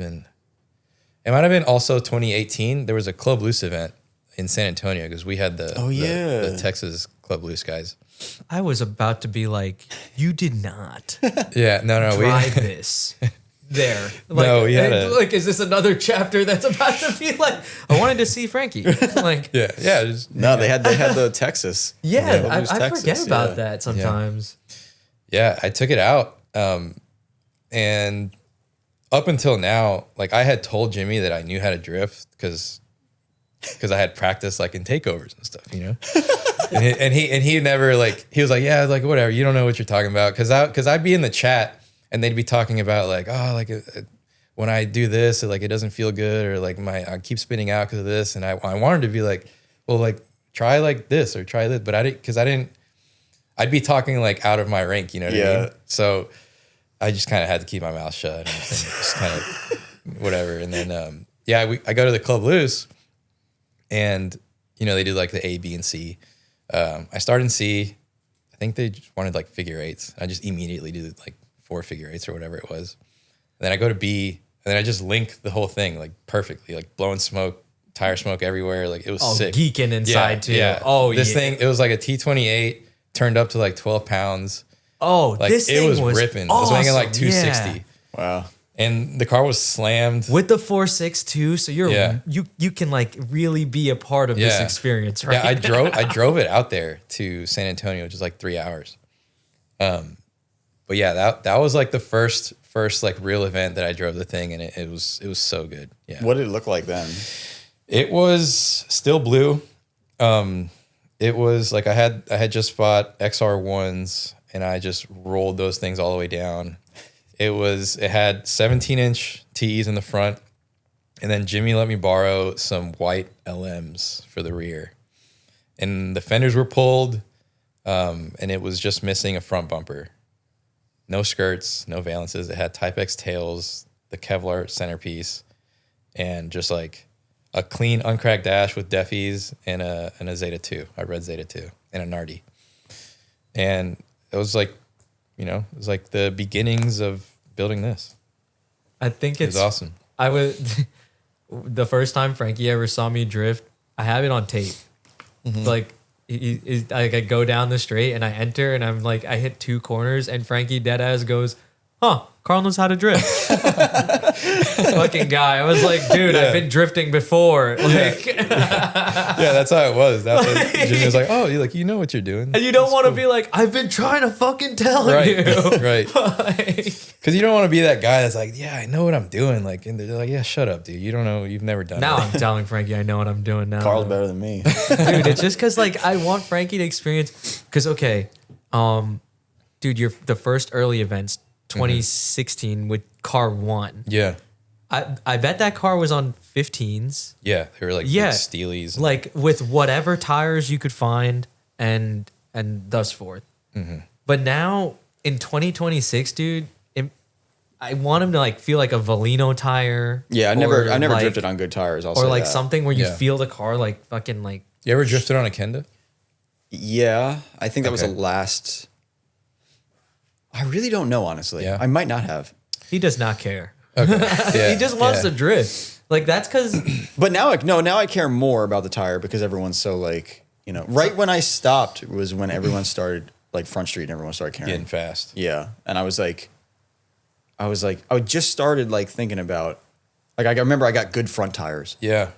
been also 2018. There was a Club Loose event in San Antonio because we had the Texas Club Loose guys. I was about to be like, you did not Yeah, no, try this there. Like, No, we had a- like, is this another chapter that's about to be like, I wanted to see Frankie. Like, yeah, just, No, they had the Texas. yeah, Club Loose I Texas, forget about yeah. that sometimes. yeah, I took it out. And up until now, like I had told Jimmy that I knew how to drift because I had practiced like in takeovers and stuff, and he never like, he was like, yeah, like whatever, you don't know what you're talking about. Cause I'd be in the chat and they'd be talking about like, oh, like when I do this, like it doesn't feel good, or like I keep spinning out because of this. And I wanted to be like, well, like try like this or try this, but I'd be talking like out of my rank, you know what I mean? So I just kind of had to keep my mouth shut and just kind of whatever. And then, I go to the Club Loose and, they do like the A, B, and C. I started in C. I think they just wanted like figure eights. I just immediately do like 4 figure eights or whatever it was. And then I go to B, and then I just link the whole thing like perfectly, like blowing smoke, tire smoke everywhere. Like it was sick. Geeking inside too. Yeah. Oh, this yeah. thing, it was like a T28 turned up to like 12 pounds. Oh, Like this it thing was was ripping. It was weighing like awesome. 260. Yeah. Wow. And the car was slammed. With the 4.62, so Yeah. you can like really be a part of this Yeah. experience, right? Yeah, I drove it out there to San Antonio, which is like 3 hours. But yeah, that was like the first like real event that I drove the thing, and it was so good. Yeah. What did it look like then? It was still blue. It was like I had just bought XR1s, and I just rolled those things all the way down It had 17-inch TEs in the front, and then Jimmy let me borrow some white LMs for the rear. And the fenders were pulled, and it was just missing a front bumper. No skirts, no valances. It had Type X tails, the Kevlar centerpiece, and just like a clean, uncracked dash with Deffies and a Zeta 2, a red Zeta 2, and a Nardi. And it was like, it was like the beginnings of building this. I think It was awesome. I was the first time Frankie ever saw me drift. I have it on tape. Like, I go down the straight and I enter and I'm like, I hit 2 corners and Frankie deadass goes, "Huh, Carl knows how to drift." Fucking guy. I was like, dude, I've been drifting before. Like, Yeah, that's how it was. Jimmy was like, "Oh, you know what you're doing." and you don't want to be like, I've been trying to fucking tell you. Right. Because you don't want to be that guy that's like, "Yeah, I know what I'm doing." Like, and they're like, "Yeah, shut up, dude. You don't know. You've never done Now it." I'm telling Frankie I know what I'm doing now. Carl's better than me. Dude, it's just because like I want Frankie to experience. Because dude, the first early events, 2016 with car 1. Yeah. I bet that car was on 15s. Yeah. They were like big Steelies. Like with whatever tires you could find and thus forth. But now in 2026, dude, I want him to like feel like a Valino tire. Yeah, I never like, drifted on good tires. or like something where you Yeah. feel the car like fucking like. You ever drifted on a Kenda? Yeah, I think that was the Okay. last. I really don't know, honestly. Yeah. I might not have. He does not care. Okay. Yeah. He just wants to drift. Like that's because But now, now I care more about the tire because everyone's so like, right when I stopped was when everyone started like Front Street and everyone started caring. Getting fast. Yeah, and I just started like thinking about, like I remember I got good front tires. Yeah.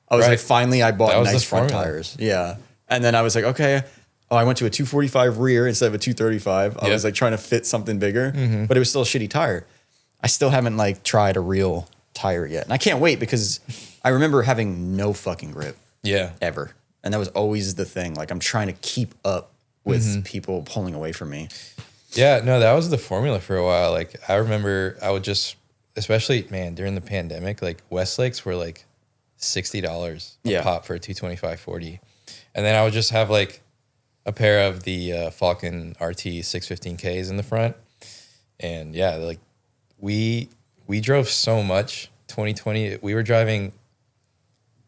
I was Right. like, finally I That bought was nice the front formula. tires. Yeah, and then I was like, okay. Oh, I went to a 245 rear instead of a 235. I Yep. was like trying to fit something bigger, but it was still a shitty tire. I still haven't like tried a real tire yet. And I can't wait because I remember having no fucking grip Yeah. ever. And that was always the thing. Like I'm trying to keep up with people pulling away from me. Yeah, no, that was the formula for a while. Like I remember I would just, especially during the pandemic, like Westlakes were like $60 a Yeah. pop for a 225/40. And then I would just have like a pair of the Falcon RT 615Ks in the front. And yeah, like we drove so much 2020. We were driving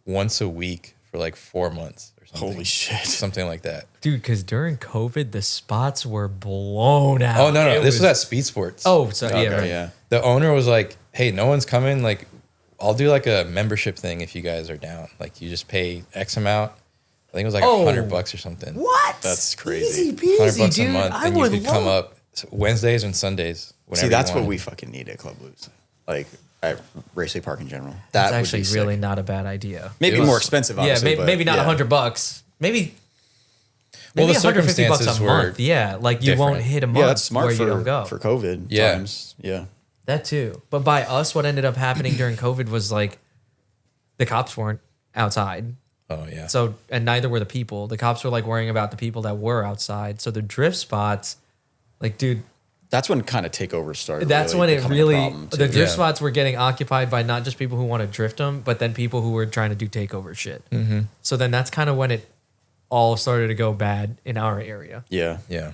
once a week for like 4 months or something. Holy shit. Something like that. dude, because during COVID the spots were blown out. Oh, no. It This was at Speed Sports. Oh, so yeah, Okay, right. yeah. The owner was like, "Hey, no one's coming. Like, I'll do like a membership thing if you guys are down. Like, you just pay X amount. I think it was like Oh. $100 or something. What? That's crazy. Easy peasy, $100 dude. a month, I and you would could come love- up Wednesdays and Sundays. Whenever See, that's you what wanted. we fucking need at Club Blues. Like at Raceway Park in general. That's That would actually be really sick. not a bad idea. Maybe It was- more expensive, obviously. Yeah, but maybe not yeah. $100. Maybe. Well, Maybe the $150 a circumstances were month. Yeah, like you won't different. hit a month Yeah, that's smart where for, you don't go. for COVID Yeah. times. Yeah. That too. But by us, what ended up happening during COVID was like the cops weren't outside. Oh, yeah. So, and neither were the people. The cops were like worrying about the people that were outside. So the drift spots, like, dude, That's when kind of takeover started. that's really when it becoming a really, problem, the too. drift Yeah. spots were getting occupied by not just people who want to drift them, but then people who were trying to do takeover shit. So then that's kind of when it all started to go bad in our area. Yeah. Yeah.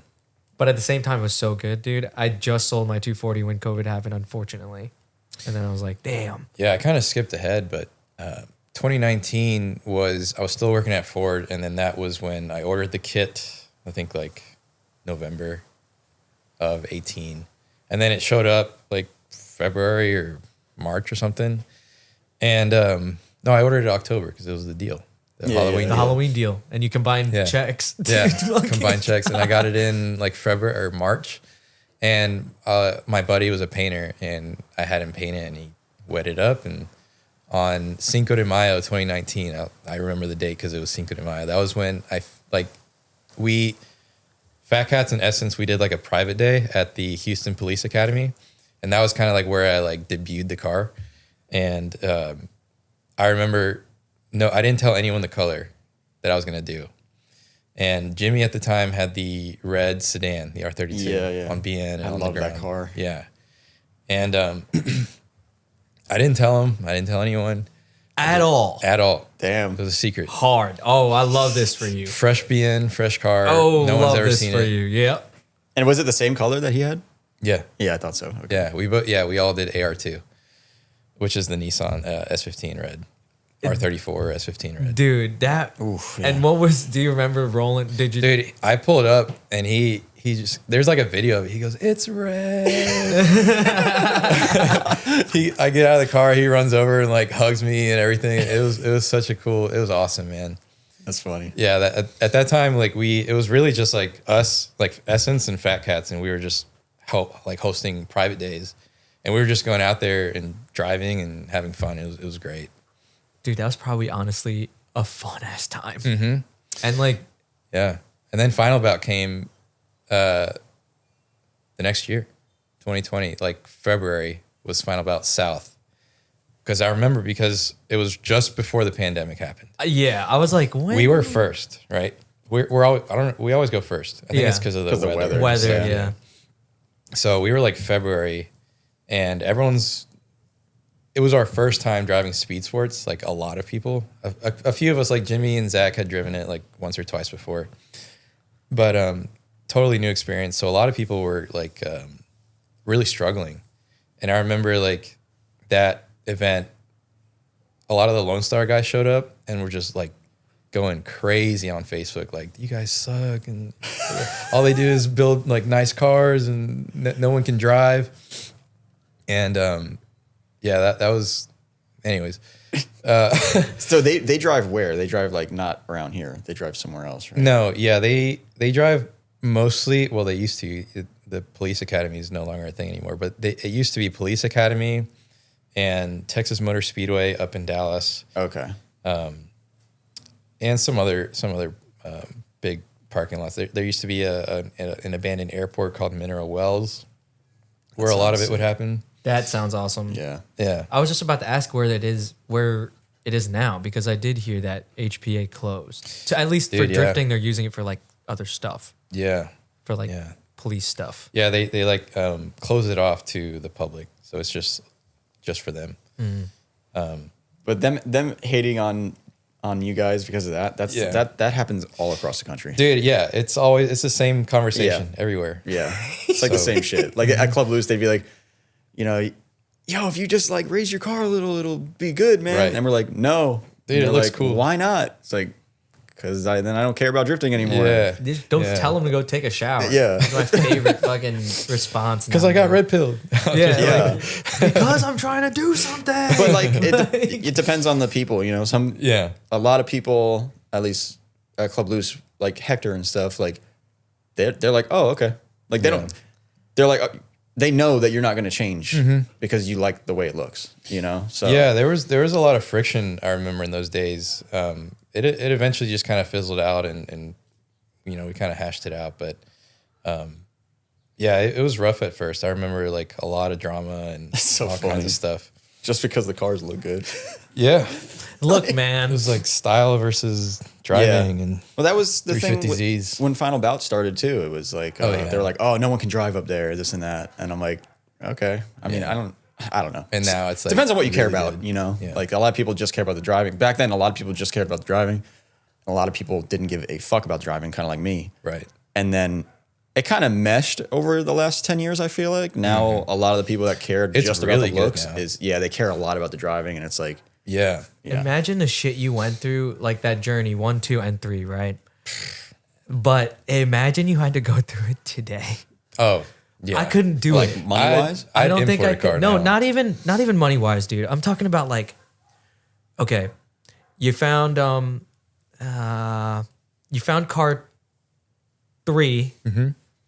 But at the same time, it was so good, dude. I just sold my 240 when COVID happened, unfortunately. And then I was like, damn. Yeah, I kind of skipped ahead, but 2019 I was still working at Ford, and then that was when I ordered the kit, I think like November of 18. And then it showed up like February or March or something. And no, I ordered it October because it was the deal. The Yeah, Halloween The deal. Halloween deal. And you combine Yeah. checks. Yeah, Dude, combined checks, and I got it in like February or March. And my buddy was a painter, and I had him paint it, and he wet it up. And on Cinco de Mayo 2019, I remember the date because it was Cinco de Mayo. That was when Fat Cats and Essence, we did like a private day at the Houston Police Academy, and that was kind of like where I like debuted the car. And I remember, no, I didn't tell anyone the color that I was gonna do. And Jimmy at the time had the red sedan, the R32 Yeah, yeah. on BN and I on love the that ground. car. Yeah. And I didn't tell him. I didn't tell anyone At all. at all. Damn. It was a secret. Hard. Oh, I love this for you. Fresh BN, fresh car. Oh, no love one's ever this seen for it. you. Yep. And was it the same color that he had? Yeah, Yeah, I thought so. Okay. yeah. We all did AR2, which is the Nissan S15 red, R34 S15 red. Dude, that. Oof, yeah. And what was, do you remember rolling? Did you? Dude, I pulled up and he just, there's like a video of it. He goes, "It's red." I get out of the car, he runs over and like hugs me and everything. It was such a cool, it was awesome, man. That's funny. Yeah, at that time, like it was really just like us, like Essence and Fat Cats, and we were just like hosting private days, and we were just going out there and driving and having fun. It was great. Dude, that was probably honestly a fun ass time. Mm-hmm. And like, Yeah, and then Final Bout came the next year, 2020, like February was Final Bout South. Because I remember, because it was just before the pandemic happened. yeah, I was like, when? We were first, right? We're always, we always go first. I think Yeah. it's because of the 'Cause of weather. weather, So, yeah. So we were like February, and it was our first time driving speed sports. Like a lot of people, a few of us, like Jimmy and Zach, had driven it like once or twice before, but totally new experience. So a lot of people were like really struggling, and I remember like that event, a lot of the Lone Star guys showed up and were just like going crazy on Facebook, like, you guys suck, and all they do is build like nice cars, and no one can drive. And yeah, that was, anyways. So they drive where? They drive like not around here. They drive somewhere else, right? No, yeah, they drive mostly. Well, they used to. The police academy is no longer a thing anymore, but it used to be Police Academy and Texas Motor Speedway up in Dallas. Okay. And some other big parking lots. There used to be an abandoned airport called Mineral Wells, where a lot of it would happen. That sounds awesome. Yeah. Yeah. I was just about to ask where it is now, because I did hear that HPA closed. So at least for Dude, yeah. drifting, they're using it for like other stuff, Yeah. for like Yeah. police stuff. Yeah, they like close it off to the public, so it's just for them. But them hating on you guys because of that's Yeah. that happens all across the country. Dude, yeah, it's the same conversation everywhere. Yeah. It's like the same shit. Like at Club Loose, they'd be like, you know, yo, if you just like raise your car a little, it'll be good, man. Right. And we're like, no. Dude, And it they're looks like, cool. Why not? It's like, because then I don't care about drifting anymore. Yeah. Just don't Yeah. tell them to go take a shower. Yeah. That's my favorite fucking response. Because I got red pilled. Yeah. Yeah. Like, because I'm trying to do something. But like it depends on the people, you know. Yeah. A lot of people, at least at Club Loose, like Hector and stuff, like they're like, oh, okay. Like they're like, they know that you're not going to change because you like the way it looks, you know? So Yeah, there was a lot of friction, I remember, in those days. It eventually just kind of fizzled out, and you know, we kind of hashed it out. But yeah, it was rough at first. I remember like a lot of drama and so all funny. kinds of stuff. just because the cars look good. Yeah, Look, man. it was like style versus driving, and Well, that was the thing 350Zs. when Final Bout started too. It was like yeah. they're like, oh, no one can drive up there, this and that, and I'm like, okay. I mean, I don't know. and now it's like Depends on what you care really about, good. you know. Yeah. Like a lot of people just care about the driving. Back then, a lot of people just cared about the driving. A lot of people didn't give a fuck about driving, kind of like me. Right. And then it kind of meshed over the last 10 years, I feel like. Now, a lot of the people that cared It's just really about the good looks now. they care a lot about the driving. And it's like, Yeah. yeah. Imagine the shit you went through, like that journey 1, 2, and 3, right? But imagine you had to go through it today. Oh, yeah. I couldn't do Like it. money-wise? I don't think I import a car could. No, now. not even money wise, dude. I'm talking about like, okay, you found car 3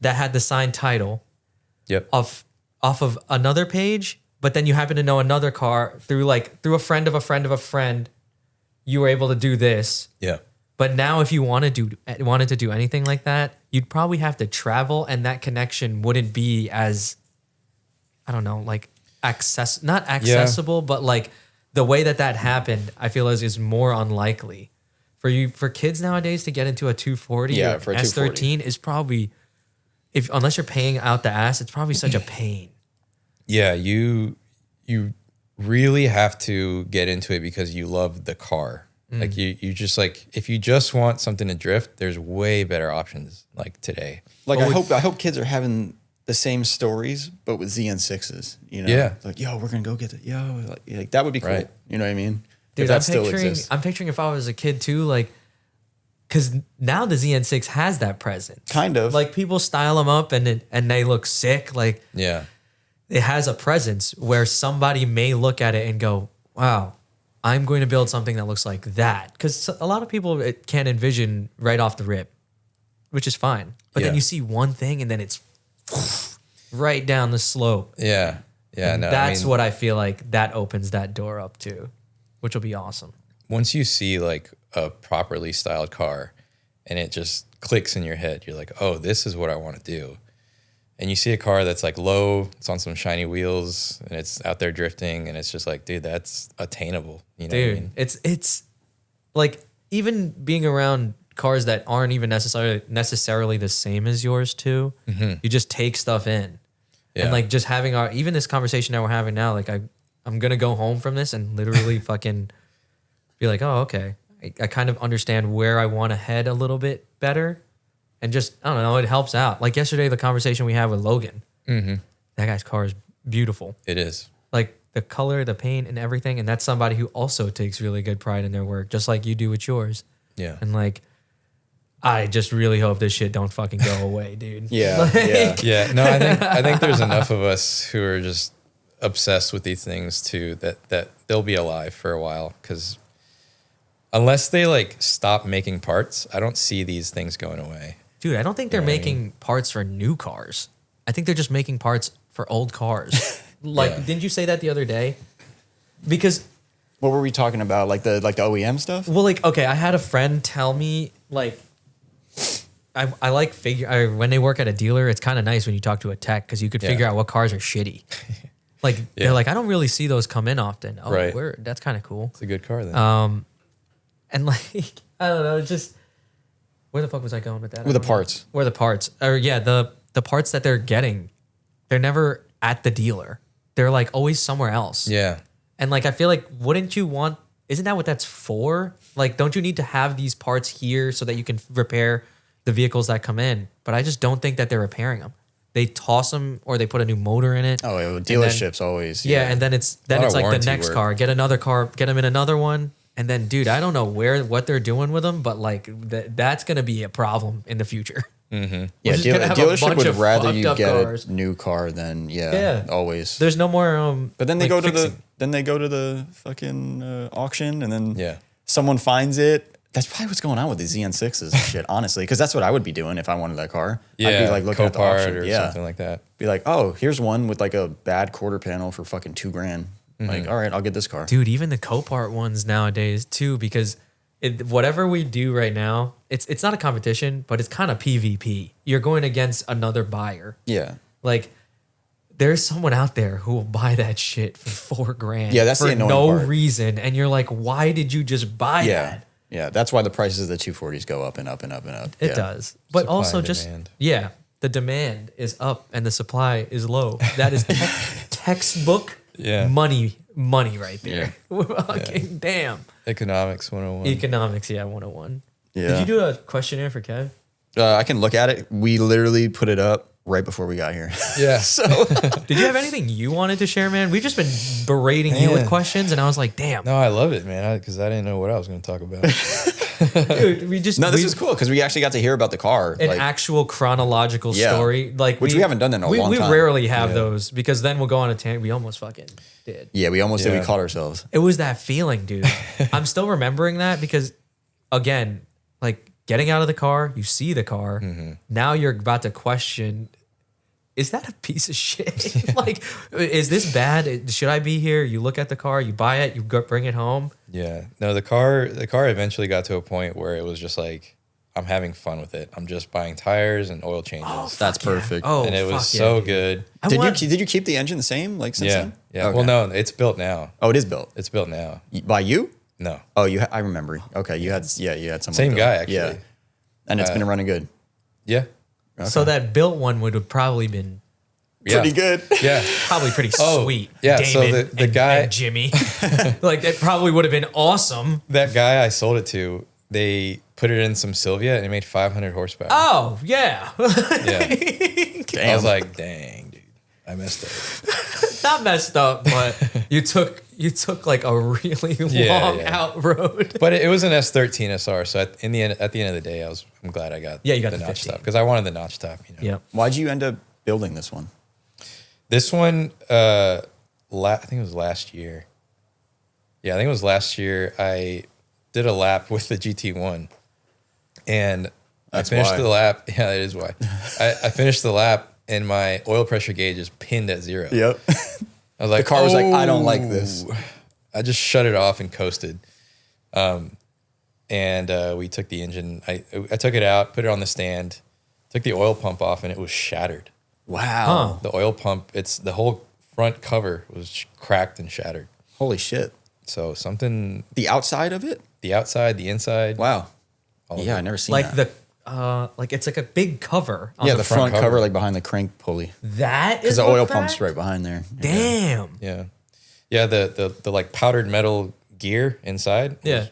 that had the signed title Yep. off of another page, but then you happen to know another car through a friend of a friend of a friend. You were able to do this. Yeah. But now, if you wanted to do anything like that, you'd probably have to travel, and that connection wouldn't be as, I don't know, like not accessible, but like the way that happened, I feel is more unlikely for kids nowadays to get into a 240 Yeah, or for a S13 is probably, unless you're paying out the ass, it's probably such a pain. Yeah, you really have to get into it because you love the car. Like you just like, if you just want something to drift, there's way better options like today. Like I hope kids are having the same stories, but with ZN6s. You know, Yeah. like yo, we're gonna go get it. Yo, like that would be cool. Right. You know what I mean? Dude, If that still exists. I'm picturing if I was a kid too, like, because now the ZN6 has that presence. Kind of. Like people style them up and they look sick. Like Yeah. it has a presence where somebody may look at it and go, wow, I'm going to build something that looks like that. Because a lot of people can't envision right off the rip, which is fine. But then Yeah. you see one thing and then it's right down the slope. Yeah. Yeah. And No, that's what I feel like that opens that door up to, which will be awesome. once you see like a properly styled car and it just clicks in your head, you're like, oh, this is what I want to do. And you see a car that's like low, it's on some shiny wheels and it's out there drifting and it's just like, dude, that's attainable. You know Dude, what I mean? it's like even being around cars that aren't even necessarily the same as yours too, you just take stuff in. Yeah. And like just having even this conversation that we're having now, like I'm gonna go home from this and literally fucking be like, oh, okay. I kind of understand where I want to head a little bit better. And just, I don't know, it helps out. Like yesterday, the conversation we had with Logan, that guy's car is beautiful. It is. Like the color, the paint, and everything. And that's somebody who also takes really good pride in their work, just like you do with yours. Yeah. And like, I just really hope this shit don't fucking go away, dude. Yeah, Like, yeah. Yeah. No, I think there's enough of us who are just obsessed with these things too that they'll be alive for a while because unless they like stop making parts, I don't see these things going away. Dude, I don't think they're making parts for new cars. I think they're just making parts for old cars. Like, Yeah. didn't you say that the other day? Because, What were we talking about? Like the OEM stuff? well, like, okay, I had a friend tell me, like, I like when they work at a dealer, it's kind of nice when you talk to a tech because you could figure out what cars are shitty. Like, they're like, I don't really see those come in often. Oh, Right. that's kind of cool. It's a good car then. And like, I don't know, just where the fuck was I going with that? With the parts. Where the parts, or yeah, the parts that they're getting, they're never at the dealer. They're like always somewhere else. Yeah. And like, I feel like, wouldn't you want? Isn't that what that's for? Like, don't you need to have these parts here so that you can repair the vehicles that come in? But I just don't think that they're repairing them. They toss them or they put a new motor in it. Oh, yeah, And dealerships always. Yeah, and then it's lot of like the warranty next work. car, get another car, get them in another one, and then dude, I don't know what they're doing with them, but like that's gonna be a problem in the future. Yeah, just gonna have a dealership bunch would of rather fucked you up get cars. a new car than Yeah. always. There's no more. But then they like, go to fixing. the fucking auction, and then Yeah. someone finds it. That's probably what's going on with the ZN6s and shit, honestly, because that's what I would be doing if I wanted that car. Yeah. I'd be like looking at the Copart auction, or yeah, something like that. be like, oh, here's one with like a bad quarter panel for fucking $2,000. Mm-hmm. Like, all right, I'll get this car. Dude, even the Copart ones nowadays too, because whatever we do right now, it's not a competition, but it's kind of PvP. You're going against another buyer. Yeah, Like, there's someone out there who will buy that shit for $4,000. Yeah, that's the for annoying no part. reason, and you're like, why did you just buy yeah, that? yeah. That's why the prices of the 240s go up and up and up and up. It Yeah. does, but Supply also and just demand. yeah, the demand is up and the supply is low. That is textbook Yeah. money right there. Fucking damn. Economics 101. Economics, yeah, 101. Yeah. Did you do a questionnaire for Kev? I can look at it. We literally put it up right before we got here. Yeah. Did you have anything you wanted to share, man? We've just been berating you with Man. questions, and I was like, damn, No, I love it, man, because I didn't know what I was going to talk about. dude, we just No, this we- is cool because we actually got to hear about the car. an like, actual chronological Yeah. story, like Which we haven't done in a long we time. rarely have Yeah. those because then we'll go on a tangent. We almost fucking did. yeah, we almost did. Yeah. We caught ourselves. It was that feeling, dude. I'm still remembering that because, again, like getting out of the car, you see the car. Now you're about to question, is that a piece of shit? Like, is this bad? Should I be here? You look at the car, you buy it, you go bring it home. Yeah. No, the car eventually got to a point where it was just like, I'm having fun with it. I'm just buying tires and oil changes. That's perfect. Oh, and it was fuck so yeah, dude. good. I Did want- you keep the engine the same like since Yeah. then? Yeah. Okay. Well, no, it's built now. Oh, it is built It's built now. by you. No. Oh, I remember. Okay, you had someone. Same build. guy, actually. Yeah, and it's been running good. Yeah. So that built one would have probably been pretty good. Yeah. Probably pretty Oh, sweet. yeah, so Damon the guy- and Jimmy. Like, that probably would have been awesome. That guy I sold it to, they put it in some Sylvia and it made 500 horsepower. Oh, yeah. Yeah. Damn. I was like, dang, dude, I messed up. Not messed up, but you took like a really long out road. But it was an S13 SR, so at the end of the day, I'm glad I got You got the notch 15. top because I wanted the notch top. You know? Yep. Why'd you end up building this one? This one, I think it was last year. Yeah, I think it was last year. I did a lap with the GT1, and That's I finished why. the lap. Yeah, that is why. I finished the lap, and my oil pressure gauge is pinned at 0. Yep. I was like, The car was like, I don't like this. I just shut it off and coasted. And we took the engine. I took it out, put it on the stand, took the oil pump off, and it was shattered. Wow. The oil pump, the whole front cover was cracked and shattered. Holy shit. So something, The outside of it? the outside, the inside. Wow. all of Yeah, it. I never seen Like that. like it's like a big cover. On Yeah, the the front front cover, cover. like behind the crank pulley. that Because is the what oil cracked? pump's right behind there. Damn. Yeah. Yeah, the like powdered metal gear inside Yeah. was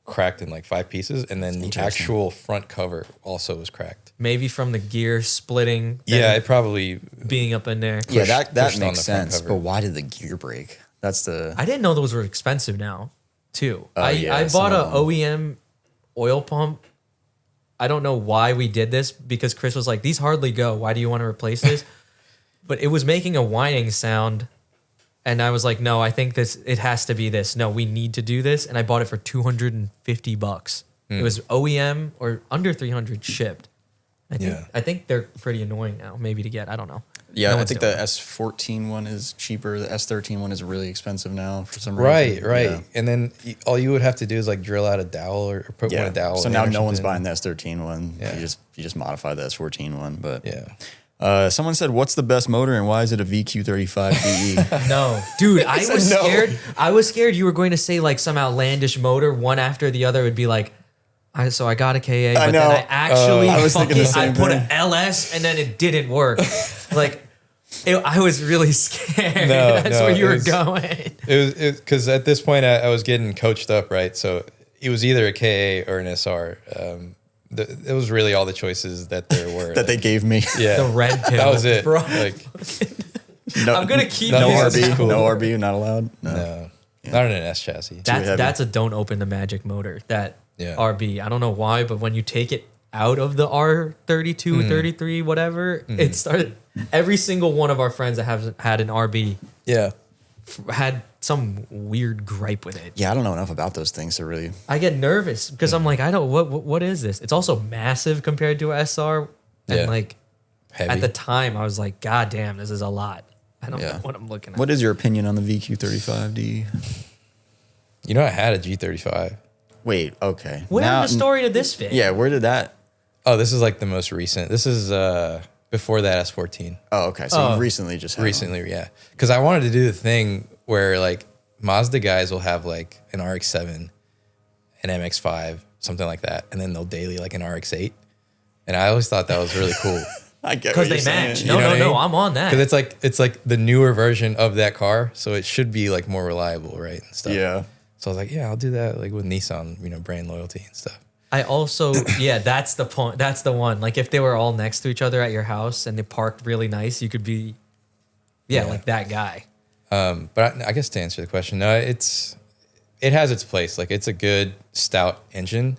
cracked in like 5 pieces. And then the Interesting. actual front cover also was cracked. Maybe from the gear splitting. Yeah, then it probably, being up in there. Yeah, that pushed on makes the front sense. cover. But why did the gear break? That's the... I didn't know those were expensive now, too. yeah, I some bought of a OEM oil pump. I don't know why we did this because Chris was like, "These hardly go. Why do you want to replace this?" But it was making a whining sound, and I was like, "No, I think it has to be this. No, we need to do this." And I bought it for $250. It was OEM or under 300 shipped. I think they're pretty annoying now, maybe to get. I don't know. Yeah, No I one's think doing the it. S14 one is cheaper. The S13 one is really expensive now for some reason. right. Yeah. And then all you would have to do is like drill out a dowel or put one a dowel. So in now or no one's something. buying the S13 one. Yeah. You just modify the S14 one. But Yeah. someone said, "What's the best motor and why is it a VQ35 DE?" No, dude, I said was no. scared. I was scared you were going to say like some outlandish motor, one after the other would be like, so I got a KA, but then know. I actually I was thinking the same I put thing. an LS and then it didn't work. Like, I was really scared. No, That's no, where you it were was- going. It was because at this point I was getting coached up, right? So it was either a KA or an SR. It was really all the choices that there were. that they gave me. yeah, The red pill. that was it. Bro. Like, No, I'm gonna keep no this. RB. Cool. No RB. Not allowed. no, not in an S chassis. heavy. That's a don't open the magic motor. That Yeah. RB. I don't know why, but when you take it out of the R32, 33, whatever, it started. Every single one of our friends that have had an RB Yeah, had some weird gripe with it. Yeah, I don't know enough about those things to really. I get nervous because I'm like, I don't. What is this? It's also massive compared to a SR, and Yeah. like heavy. at the time, I was like, God damn, this is a lot. I don't Yeah. know what I'm looking at. What is your opinion on the VQ35 DE? You know, I had a G35. Wait. Okay. Where Now- did the story to this fit? Yeah. Where did that? Oh, this is like the most recent. This is before that S14. Oh, okay. So you recently just had one. Recently, yeah. Because I wanted to do the thing where like Mazda guys will have like an RX-7, an MX-5, something like that, and then they'll daily like an RX-8. And I always thought that was really cool. I get Because what they you're match. saying. No, You know no, what I no. mean? I'm on that. Because it's like the newer version of that car, so it should be like more reliable, right? And stuff. Yeah. So I was like, yeah, I'll do that like with Nissan, brand loyalty and stuff. I also, yeah, that's the point. That's the one. Like if they were all next to each other at your house and they parked really nice, you could be, Yeah. like that guy. But I guess to answer the question, no, it has its place. Like it's a good stout engine.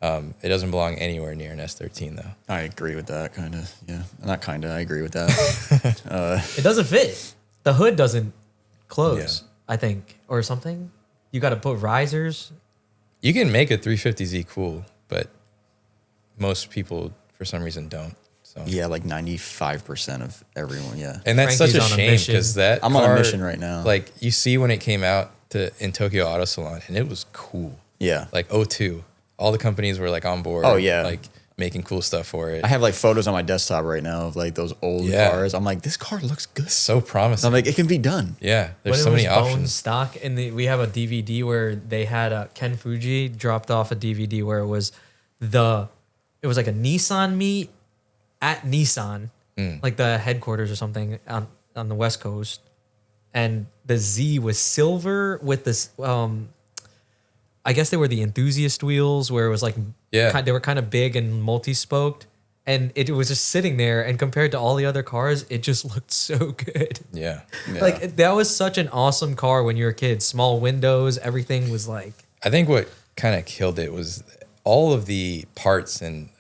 It doesn't belong anywhere near an S13 though. I agree with that. Kind of. Yeah. Not kind of. I agree with that. It doesn't fit. The hood doesn't close, Yeah. I think, or something. You got to put risers. You can make a 350Z cool, but most people for some reason don't. So Yeah, like 95% of everyone. Yeah. and that's Frankie's such a on a shame mission. because that I'm on a car, mission right now. Like you see when it came out in Tokyo Auto Salon, and it was cool. Yeah. Like O2, all the companies were like on board. Oh, yeah. like making cool stuff for it. I have like photos on my desktop right now of like those old Yeah. cars. I'm like, this car looks good. So promising. I'm like, it can be done. yeah, there's When so it was many bone options. stock, and we have a DVD where they had Ken Fuji dropped off a DVD where it was like a Nissan meet at Nissan, like the headquarters or something on the West Coast, and the Z was silver with this. I guess they were the enthusiast wheels, where it was like they were kind of big and multi-spoked, and it was just sitting there. And compared to all the other cars, it just looked so good. Yeah. Like that was such an awesome car when you were a kid. Small windows, everything was like. I think what kind of killed it was all of the parts and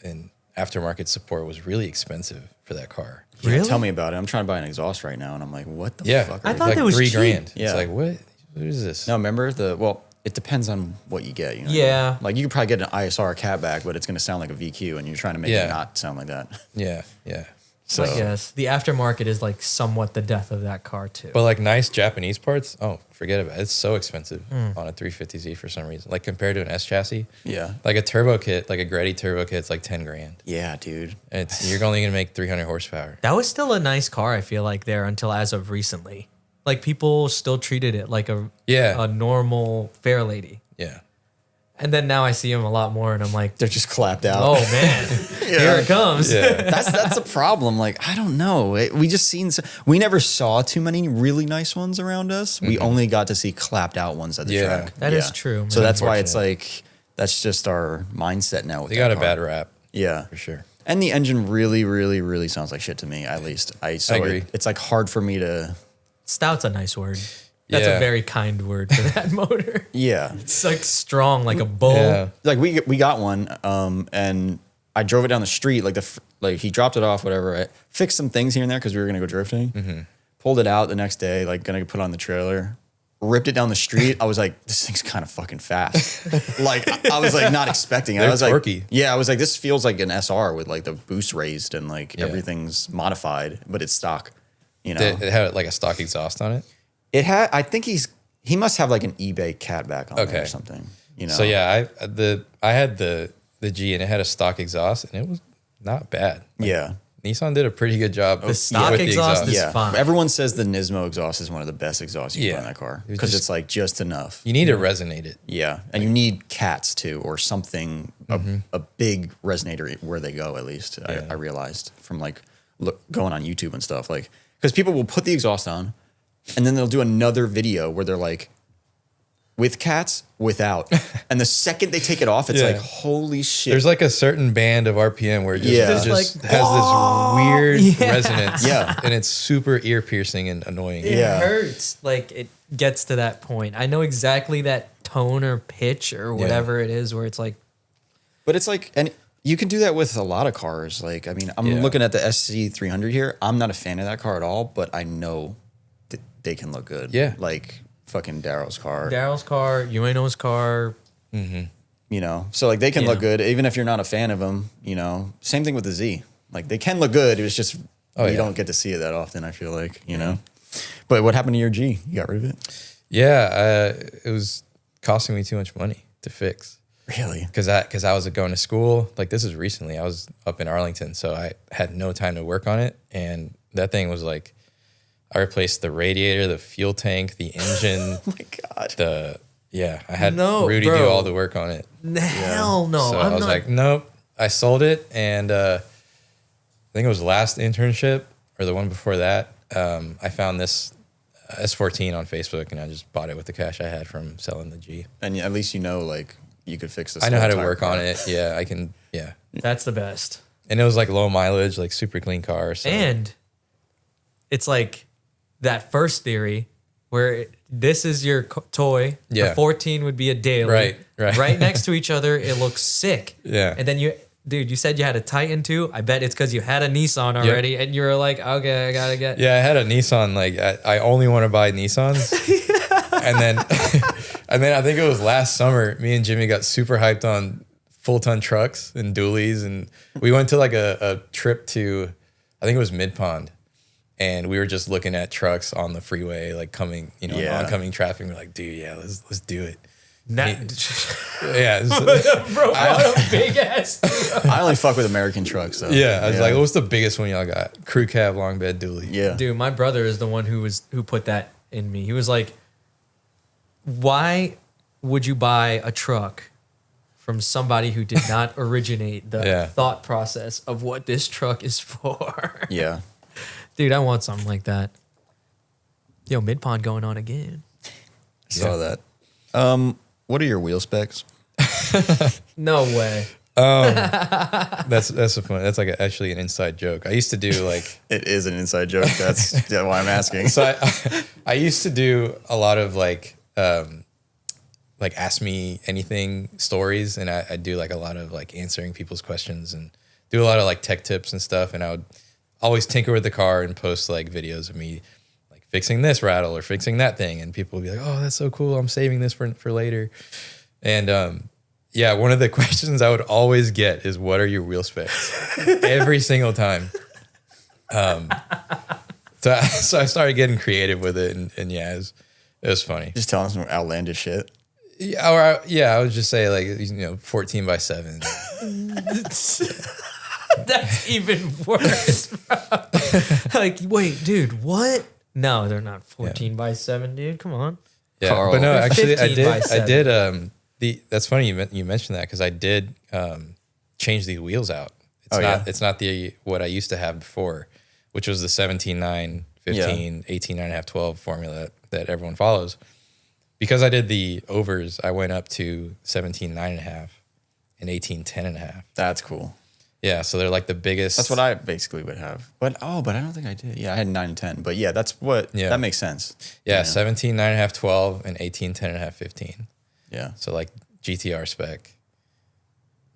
aftermarket support was really expensive for that car. Yeah, Really? tell me about it. I'm trying to buy an exhaust right now, and I'm like, what the Yeah, fuck? I are thought like that was cheap. $3,000. Yeah. It's like what is this? No, remember it depends on what you get. You know? Yeah. Like you could probably get an ISR catback, but it's going to sound like a VQ, and you're trying to make it not sound like that. Yeah. So I guess the aftermarket is like somewhat the death of that car too. But like nice Japanese parts, forget about it. It's so expensive on a 350Z for some reason. Like compared to an S chassis. Yeah. Like a turbo kit, like a Greddy turbo kit's like $10,000. Yeah, dude. And you're only gonna make 300 horsepower. That was still a nice car, I feel like, there until as of recently. Like people still treated it like a normal fair lady. Yeah. And then now I see them a lot more, and I'm like, They're just clapped out. oh man, here it comes. Yeah. That's a problem. Like, I don't know. We never saw too many really nice ones around us. We only got to see clapped out ones at the Yeah. track. That is true, So man. that's why it's like, that's just our mindset now. With They that got a car. bad rap. Yeah. For sure. And the engine really, really, really sounds like shit to me, at least. I agree. It's like hard for me to. Stout's a nice word. That's Yeah. a very kind word for that motor. Yeah. It's like strong, like a bull. Yeah. Like we got one, and I drove it down the street. Like he dropped it off, whatever. I fixed some things here and there because we were gonna go drifting. Pulled it out the next day, like gonna put it on the trailer. Ripped it down the street. I was like, this thing's kind of fucking fast. Like I was like not expecting it. I They're was torquey. like, yeah, I was like, this feels like an SR with like the boost raised and like everything's modified, but it's stock. You know, It had like a stock exhaust on it. it had. I think he must have like an eBay catback on there Okay. or something. You know. So yeah, I had the G and it had a stock exhaust and it was not bad. Like, Yeah. Nissan did a pretty good job. The stock exhaust is Yeah, fine. everyone says the Nismo exhaust is one of the best exhausts you can Yeah. put in that car It was because just- it's like just enough. You need to resonate it. Yeah, and you need cats too, or something, a big resonator where they go. At least I realized from like going on YouTube and stuff, like because people will put the exhaust on, and then they'll do another video where they're like with cats, without, and the second they take it off, it's Yeah. like holy shit. There's like a certain band of RPM where it just, Yeah. it just Like, has this weird Yeah. resonance. Yeah. And it's super ear piercing and annoying. It Yeah. hurts. Like it gets to that point. I know exactly that tone or pitch or whatever it is where it's like, But it's like, and you can do that with a lot of cars. Like, I mean, I'm Yeah. looking at the SC300 here. I'm not a fan of that car at all, but I know they can look good. Yeah. Like fucking Daryl's car. Daryl's car, Ueno's car. You know, so like they can Yeah. look good even if you're not a fan of them. You know, same thing with the Z. Like they can look good. It was just you don't get to see it that often. I feel like you know. But what happened to your G? You got rid of it? Yeah. It was costing me too much money to fix. Really? Because I was going to school. Like this is recently. I was up in Arlington, so I had no time to work on it. And that thing was like, I replaced the radiator, the fuel tank, the engine. Oh my god. I had No, Rudy bro. do all the work on it. Hell no. So I'm I was not. like, nope. I sold it, and I think it was last internship or the one before that. I found this S14 on Facebook, and I just bought it with the cash I had from selling the G. And at least you know, like you could fix this. I know how to whole work entire on car. it. Yeah, I can. Yeah, That's the best. and it was like low mileage, like super clean car. So. And it's like that first theory where this is your toy. Yeah. The 14 would be a daily. Right. Right next to each other. It looks sick. Yeah. And then you said you had a Titan too. I bet it's because you had a Nissan already and you were like, okay, I gotta get. Yeah, I had a Nissan. Like I only want to buy Nissans, and then I think it was last summer. Me and Jimmy got super hyped on full ton trucks and dualies, and we went to like a trip to, I think it was Mid Pond, and we were just looking at trucks on the freeway, like coming, oncoming traffic. We're like, dude, yeah, let's do it. Yeah, Bro, what a big ass. I only fuck with American trucks though. yeah. I was like, what's the biggest one y'all got? Crew cab, long bed, dually. Yeah. Dude, my brother is the one who put that in me. He was like, why would you buy a truck from somebody who did not originate the Yeah. thought process of what this truck is for? Yeah. Dude, I want something like that. Yo, mid-pod going on again. Saw that. What are your wheel specs? No way. That's a fun. That's like actually an inside joke. I used to do like It is an inside joke. That's why I'm asking. so. I used to do a lot of like ask me anything stories, and I do like a lot of like answering people's questions and do a lot of like tech tips and stuff. And I would always tinker with the car and post like videos of me like fixing this rattle or fixing that thing, and people would be like, "Oh, that's so cool! I'm saving this for later." And yeah, one of the questions I would always get is, "What are your wheel specs?" Every single time. So I started getting creative with it, and yeah, it was funny. Just telling some outlandish shit. Yeah, I would just say like 14x7. That's even worse, bro. Like, wait, dude, what? No, they're not 14x7, dude. Come on. Yeah, Carl. but no, They're actually, 15 by 7. That's funny you mentioned that, because I did change these wheels out. It's not what I used to have before, which was the 17.9, 15, 18.5, 12 formula that everyone follows. Because I did the overs, I went up to 17.9.5 and 18.10.5. That's cool. Yeah, so they're like the biggest. That's what I basically would have. But I don't think I did. Yeah, I had 9 and 10. But yeah, that makes sense. Yeah, 17.9.5, 12, and 18.10.5, 15. Yeah. So like GTR spec.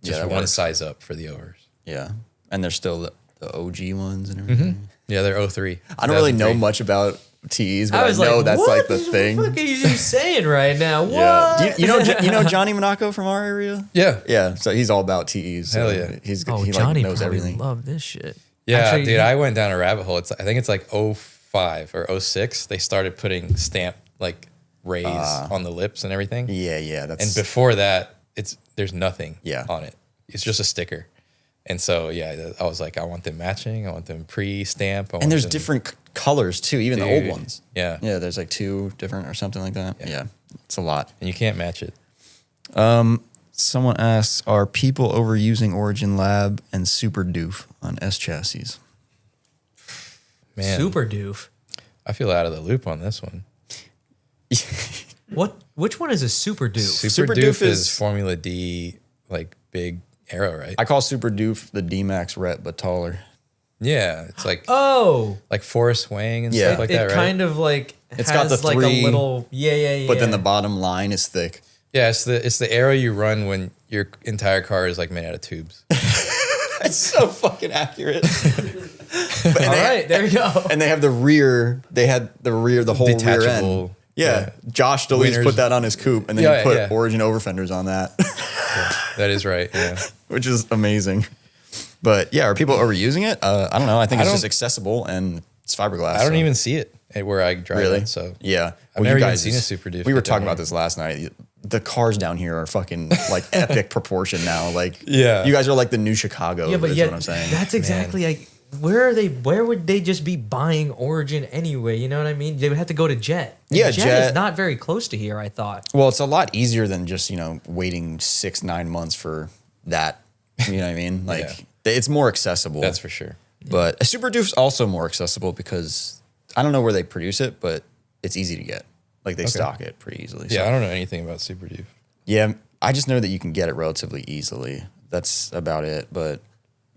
Just that one works. size up for the overs. Yeah. And there's still the OG ones and everything. Yeah, they're 03. I don't really know 2003. much about TEs, but I I, was know like, that's what like the the thing. fuck are you saying right now? What? Yeah. You know Johnny Monaco from our area? Yeah. Yeah. So he's all about TEs. So Hell yeah. He Johnny knows probably everything. loved this shit. Yeah, Actually, dude, I went down a rabbit hole. I think it's like 05 or 06. They started putting stamp like rays on the lips and everything. Yeah. And before that, there's nothing Yeah. on it. It's just a sticker. And so, yeah, I was like, I want them matching. I want them pre-stamp. And there's different colors too, even the old Dude. ones. Yeah. Yeah, there's like 2 different or something like that. Yeah. It's a lot. And you can't match it. Someone asks, are people overusing Origin Lab and Super Doof on S chassis? Man, Super doof. I feel out of the loop on this one. What? Which one is a super doof? Super Doof Doof is- is Formula D, like big arrow, right? I call Super Doof the D-Max rep, but taller. Yeah, it's like Oh, Forest Wang and Yeah. stuff like it that, right? kind of like It's has got the like 3, a little yeah. But then the bottom line is thick. Yeah, it's the arrow you run when your entire car is like made out of tubes. It's so fucking accurate. All right, there you go. And they have the rear. They had the whole rear end. Detachable. Yeah. Josh Delis Winners. put that on his coupe, and then Yeah, he put yeah. Origin overfenders on that, That is right. Yeah. which is amazing. But yeah, are people overusing it? I don't know. I think it's don't- just accessible and it's fiberglass. I don't so- even see it at where I drive really. it, so Yeah, I've never you even guys seen a Super Doof We were get talking down about this last night. The cars down here are fucking like epic proportion now. Like, Yeah. you guys are like the new Chicago. Yeah, but is yet what I'm saying. that's exactly like where are they? Where would they just be buying Origin anyway? You know what I mean? They would have to go to Jet. And Yeah, Jet Jet. is not very close to here. I thought. Well, it's a lot easier than just, waiting 6-9 months for that. You know what I mean? Like, it's more accessible. that's for sure. But a Super Doof's also more accessible because I don't know where they produce it, but it's easy to get. Like, they stock it pretty easily. Yeah, So, I don't know anything about Super Doof. yeah, I just know that you can get it relatively easily. That's about it. But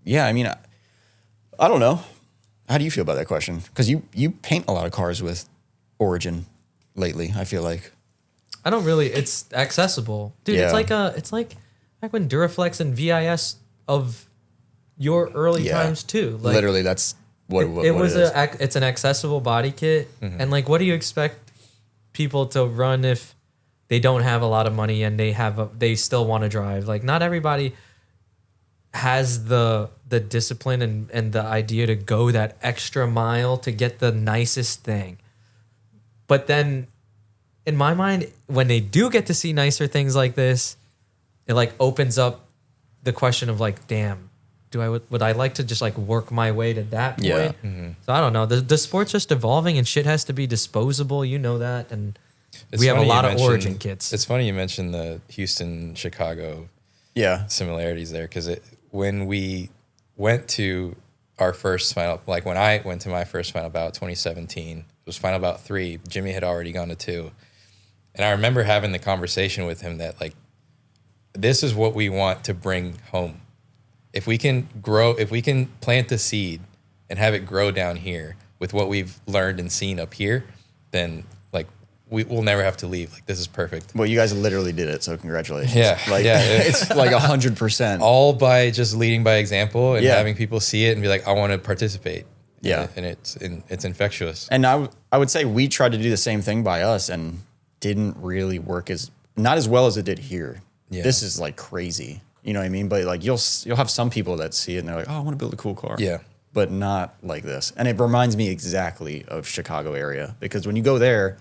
yeah, I mean, I don't know. How do you feel about that question? Because you paint a lot of cars with Origin lately, I feel like. I don't really. It's accessible, dude. Yeah. It's like back when Duraflex and VIS of your early Yeah. times too. Like, Literally, that's what it what was it is. it's an accessible body kit, and like, what do you expect people to run if they don't have a lot of money and they still want to drive? Like, not everybody has the discipline and the idea to go that extra mile to get the nicest thing. But then, in my mind, when they do get to see nicer things like this, it like opens up the question of like, damn, would I like to just like work my way to that point? Yeah. So I don't know. The sport's just evolving and shit has to be disposable. You know that, and It's we have a funny you lot of mentioned- Origin kits. It's funny you mentioned the Houston, Chicago Yeah. similarities there, because when we went to our first final, like when I went to my first final bout, 2017, it was final bout 3. Jimmy had already gone to 2. And I remember having the conversation with him that like, this is what we want to bring home. If we can plant the seed and have it grow down here with what we've learned and seen up here, then like we'll never have to leave. Like, this is perfect. Well, you guys literally did it, so congratulations. Yeah. Like, yeah. it's like 100%. All by just leading by example and having people see it and be like, I want to participate. Yeah. And it's infectious. And I would say we tried to do the same thing by us and didn't really work not as well as it did here. Yeah. This is like crazy. You know what I mean? But like you'll have some people that see it and they're like, oh, I want to build a cool car. Yeah. But not like this. And it reminds me exactly of Chicago area, because when you go there,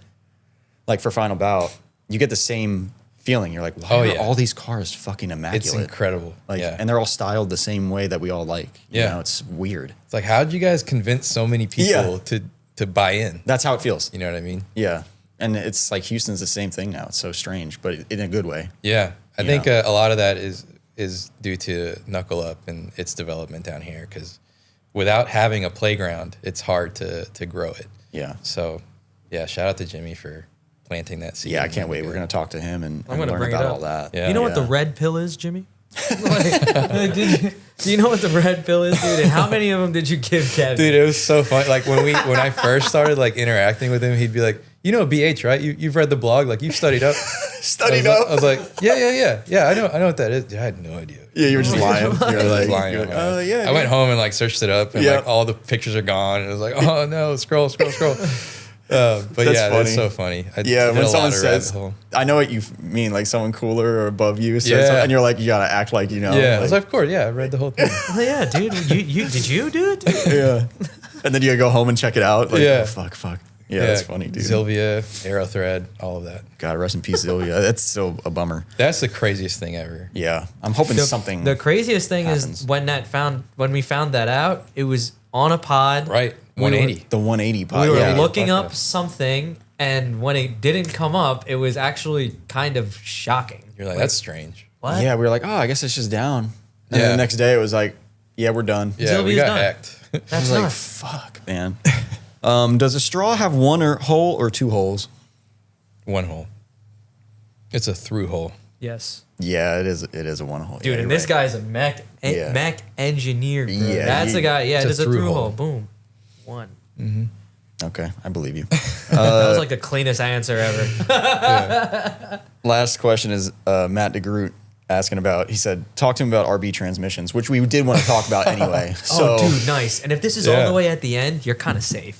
like for final bout, you get the same feeling. You're like, why are all these cars fucking immaculate? It's incredible. Like, and they're all styled the same way that we all like. You know, it's weird. It's like, how did you guys convince so many people to buy in? That's how it feels. You know what I mean? Yeah. And it's like Houston's the same thing now. It's so strange, but in a good way. Yeah. I think a lot of that is due to Knuckle Up and its development down here, because without having a playground, it's hard to grow it. Yeah. So, yeah, shout out to Jimmy for planting that seed. Yeah, I can't wait. We're going to talk to him and gonna learn bring about it up. all that. Yeah. You know what the red pill is, Jimmy? Do you know what the red pill is, dude? And how many of them did you give Kevin? Dude, it was so funny. Like when I first started like interacting with him, he'd be like, you know BH, right? You've read the blog, like you've studied up. I was like, yeah. I know what that is. Yeah, I had no idea. Yeah, you were just lying. You're like, lying. oh yeah. I went home and like searched it up, and like all the pictures are gone. And it was like, oh no, scroll. But that's so funny. When someone says, I know what you mean, like someone cooler or above you says something, and you're like, you gotta act like you know. Yeah, like, I was like, of course, I read the whole thing. Oh, yeah, dude. You did you do it? Yeah. And then you gotta go home and check it out. Like, oh, fuck. Yeah, that's funny, dude. Sylvia, Aerothread, all of that. God, rest in peace, Sylvia. That's so a bummer. That's the craziest thing ever. Yeah, I'm hoping something. The craziest thing happens. is when we found that out, it was on a pod. Right, 180. The 180 pod. We were yeah. looking up something, and when it didn't come up, it was actually kind of shocking. You're like, that's strange. What? Yeah, we were like, oh, I guess it's just down. And then the next day it was like, yeah, we're done. Yeah, Sylvia's we got done. hacked. That's like, nuts. fuck, man. Does a straw have one hole or 2 holes? 1 hole. It's a through hole. Yes. Yeah, it is a 1 hole. Dude, and this guy's a mech engineer. Bro. Yeah, That's the guy. Yeah, it's a there's a through through hole. hole. Boom. 1. Okay, I believe you. That was like the cleanest answer ever. Last question is Matt DeGroot asking about, he said, talk to him about RB transmissions, which we did want to talk about anyway. So, oh, dude, nice. And if this is all the way at the end, you're kind of safe.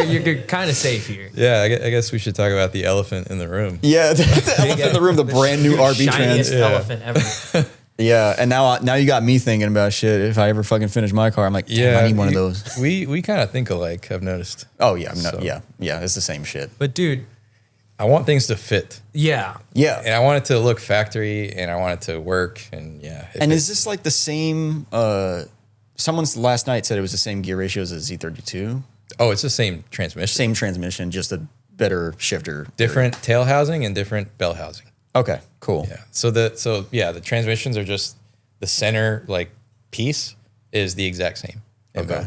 you're kind of safe here. Yeah, I guess we should talk about the elephant in the room. yeah, the elephant in the room, the brand new RB Shiniest trans. elephant ever. Yeah, and now you got me thinking about shit. If I ever fucking finish my car, I'm like, damn, I need one of those. We kind of think alike, I've noticed. Oh yeah, yeah, it's the same shit. But dude, I want things to fit. yeah. Yeah, And I want it to look factory, and I want it to work, and and is this like the same? Someone's last night said it was the same gear ratio as a Z32. Oh, it's the same transmission. Same transmission, just a better shifter. Different tail housing and different bell housing. Okay, cool. Yeah. So the transmissions are just the center like piece is the exact same. Okay.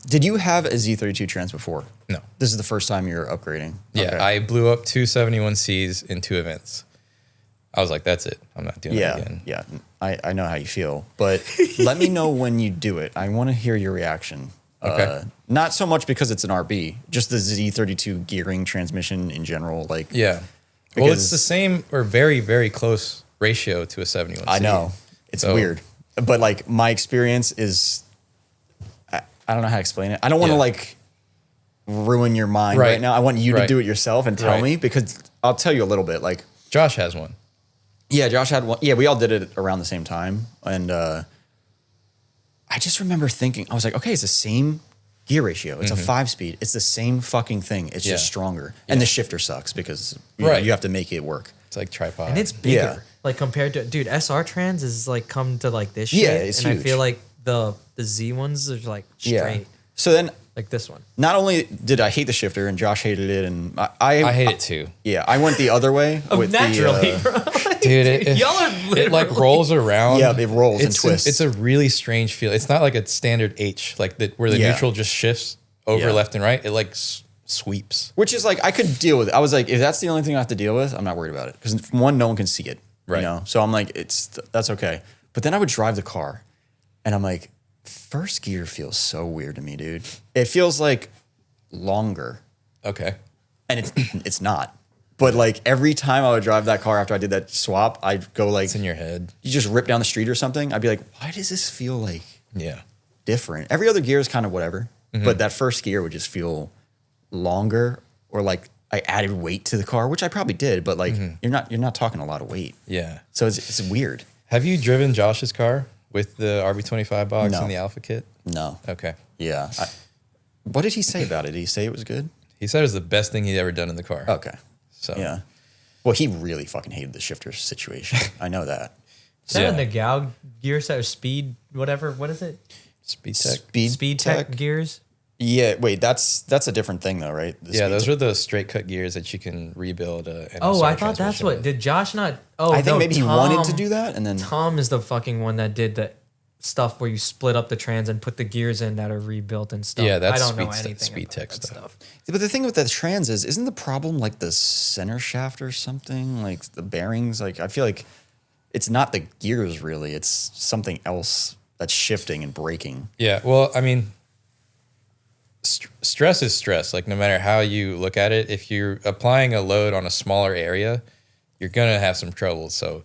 Did you have a Z32 trans before? No. This is the first time you're upgrading. Yeah, Okay. I blew up 271Cs in 2 events. I was like, that's it. I'm not doing it again. Yeah. I know how you feel, but let me know when you do it. I want to hear your reaction. Okay. Not so much because it's an RB, just the Z32 gearing transmission in general. Like, Yeah. Well, it's Because- the same or very, very close ratio to a 71C. I know it's weird, but like my experience is, I don't know how to explain it. I don't want to like ruin your mind right now. I want you to do it yourself and tell me, because I'll tell you a little bit. Like, Josh has one. yeah, Josh had one. Yeah, we all did it around the same time. And I just remember thinking, I was like, okay, it's the same gear ratio. It's a 5-speed. It's the same fucking thing. It's just stronger. And the shifter sucks because you know, you have to make it work. It's like tripod. And it's bigger. Yeah. Like compared to, dude, SR trans is like come to like this Yeah, shape. it's and huge. I feel like the Z ones are like straight. So then Like this one. not only did I hate the shifter and Josh hated it, and I hate it too. Yeah, I went the other way. Oh, with naturally, the, bro. Dude, Y'all are it like rolls around. Yeah, it rolls and twists. It's a really strange feel. It's not like a standard H, like where the neutral just shifts over left and right. It like sweeps. Which is like, I could deal with it. I was like, if that's the only thing I have to deal with, I'm not worried about it. Because one, no one can see it. Right. You know? So I'm like, that's okay. But then I would drive the car and I'm like, first gear feels so weird to me, dude. It feels like longer. Okay. And it's not. But like every time I would drive that car after I did that swap, I'd go like, It's in your head. you just rip down the street or something. I'd be like, why does this feel like different? Every other gear is kind of whatever. But that first gear would just feel longer, or like I added weight to the car, which I probably did, but like you're not talking a lot of weight. Yeah. So it's weird. Have you driven Josh's car with the RB25 box No. and the Alpha kit? No. Okay. Yeah. What did he say about it? Did he say it was good? He said it was the best thing he'd ever done in the car. Okay. So Yeah. Well, he really fucking hated the shifter situation. I know that. Is that a Nagao gear set or speed, whatever? What is it? Speed Tech. Speed Tech gears? Yeah. Wait, that's a different thing though, right? The Yeah, Speed those Tech. are the straight cut gears that you can rebuild. Oh, I thought that's what. Did Josh not? Oh, I think no, maybe he wanted to do that, and then Tom is the fucking one that did the stuff where you split up the trans and put the gears in that are rebuilt and stuff. Yeah, that's I don't know Speed- anything Speed about Tech that stuff. But the thing with the trans isn't the problem like the center shaft or something? Like the bearings? Like I feel like it's not the gears really. It's something else that's shifting and braking. Yeah, well, I mean, stress is stress. Like no matter how you look at it, if you're applying a load on a smaller area, you're gonna have some trouble. So,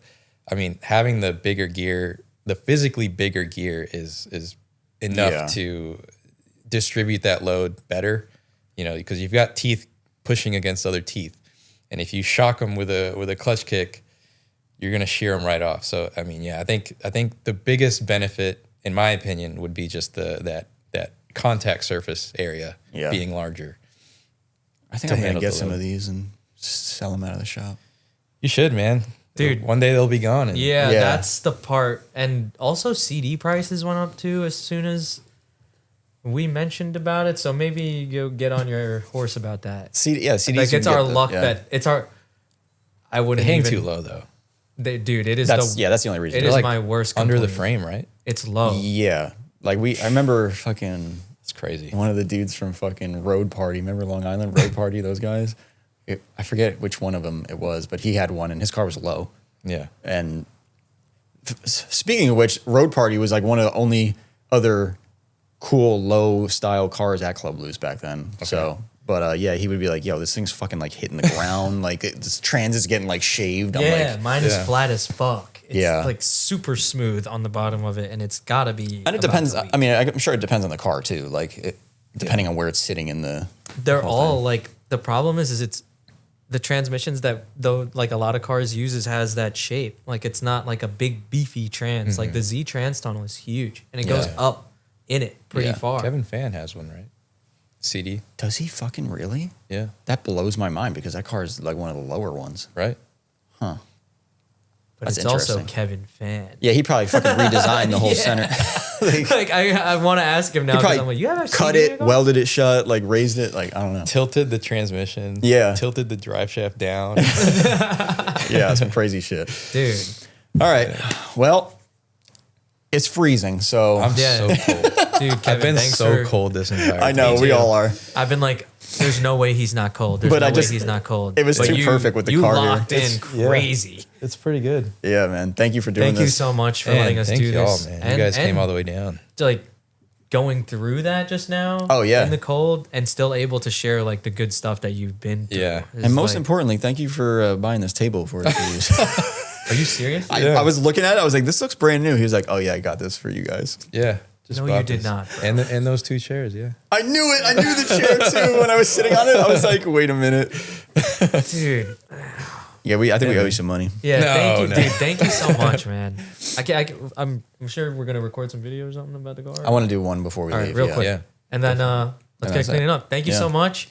I mean, having the bigger gear, the physically bigger gear is enough to distribute that load better. You know, because you've got teeth pushing against other teeth, and if you shock them with a clutch kick, you're gonna shear them right off. So, I mean, yeah, I think the biggest benefit, in my opinion, would be just that contact surface area being larger. I think I'm gonna get some of these and sell them out of the shop. You should, man. Dude. One day they'll be gone. And Yeah, that's the part. And also CD prices went up too as soon as we mentioned about it. So maybe you get on your horse about that. CDs. Like it's our luck that it's our. I wouldn't hang even, too low though. Dude, it is that's the only reason. It is like my worst under the complaint. frame, right? It's low. Yeah. Like I remember fucking It's crazy. one of the dudes from fucking Road Party. Remember Long Island Road Party? Those guys. I forget which one of them it was, but he had one and his car was low. Yeah. And speaking of which, Road Party was like one of the only other cool low style cars at Club Blues back then. Okay. So, but yeah, he would be like, "Yo, this thing's fucking like hitting the ground. Like this trans is getting like shaved." I'm like, mine is flat as fuck. It's Yeah. like super smooth on the bottom of it, and it's gotta be. and it depends. I mean, I'm sure it depends on the car too. Like depending on where it's sitting in the. They're whole all thing. like the problem is it's the transmissions that though like a lot of cars uses has that shape. Like it's not like a big beefy trans. Like the Z trans tunnel is huge and it goes up in it pretty far. Kevin Fan has one, right? CD. Does he fucking really? Yeah. That blows my mind because that car is like one of the lower ones. Right. Huh. But That's it's also interesting. Kevin Fan. Yeah, he probably fucking redesigned the whole center. Like I want to ask him now He because probably I'm like, you have a cut CD in it, your car? welded it shut, like raised it, like I don't know. Tilted the transmission. Yeah. Tilted the drive shaft down. Yeah, some crazy shit. Dude. All right. Well, it's freezing, so I'm Yeah. so cold. Dude, Kevin, I've been thanks so for, cold this entire I know time. we too. all are. I've been like, there's no way he's not cold. There's But no I just- way he's not cold. it was But too perfect with the you car here. locked in yeah. crazy. It's pretty good. Yeah, man. Thank you for doing Thank you this. so much for Man, letting us thank do y'all, this. man. You guys came all the way down. Like going through that just now. Oh, yeah. In the cold and still able to share like the good stuff that you've been through. Yeah. is, And most like- importantly, thank you for buying this table for us to use. Are you serious? I was looking at it. I was like, this looks brand new. He was like, oh, yeah, I got this for you guys. Yeah. Just No, you bought did this. not, bro. And those two chairs, yeah. I knew it. I knew the chair, too. When I was sitting on it, I was like, wait a minute. Dude. Yeah, I think we owe you some money. Yeah, No, thank you, no. dude. Thank you so much, man. I'm sure we're gonna record some videos or something about the car. I want to do one before we All leave. right, real yeah. quick. Yeah. And then let's And get that's cleaning it. up. Thank you Yeah. so much.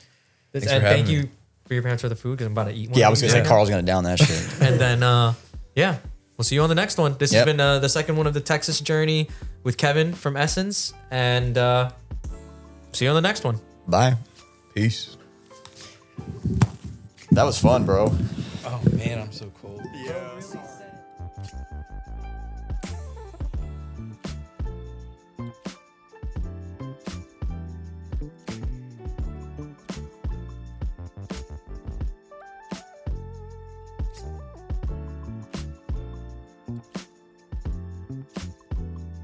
Thanks And for having thank you me. for your parents for the food because I'm about to eat one. Yeah, I of was these going to say, right now. Carl's going to down that shit. And then, yeah, we'll see you on the next one. This has been the second one of the Texas journey with Kevin from Essence. And see you on the next one. Bye. Peace. That was fun, bro. Oh man, I'm so cold. Yeah.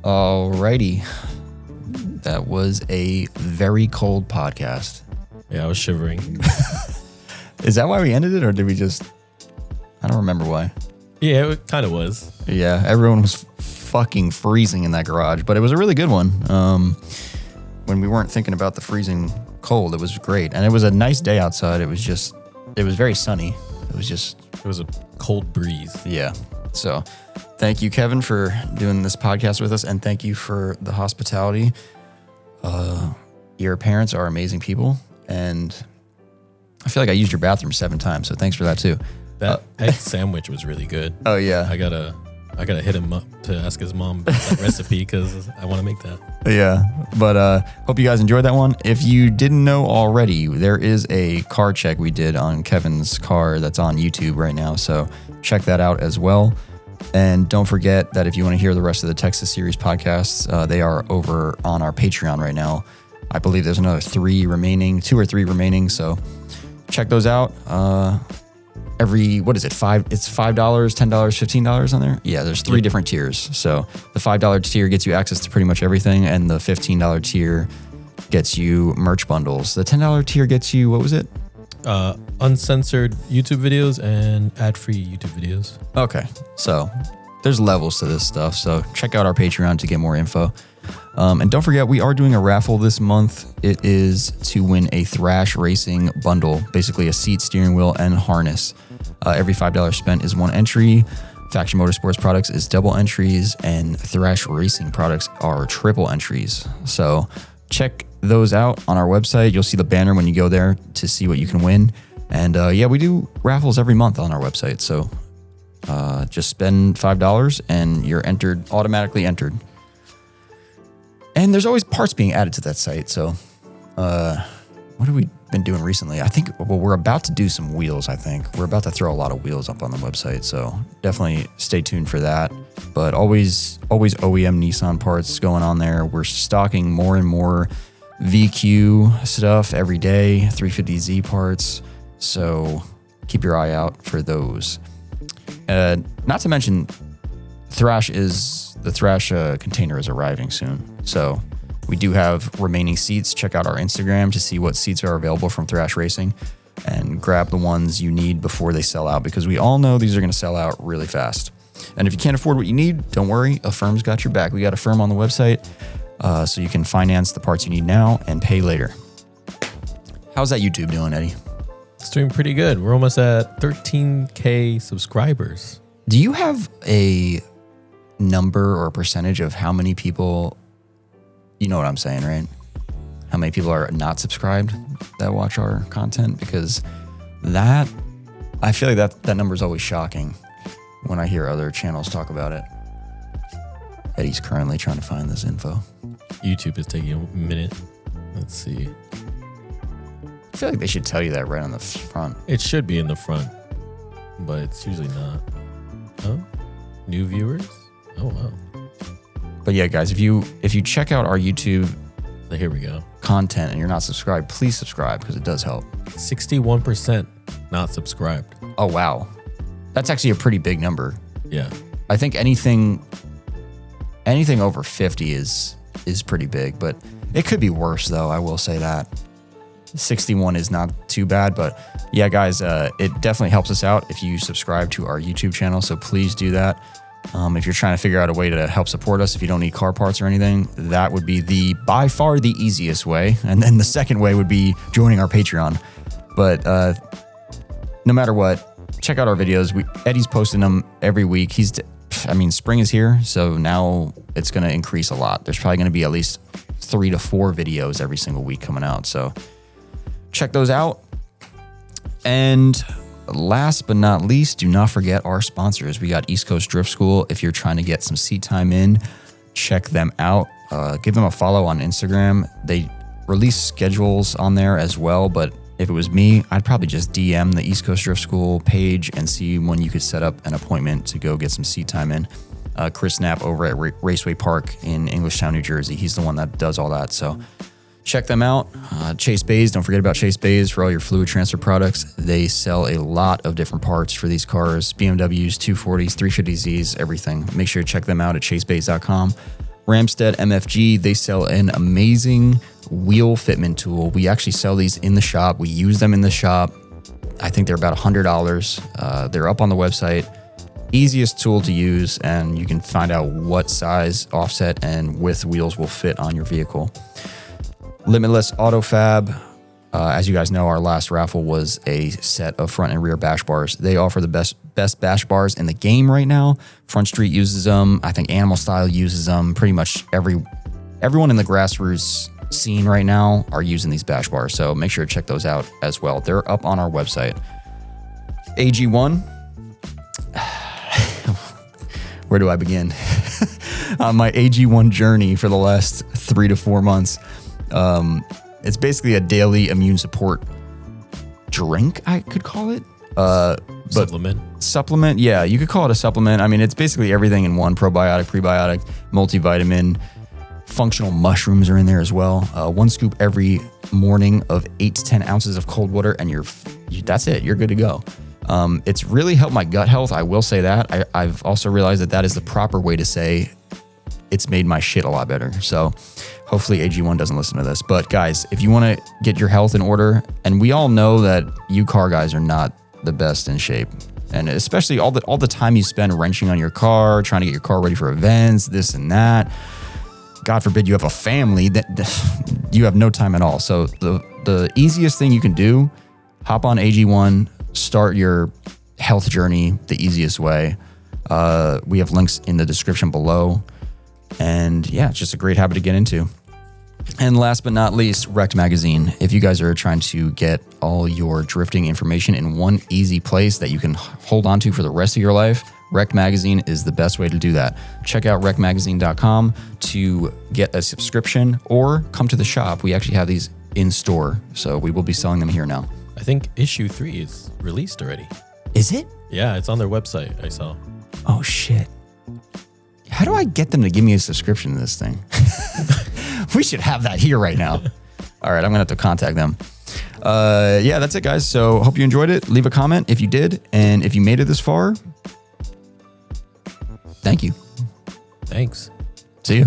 Alrighty. That was a very cold podcast. Yeah, I was shivering. Is that why we ended it, or did we just... I don't remember why. Yeah, it kind of was. Yeah, everyone was fucking freezing in that garage, but it was a really good one. When we weren't thinking about the freezing cold, it was great. And it was a nice day outside. It was very sunny. It was a cold breeze. Yeah. So thank you, Kevin, for doing this podcast with us, and thank you for the hospitality. Your parents are amazing people, and I feel like I used your bathroom 7 times, so thanks for that too. That egg sandwich was really good. Oh yeah. I gotta hit him up to ask his mom about that recipe because I want to make that. Yeah, but hope you guys enjoyed that one. If you didn't know already, there is a car check we did on Kevin's car that's on YouTube right now, so check that out as well. And don't forget that if you want to hear the rest of the Texas Series podcasts, they are over on our Patreon right now. I believe there's another 2 or 3 remaining, so check those out. What is it? It's $5, $10, $15 on there. Yeah, there's 3 different tiers. So the $5 tier gets you access to pretty much everything, and the $15 tier gets you merch bundles. The $10 tier gets you, what was it? Uncensored YouTube videos and ad-free YouTube videos. Okay, so there's levels to this stuff. So check out our Patreon to get more info. And don't forget, we are doing a raffle this month. It is to win a Thrash Racing bundle, basically a seat, steering wheel, and harness. Every $5 spent is 1 entry. Faction Motorsports products is double entries, and Thrash Racing products are triple entries. So check those out on our website. You'll see the banner when you go there to see what you can win. And yeah, we do raffles every month on our website. So just spend $5 and you're automatically entered. And there's always parts being added to that site. So what have we been doing recently? I think, we're about to do some wheels, I think. We're about to throw a lot of wheels up on the website. So definitely stay tuned for that. But always OEM Nissan parts going on there. We're stocking more and more VQ stuff every day, 350Z parts. So keep your eye out for those. Not to mention, the Thrash container is arriving soon. So we do have remaining seats. Check out our Instagram to see what seats are available from Thrash Racing and grab the ones you need before they sell out, because we all know these are going to sell out really fast. And if you can't afford what you need, don't worry. Affirm's got your back. We got Affirm on the website, so you can finance the parts you need now and pay later. How's that YouTube doing, Eddie? It's doing pretty good. We're almost at 13K subscribers. Do you have a number or a percentage of how many people, you know what I'm saying, right? How many people are not subscribed that watch our content? Because I feel like that number is always shocking when I hear other channels talk about it. Eddie's currently trying to find this info. YouTube is taking a minute. Let's see. I feel like they should tell you that right on the front. It should be in the front, but it's usually not. Oh, new viewers? Oh, wow. But yeah, guys, if you check out our YouTube Here we go. content and you're not subscribed, please subscribe because it does help. 61% not subscribed. Oh, wow. That's actually a pretty big number. Yeah. I think anything over 50 is pretty big, but it could be worse though. I will say that 61 is not too bad, but yeah, guys, it definitely helps us out if you subscribe to our YouTube channel. So please do that. If you're trying to figure out a way to help support us, if you don't need car parts or anything, that would be by far the easiest way. And then the second way would be joining our Patreon. But no matter what, check out our videos. Eddie's posting them every week. Spring is here, so now it's going to increase a lot. There's probably going to be at least 3 to 4 videos every single week coming out. So check those out. And last but not least, do not forget our sponsors. We got East Coast Drift School. If you're trying to get some seat time in, check them out. Give them a follow on Instagram. They release schedules on there as well, but if it was me, I'd probably just DM the East Coast Drift School page and see when you could set up an appointment to go get some seat time in. Chris Knapp over at Raceway Park in Englishtown, New Jersey. He's the one that does all that. So check them out. Chase Bays, don't forget about Chase Bays for all your fluid transfer products. They sell a lot of different parts for these cars, BMWs, 240s, 350Zs, everything. Make sure to check them out at chasebays.com. RAMSTEAD MFG, they sell an amazing wheel fitment tool. We actually sell these in the shop. We use them in the shop. I think they're about $100. They're up on the website. Easiest tool to use, and you can find out what size, offset, and width wheels will fit on your vehicle. Limitless Auto Fab. As you guys know, our last raffle was a set of front and rear bash bars. They offer the best bash bars in the game right now. Front Street uses them. I think Animal Style uses them. Pretty much everyone in the grassroots scene right now are using these bash bars. So make sure to check those out as well. They're up on our website. AG1. Where do I begin? On my AG1 journey for the last 3 to 4 months. It's basically a daily immune support drink, I could call it. Supplement, yeah, you could call it a supplement. I mean, it's basically everything in one: probiotic, prebiotic, multivitamin. Functional mushrooms are in there as well. 1 scoop every morning of 8 to 10 ounces of cold water, and that's it. You're good to go. It's really helped my gut health. I will say that. I've also realized that is the proper way to say it's made my shit a lot better. So hopefully AG1 doesn't listen to this. But guys, if you want to get your health in order, and we all know that you car guys are not the best in shape, and especially all the time you spend wrenching on your car, trying to get your car ready for events, this and that. God forbid you have a family, that you have no time at all. So the easiest thing you can do, hop on AG1, start your health journey the easiest way. We have links in the description below. And yeah, it's just a great habit to get into. And last but not least, Wrecked Magazine. If you guys are trying to get all your drifting information in one easy place that you can hold on to for the rest of your life, Wrecked Magazine is the best way to do that. Check out wreckedmagazine.com to get a subscription, or come to the shop. We actually have these in store, so we will be selling them here now. I think issue 3 is released already. Is it? Yeah, it's on their website, I saw. Oh, shit. How do I get them to give me a subscription to this thing? We should have that here right now. All right, I'm going to have to contact them. Yeah, that's it, guys. So hope you enjoyed it. Leave a comment if you did. And if you made it this far, thank you. Thanks. See you.